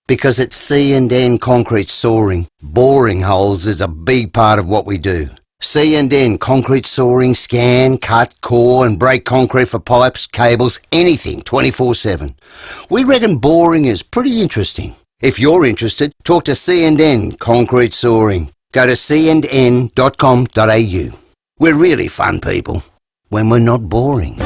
Because at C&N Concrete Soaring, boring holes is a big part of what we do. C&N Concrete Soaring, scan, cut, core and break concrete for pipes, cables, anything 24/7. We reckon boring is pretty interesting. If you're interested, talk to C&N Concrete Soaring. Go to cndn.com.au. We're really fun people when we're not boring.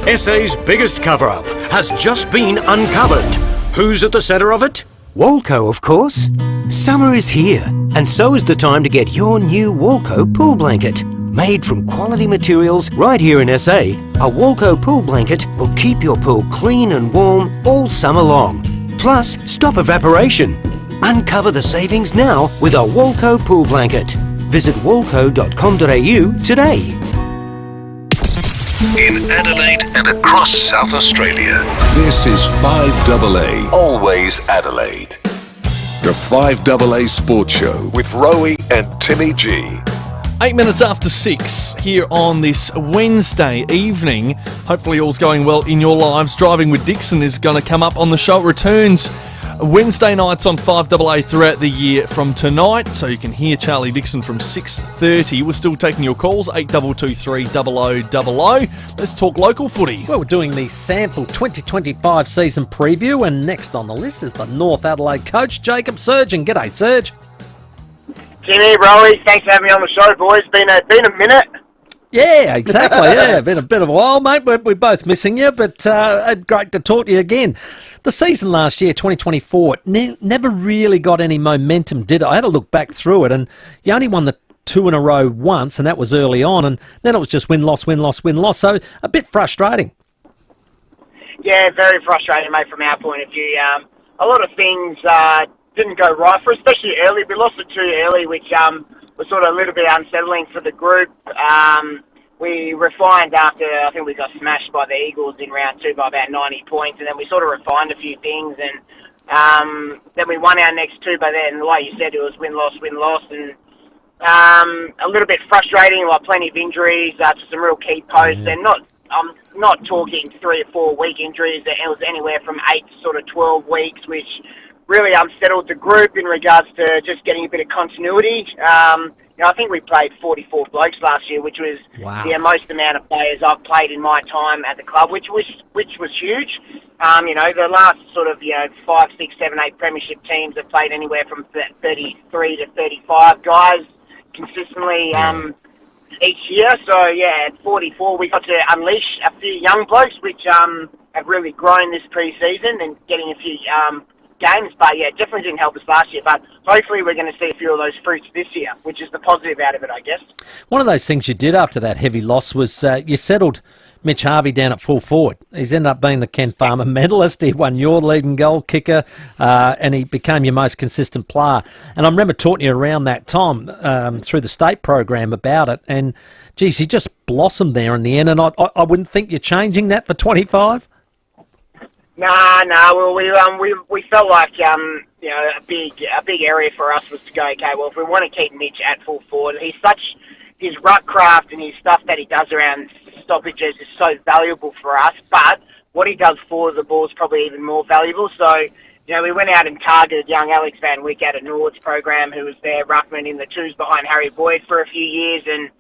SA's biggest cover-up has just been uncovered. Who's at the centre of it? Walco, of course. Summer is here, and so is the time to get your new Walco pool blanket. Made from quality materials right here in SA, a Walco pool blanket will keep your pool clean and warm all summer long. Plus, stop evaporation. Uncover the savings now with a Walco pool blanket. Visit walco.com.au today. In Adelaide and across South Australia, this is 5AA, always Adelaide. The 5AA Sports Show with Rowey and Timmy G. 8 minutes after 6 here on this Wednesday evening. Hopefully all's going well in your lives. Driving with Dixon is going to come up on the show. It returns Wednesday nights on 5AA throughout the year from tonight, so you can hear Charlie Dixon from 6:30. We're still taking your calls, 8223 0000. Let's talk local footy. Well, we're doing the sample 2025 season preview, and next on the list is the North Adelaide coach, Jacob Surgeon. G'day, Serge. Jimmy, Rowey, thanks for having me on the show, boys. Been a minute. Yeah, exactly. Yeah, been a bit of a while, mate. We're both missing you, but great to talk to you again. The season last year, 2024, never really got any momentum, did it? I had to look back through it, and you only won the 2 in a row once, and that was early on, and then it was just win-loss, win-loss, win-loss, so a bit frustrating. Yeah, very frustrating, mate, from our point of view. A lot of things didn't go right for us, especially early. We lost the 2 early, which was sort of a little bit unsettling for the group. We refined after, I think we got smashed by the Eagles in round 2 by about 90 points, and then we sort of refined a few things, and then we won our next 2, but then, like you said, it was win-loss, win-loss, and a little bit frustrating, like plenty of injuries to some real key posts, and I'm not talking 3 or 4 week injuries, it was anywhere from 8 to sort of 12 weeks, which really unsettled the group in regards to just getting a bit of continuity. I think we played 44 blokes last year, which was the most amount of players I've played in my time at the club, which was huge. The last sort of 5, 6, 7, 8 premiership teams have played anywhere from 33 to 35 guys consistently each year. So yeah, at 44 we got to unleash a few young blokes, which have really grown this pre-season and getting a few games, but yeah, definitely didn't help us last year, but hopefully we're going to see a few of those fruits this year, which is the positive out of it, I guess. One of those things you did after that heavy loss was you settled Mitch Harvey down at full forward. He's ended up being the Ken Farmer medalist. He won your leading goal kicker, and he became your most consistent player. And I remember talking to you around that time through the state program about it, and geez, he just blossomed there in the end, and I wouldn't think you're changing that for 25? No. Well, we felt like a big area for us was to go. Okay, well, if we want to keep Mitch at full forward, his ruck craft and his stuff that he does around stoppages is so valuable for us. But what he does for the ball is probably even more valuable. So we went out and targeted young Alex Van Wyck out of Nord's program, who was their ruckman in the 2s behind Harry Boyd for a few years, and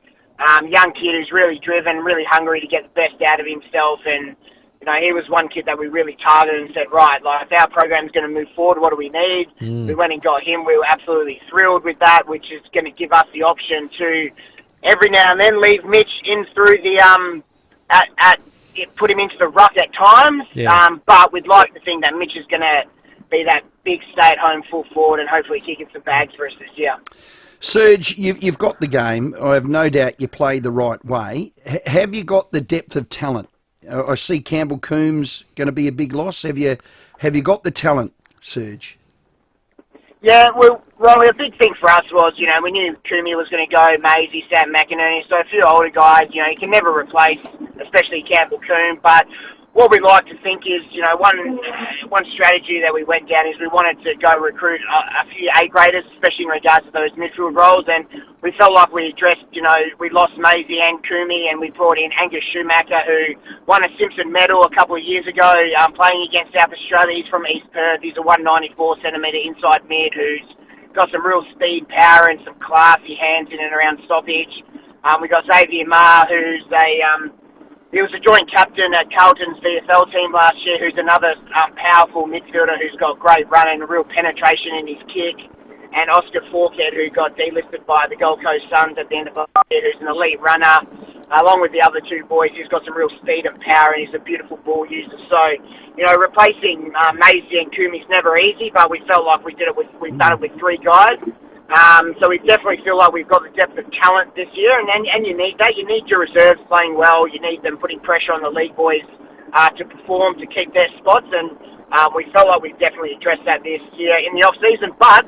young kid who's really driven, really hungry to get the best out of himself, and he was one kid that we really targeted and said, right, like, if our program's going to move forward, what do we need? We went and got him. We were absolutely thrilled with that, which is going to give us the option to every now and then leave Mitch in through the put him into the ruck at times. But we'd like to think that Mitch is going to be that big stay-at-home full forward and hopefully kicking some bags for us this year. Serge, you've got the game. I have no doubt you play the right way. Have you got the depth of talent? I see Campbell Coombs going to be a big loss. Have you got the talent, Serge? Yeah, well, Rowley, a big thing for us was, we knew Coombs was going to go, Maisie, Sam McInerney, so a few older guys, you can never replace, especially Campbell Coombs, but what we like to think is, one strategy that we went down is we wanted to go recruit a few A-graders, especially in regards to those midfield roles, and we felt like we addressed, we lost Maisie and Kumi, and we brought in Angus Schumacher, who won a Simpson medal a couple of years ago, playing against South Australia. He's from East Perth. He's a 194-centimetre inside mid who's got some real speed, power, and some classy hands in and around stoppage. We got FIVEAA, who's he was a joint captain at Carlton's VFL team last year, who's another powerful midfielder who's got great run and real penetration in his kick. And Oscar Forkhead, who got delisted by the Gold Coast Suns at the end of the year, who's an elite runner, along with the other two boys. He's got some real speed and power, and he's a beautiful ball user. So, replacing Maisie and Kumi's never easy, but we felt like we've done it with three guys. So we definitely feel like we've got the depth of talent this year, and you need that. You need your reserves playing well. You need them putting pressure on the league boys to perform, to keep their spots, and we felt like we've definitely addressed that this year in the off-season. But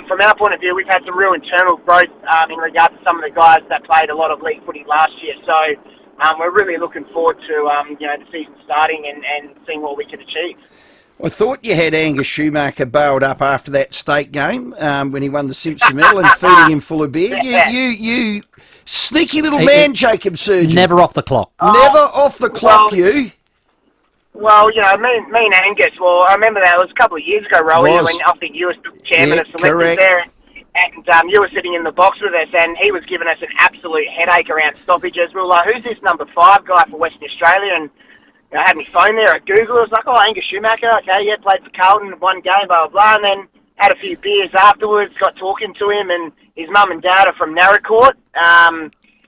from our point of view, we've had some real internal growth in regard to some of the guys that played a lot of league footy last year. So we're really looking forward to the season starting and seeing what we can achieve. I thought you had Angus Schumacher bailed up after that state game when he won the Simpson medal and feeding him full of beer. You sneaky little man, Jacob Surgeon. Never off the clock. Never off the clock, you. Well, me and Angus, I remember that was a couple of years ago, Rowey, when I think you were still chairman of selectors there, and you were sitting in the box with us, and he was giving us an absolute headache around stoppages. We were like, who's this number 5 guy for Western Australia? And I had my phone there at Google. I was like, Angus Schumacher, okay, yeah, played for Carlton, one game, blah, blah, blah, and then had a few beers afterwards, got talking to him, and his mum and dad are from Narracourt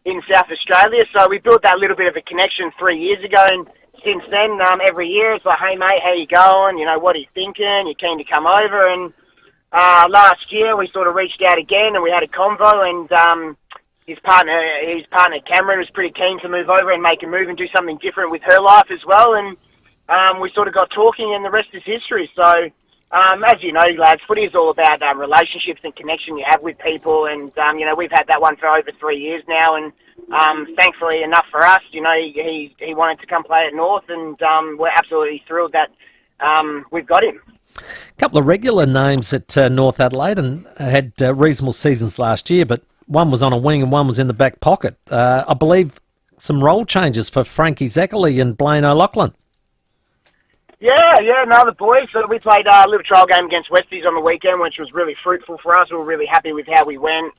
in South Australia, so we built that little bit of a connection 3 years ago, and since then, every year, it's like, hey, mate, how you going? What are you thinking? You keen to come over? And last year, we sort of reached out again, and we had a convo, and his partner Cameron was pretty keen to move over and make a move and do something different with her life as well. And we sort of got talking, and the rest is history. So, as you know, lads, footy is all about relationships and connection you have with people. And we've had that one for over 3 years now. And thankfully enough for us, he wanted to come play at North, and we're absolutely thrilled that we've got him. A couple of regular names at North Adelaide and had reasonable seasons last year, but one was on a wing and one was in the back pocket. I believe some role changes for Frankie Zeckerley and Blaine O'Loughlin. Yeah, the boys. So we played a little trial game against Westies on the weekend, which was really fruitful for us. We were really happy with how we went.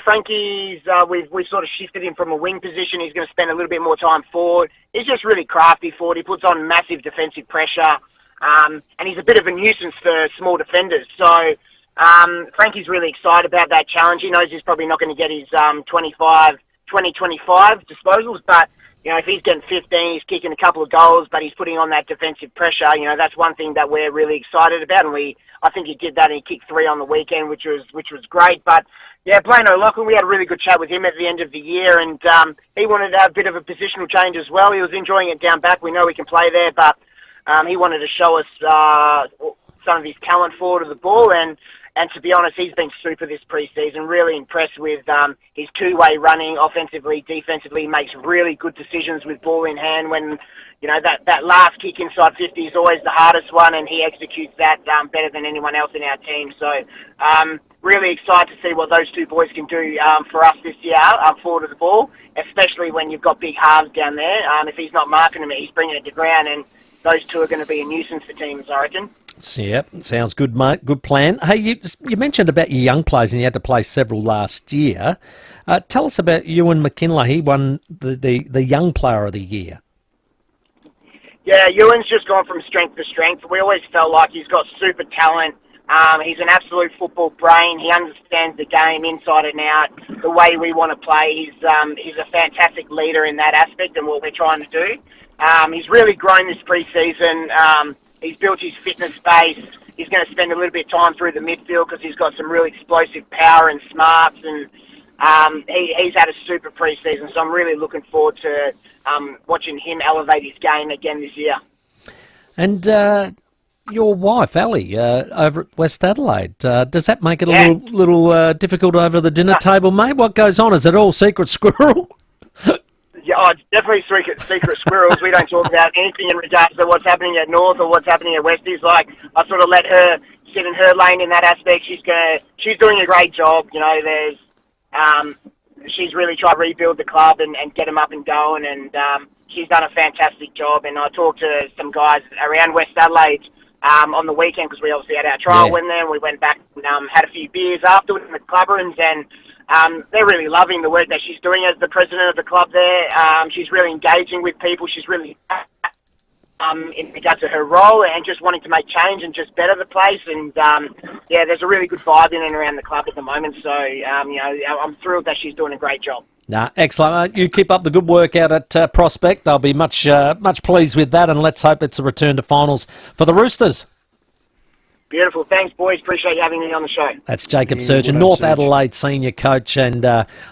Frankie's, we've sort of shifted him from a wing position. He's going to spend a little bit more time forward. He's just really crafty forward. He puts on massive defensive pressure, and he's a bit of a nuisance for small defenders. So Frankie's really excited about that challenge. He knows he's probably not going to get his 25 disposals, but if he's getting 15, he's kicking a couple of goals, but he's putting on that defensive pressure. That's one thing that we're really excited about, and I think he did that, and he kicked 3 on the weekend, which was great. But yeah, Blaine O'Loughlin, we had a really good chat with him at the end of the year, and he wanted to have a bit of a positional change as well. He was enjoying it down back. We know he can play there, but he wanted to show us some of his talent forward of the ball, and to be honest, he's been super this pre-season, really impressed with his two-way running, offensively, defensively. He makes really good decisions with ball in hand when, that last kick inside 50 is always the hardest one, and he executes that better than anyone else in our team. So really excited to see what those two boys can do for us this year forward of the ball, especially when you've got big halves down there. If he's not marking them, he's bringing it to ground, and those two are going to be a nuisance for teams, I reckon. Yep, sounds good, mate. Good plan. Hey, you mentioned about your young players, and you had to play several last year. Tell us about Ewan McKinley. He won the Young Player of the Year. Yeah, Ewan's just gone from strength to strength. We always felt like he's got super talent. He's an absolute football brain. He understands the game inside and out, the way we want to play. He's a fantastic leader in that aspect and what we're trying to do. He's really grown this pre-season. He's built his fitness base. He's going to spend a little bit of time through the midfield because he's got some really explosive power and smarts, and he's had a super pre-season. So I'm really looking forward to watching him elevate his game again this year. And your wife, Ali, over at West Adelaide, does that make it a little difficult over the dinner table, mate? What goes on? Is it all secret squirrel? Yeah, Oh, it's definitely secret squirrels. We don't talk about anything in regards to what's happening at North or what's happening at Westies. Like, I sort of let her sit in her lane in that aspect. She's doing a great job. You know, she's really tried to rebuild the club and get them up and going, and she's done a fantastic job. And I talked to some guys around West Adelaide on the weekend, because we obviously had our trial win there, and we went back and had a few beers afterwards in the club rooms, and they're really loving the work that she's doing as the president of the club there. She's really engaging with people. She's really in regards to her role and just wanting to make change and just better the place. And there's a really good vibe in and around the club at the moment. So I'm thrilled that she's doing a great job. Excellent. You keep up the good work out at Prospect. They'll be much pleased with that, and let's hope it's a return to finals for the Roosters. Beautiful. Thanks, boys. Appreciate you having me on the show. That's Jacob Surgeon, North Adelaide senior coach, and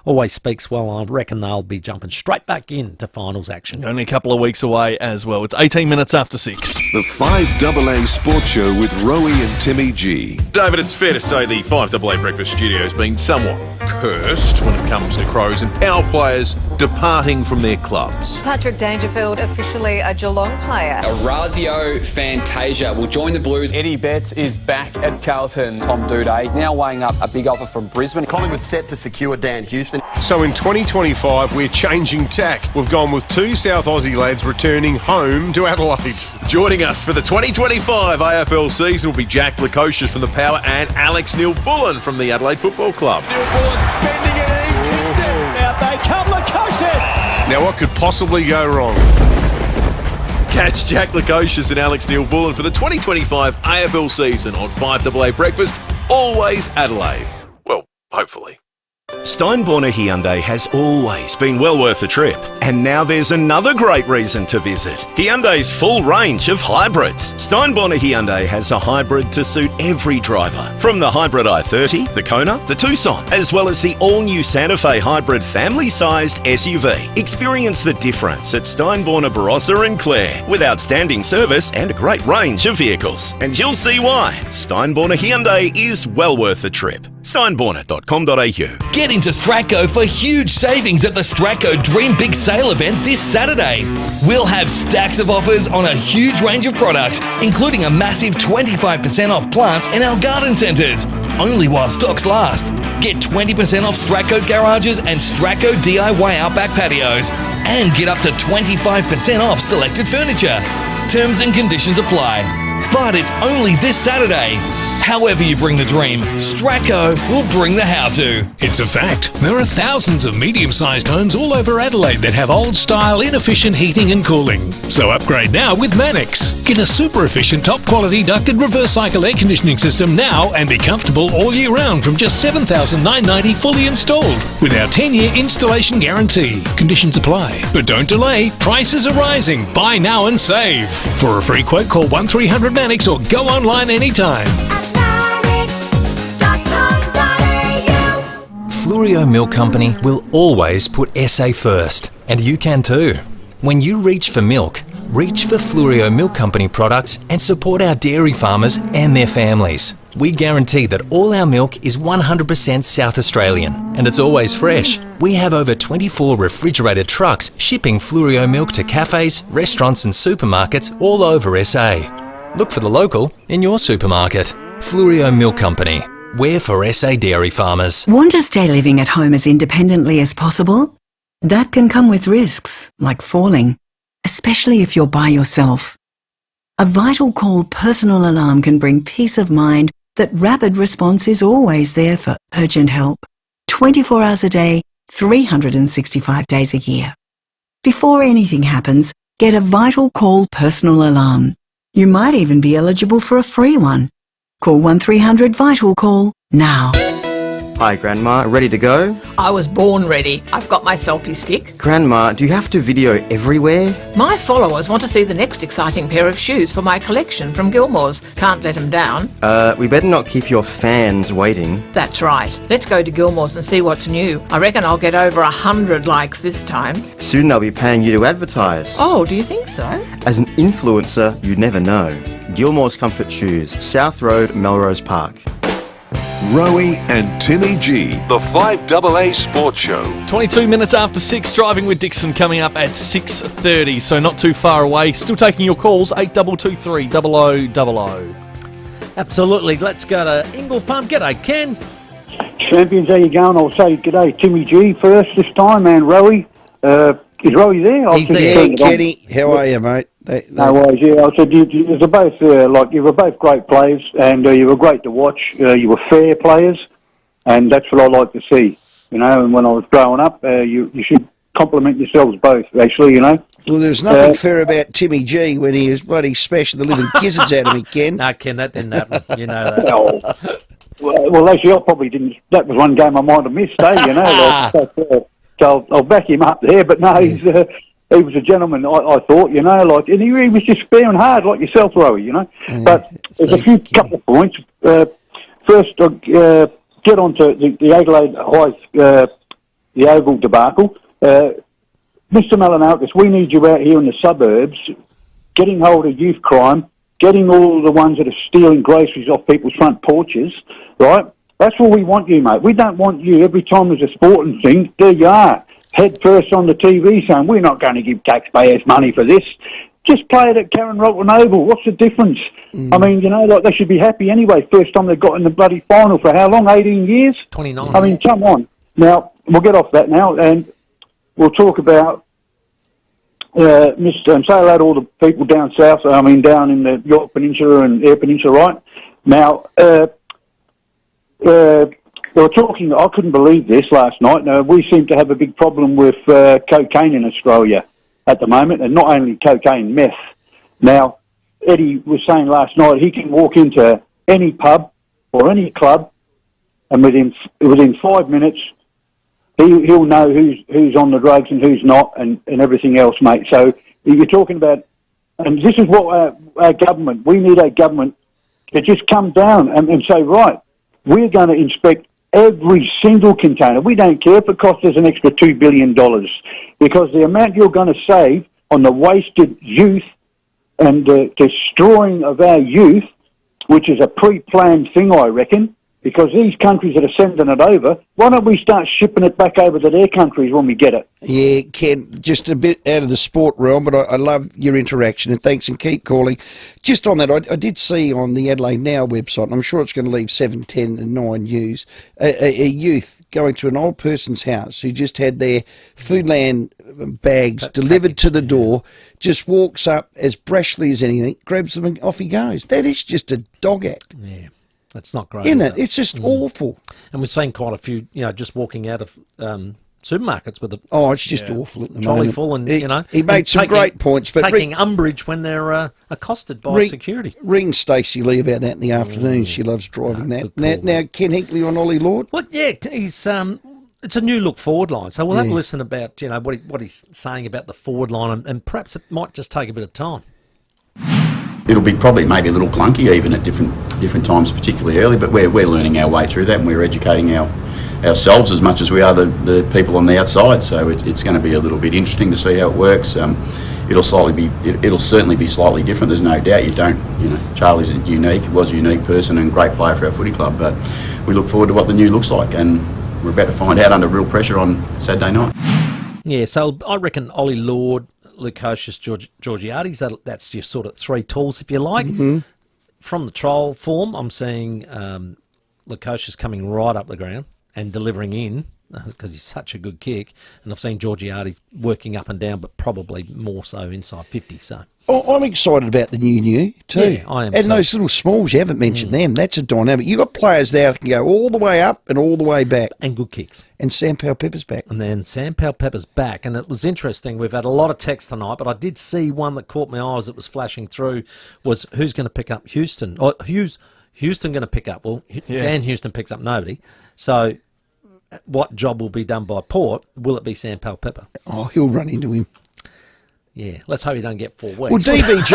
always speaks well. I reckon they'll be jumping straight back into finals action. Only a couple of weeks away as well. It's 18 minutes after 6. The 5AA Sports Show with Rowey and Timmy G. David, it's fair to say the 5AA Breakfast Studio has been somewhat cursed when it comes to Crows and power players departing from their clubs. Patrick Dangerfield, officially a Geelong player. Orazio Fantasia will join the Blues. Eddie Betts is back at Carlton. Tom Duday now weighing up a big offer from Brisbane. Collingwood set to secure Dan Houston. So in 2025, we're changing tack. We've gone with 2 South Aussie lads returning home to Adelaide. Joining us for the 2025 AFL season will be Jack Lukosius from the Power and Alex Neil-Bullen from the Adelaide Football Club. Neil-Bullen bending it in, kicked it. Out they come, Lukosius. Now, what could possibly go wrong? Catch Jack Lukosius and Alex Neil-Bullen for the 2025 AFL season on 5AA Breakfast, always Adelaide. Well, hopefully. Steinborner Hyundai has always been well worth a trip, and now there's another great reason to visit. Hyundai's full range of hybrids. Steinborner Hyundai has a hybrid to suit every driver, from the hybrid i30, the Kona, the Tucson, as well as the all-new Santa Fe hybrid family-sized SUV. Experience the difference at Steinborner Barossa and Clare, with outstanding service and a great range of vehicles. And you'll see why. Steinborner Hyundai is well worth a trip. Steinborner.com.au. Get into Stratco for huge savings at the Stratco Dream Big Sale event this Saturday. We'll have stacks of offers on a huge range of products, including a massive 25% off plants in our garden centres, only while stocks last. Get 20% off Stratco garages and Stratco DIY Outback patios, and get up to 25% off selected furniture. Terms and conditions apply. But it's only this Saturday. However you bring the dream, Stratco will bring the how-to. It's a fact. There are thousands of medium-sized homes all over Adelaide that have old-style, inefficient heating and cooling. So upgrade now with Manix. Get a super-efficient, top-quality ducted reverse cycle air conditioning system now and be comfortable all year round from just $7,990 fully installed with our 10-year installation guarantee. Conditions apply. But don't delay. Prices are rising. Buy now and save. For a free quote, call 1300 Manix or go online anytime. Fluorio Milk Company will always put SA first, and you can too. When you reach for milk, reach for Fluorio Milk Company products and support our dairy farmers and their families. We guarantee that all our milk is 100% South Australian, and it's always fresh. We have over 24 refrigerated trucks shipping Fluorio milk to cafes, restaurants and supermarkets all over SA. Look for the local in your supermarket. Fluorio Milk Company. We're for SA dairy farmers. Want to stay living at home as independently as possible? That can come with risks, like falling, especially if you're by yourself. A Vital Call personal alarm can bring peace of mind that rapid response is always there for urgent help, 24 hours a day, 365 days a year. Before anything happens, get a Vital Call personal alarm. You might even be eligible for a free one. Call 1300 Vital Call now. Hi, Grandma. Ready to go? I was born ready. I've got my selfie stick. Grandma, do you have to video everywhere? My followers want to see the next exciting pair of shoes for my collection from Gilmore's. Can't let them down. We better not keep your fans waiting. That's right. Let's go to Gilmore's and see what's new. I reckon I'll get over 100 likes this time. Soon they'll be paying you to advertise. Oh, do you think so? As an influencer, you'd never know. Gilmore's Comfort Shoes, South Road, Melrose Park. Rowey and Timmy G, the 5AA Sports Show. 22 minutes after 6, driving with Dixon coming up at 6:30, so not too far away. Still taking your calls, 8223 0000. Absolutely. Let's go to Ingle Farm. G'day, Ken. Champions, how you going? I'll say g'day, Timmy G first this time, and Rowey. Is Rowey there? He's there. Yeah, Kenny, how are you, mate? No worries, yeah. I said you were both you were both great players, and you were great to watch. You were fair players, and that's what I like to see. You know, and when I was growing up, you should compliment yourselves both. Actually, you know. Well, there's nothing fair about Timmy G when he was bloody smashing the living gizzards out of me, Ken. No, Ken, that didn't happen. You know that. Well, actually, I probably didn't. That was one game I might have missed, you know. So I'll back him up there. But no, he was a gentleman, I thought, you know, like, and he was just fair and hard, like yourself, Rowey, you know. But there's a couple of points. First, get on to the Adelaide High, the Oval debacle. Mr. Malinakis, we need you out here in the suburbs, getting hold of youth crime, getting all the ones that are stealing groceries off people's front porches, right? That's what we want you, mate. We don't want you every time there's a sporting thing. There you are, head first on the TV saying, we're not going to give taxpayers money for this. Just play it at Karen Rolton Oval. What's the difference? I mean, you know, like they should be happy anyway. First time they got in the bloody final for how long? 18 years? 29. I mean, come on. Now, we'll get off that now, and we'll talk about say hello to all the people down south, I mean, down in the York Peninsula and Eyre Peninsula, right? Now, they were talking, I couldn't believe this last night. Now, we seem to have a big problem with cocaine in Australia at the moment, and not only cocaine, meth. Now, Eddie was saying last night he can walk into any pub or any club, and within 5 minutes, he'll know who's on the drugs and who's not, and everything else, mate. So you're talking about, and this is what our government, we need a government to just come down and say, right, we're going to inspect every single container. We don't care if it costs us an extra $2 billion, because the amount you're going to save on the wasted youth and the destroying of our youth, which is a pre-planned thing, I reckon, because these countries that are sending it over, why don't we start shipping it back over to their countries when we get it? Yeah, Ken, just a bit out of the sport realm, but I love your interaction, and thanks, and keep calling. Just on that, I did see on the Adelaide Now website, and I'm sure it's going to leave 7, 10 and 9 news, a youth going to an old person's house who just had their Foodland bags delivered to the door, just walks up as brashly as anything, grabs them and off he goes. That is just a dog act. Yeah. That's not great. Isn't it? It's just awful. And we've seen quite a few, you know, just walking out of supermarkets with a it's just awful at the trolley moment. full, and you know, he made some great points, but taking umbrage when they're accosted by security. Ring Stacey Lee about that in the afternoon. She loves driving that. Now, Ken Hinkley on Ollie Lord. Well, yeah, he's it's a new look forward line, so we'll have a listen about what he's saying about the forward line, and perhaps it might just take a bit of time. It'll be probably maybe a little clunky even at different times, particularly early, but we're learning our way through that, and we're educating ourselves as much as we are the people on the outside. So it's going to be a little bit interesting to see how it works. It'll certainly be slightly different. There's no doubt. Charlie's was a unique person and great player for our footy club, but we look forward to what the new looks like, and we're about to find out under real pressure on Saturday night. Yeah, so I reckon Ollie Lord, Lukosius, Georgiades, that's your sort of three tools, if you like. Mm-hmm. From the trial form, I'm seeing Lukosius coming right up the ground and delivering in, because he's such a good kick. And I've seen Georgiades working up and down, but probably more so inside 50. So I'm excited about the new too. Yeah, I am. And too. those little smalls, you haven't mentioned them. That's a dynamic. You've got players there that can go all the way up and all the way back. And good kicks. And Sam Powell-Pepper's back. And then Sam Powell-Pepper's back. And it was interesting. We've had a lot of text tonight, but I did see one that caught my eye as it was flashing through, was who's going to pick up Houston? Or who's Houston going to pick up? Well, Dan Houston picks up nobody. So what job will be done by Port? Will it be Sam Powell-Pepper? Oh, he'll run into him. Yeah, let's hope he don't get 4 weeks. Well, DBJ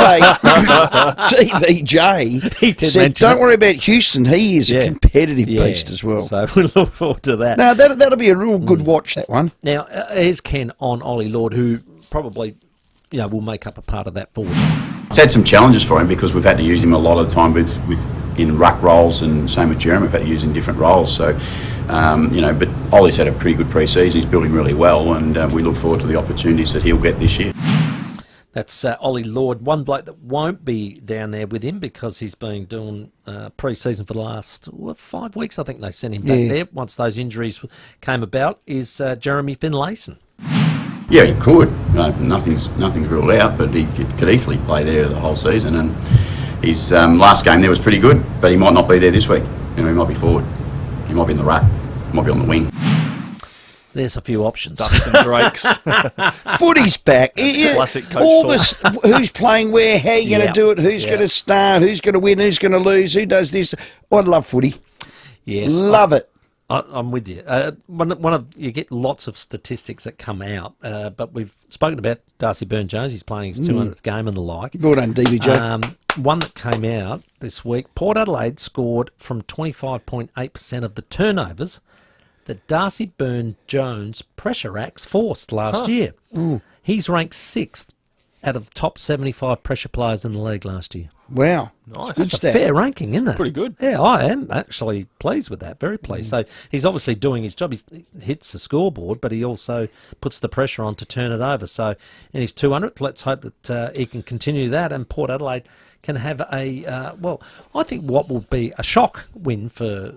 said, don't worry about Houston. He is a competitive beast as well. So we look forward to that. No, that'll be a real good watch, that one. Now, here's Ken on Ollie Lord, who probably will make up a part of that forward. It's had some challenges for him because we've had to use him a lot of the time with in ruck roles, and same with Jeremy, had to use in different roles. So, but Ollie's had a pretty good pre-season. He's building really well, and we look forward to the opportunities that he'll get this year. That's Ollie Lord, one bloke that won't be down there with him because he's been doing pre-season for the last 5 weeks. I think they sent him back there once those injuries came about, is Jeremy Finlayson. Yeah, he could. Nothing's ruled out, but he could easily play there the whole season. And his last game there was pretty good, but he might not be there this week. He might be forward. He might be in the ruck. He might be on the wing. There's a few options. Ducks and Drakes. Footy's back. Classic coach all talk. this, who's playing where, how you going to do it, who's going to start, who's going to win, who's going to lose, who does this. I love footy. Yes, love it. I'm with you. You get lots of statistics that come out, but we've spoken about Darcy Byrne-Jones. He's playing his 200th game and the like. Well done, DBJ. One that came out this week, Port Adelaide scored from 25.8% of the turnovers that Darcy Byrne-Jones pressure acts forced last year. He's ranked 6th out of top 75 pressure players in the league last year. Wow. Nice. That's a fair ranking, isn't it? Pretty good. Yeah, I am actually pleased with that, very pleased. So he's obviously doing his job. He hits the scoreboard, but he also puts the pressure on to turn it over. So in his 200th, let's hope that he can continue that, and Port Adelaide can have I think what will be a shock win for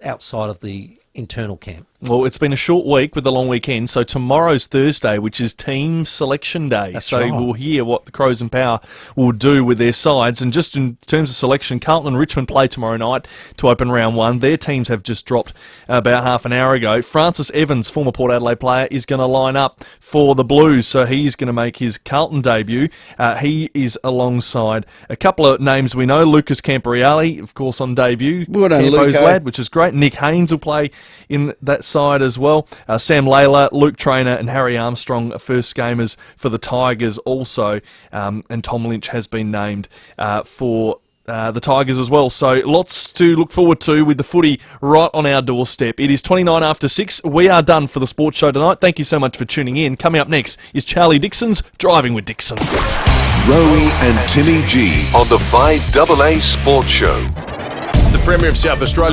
outside of the internal camp. Well, it's been a short week with the long weekend, so tomorrow's Thursday, which is team selection day. That's so right. We'll hear what the Crows and Power will do with their sides. And just in terms of selection, Carlton and Richmond play tomorrow night to open round 1. Their teams have just dropped about half an hour ago. Francis Evans, former Port Adelaide player, is going to line up for the Blues, so he's going to make his Carlton debut. He is alongside a couple of names we know. Lucas Camporeale, of course, on debut. Well done, Campo's Luco. lad, which is great. Nick Haynes will play in that side as well. Sam Layla, Luke Traynor and Harry Armstrong are first gamers for the Tigers also, and Tom Lynch has been named for the Tigers as well. So lots to look forward to with the footy right on our doorstep. It is 29 after 6. We are done for the sports show tonight. Thank you so much for tuning in. Coming up next is Charlie Dixon's Driving with Dixon. Rowey and Timmy G on the 5AA Sports Show. The Premier of South Australia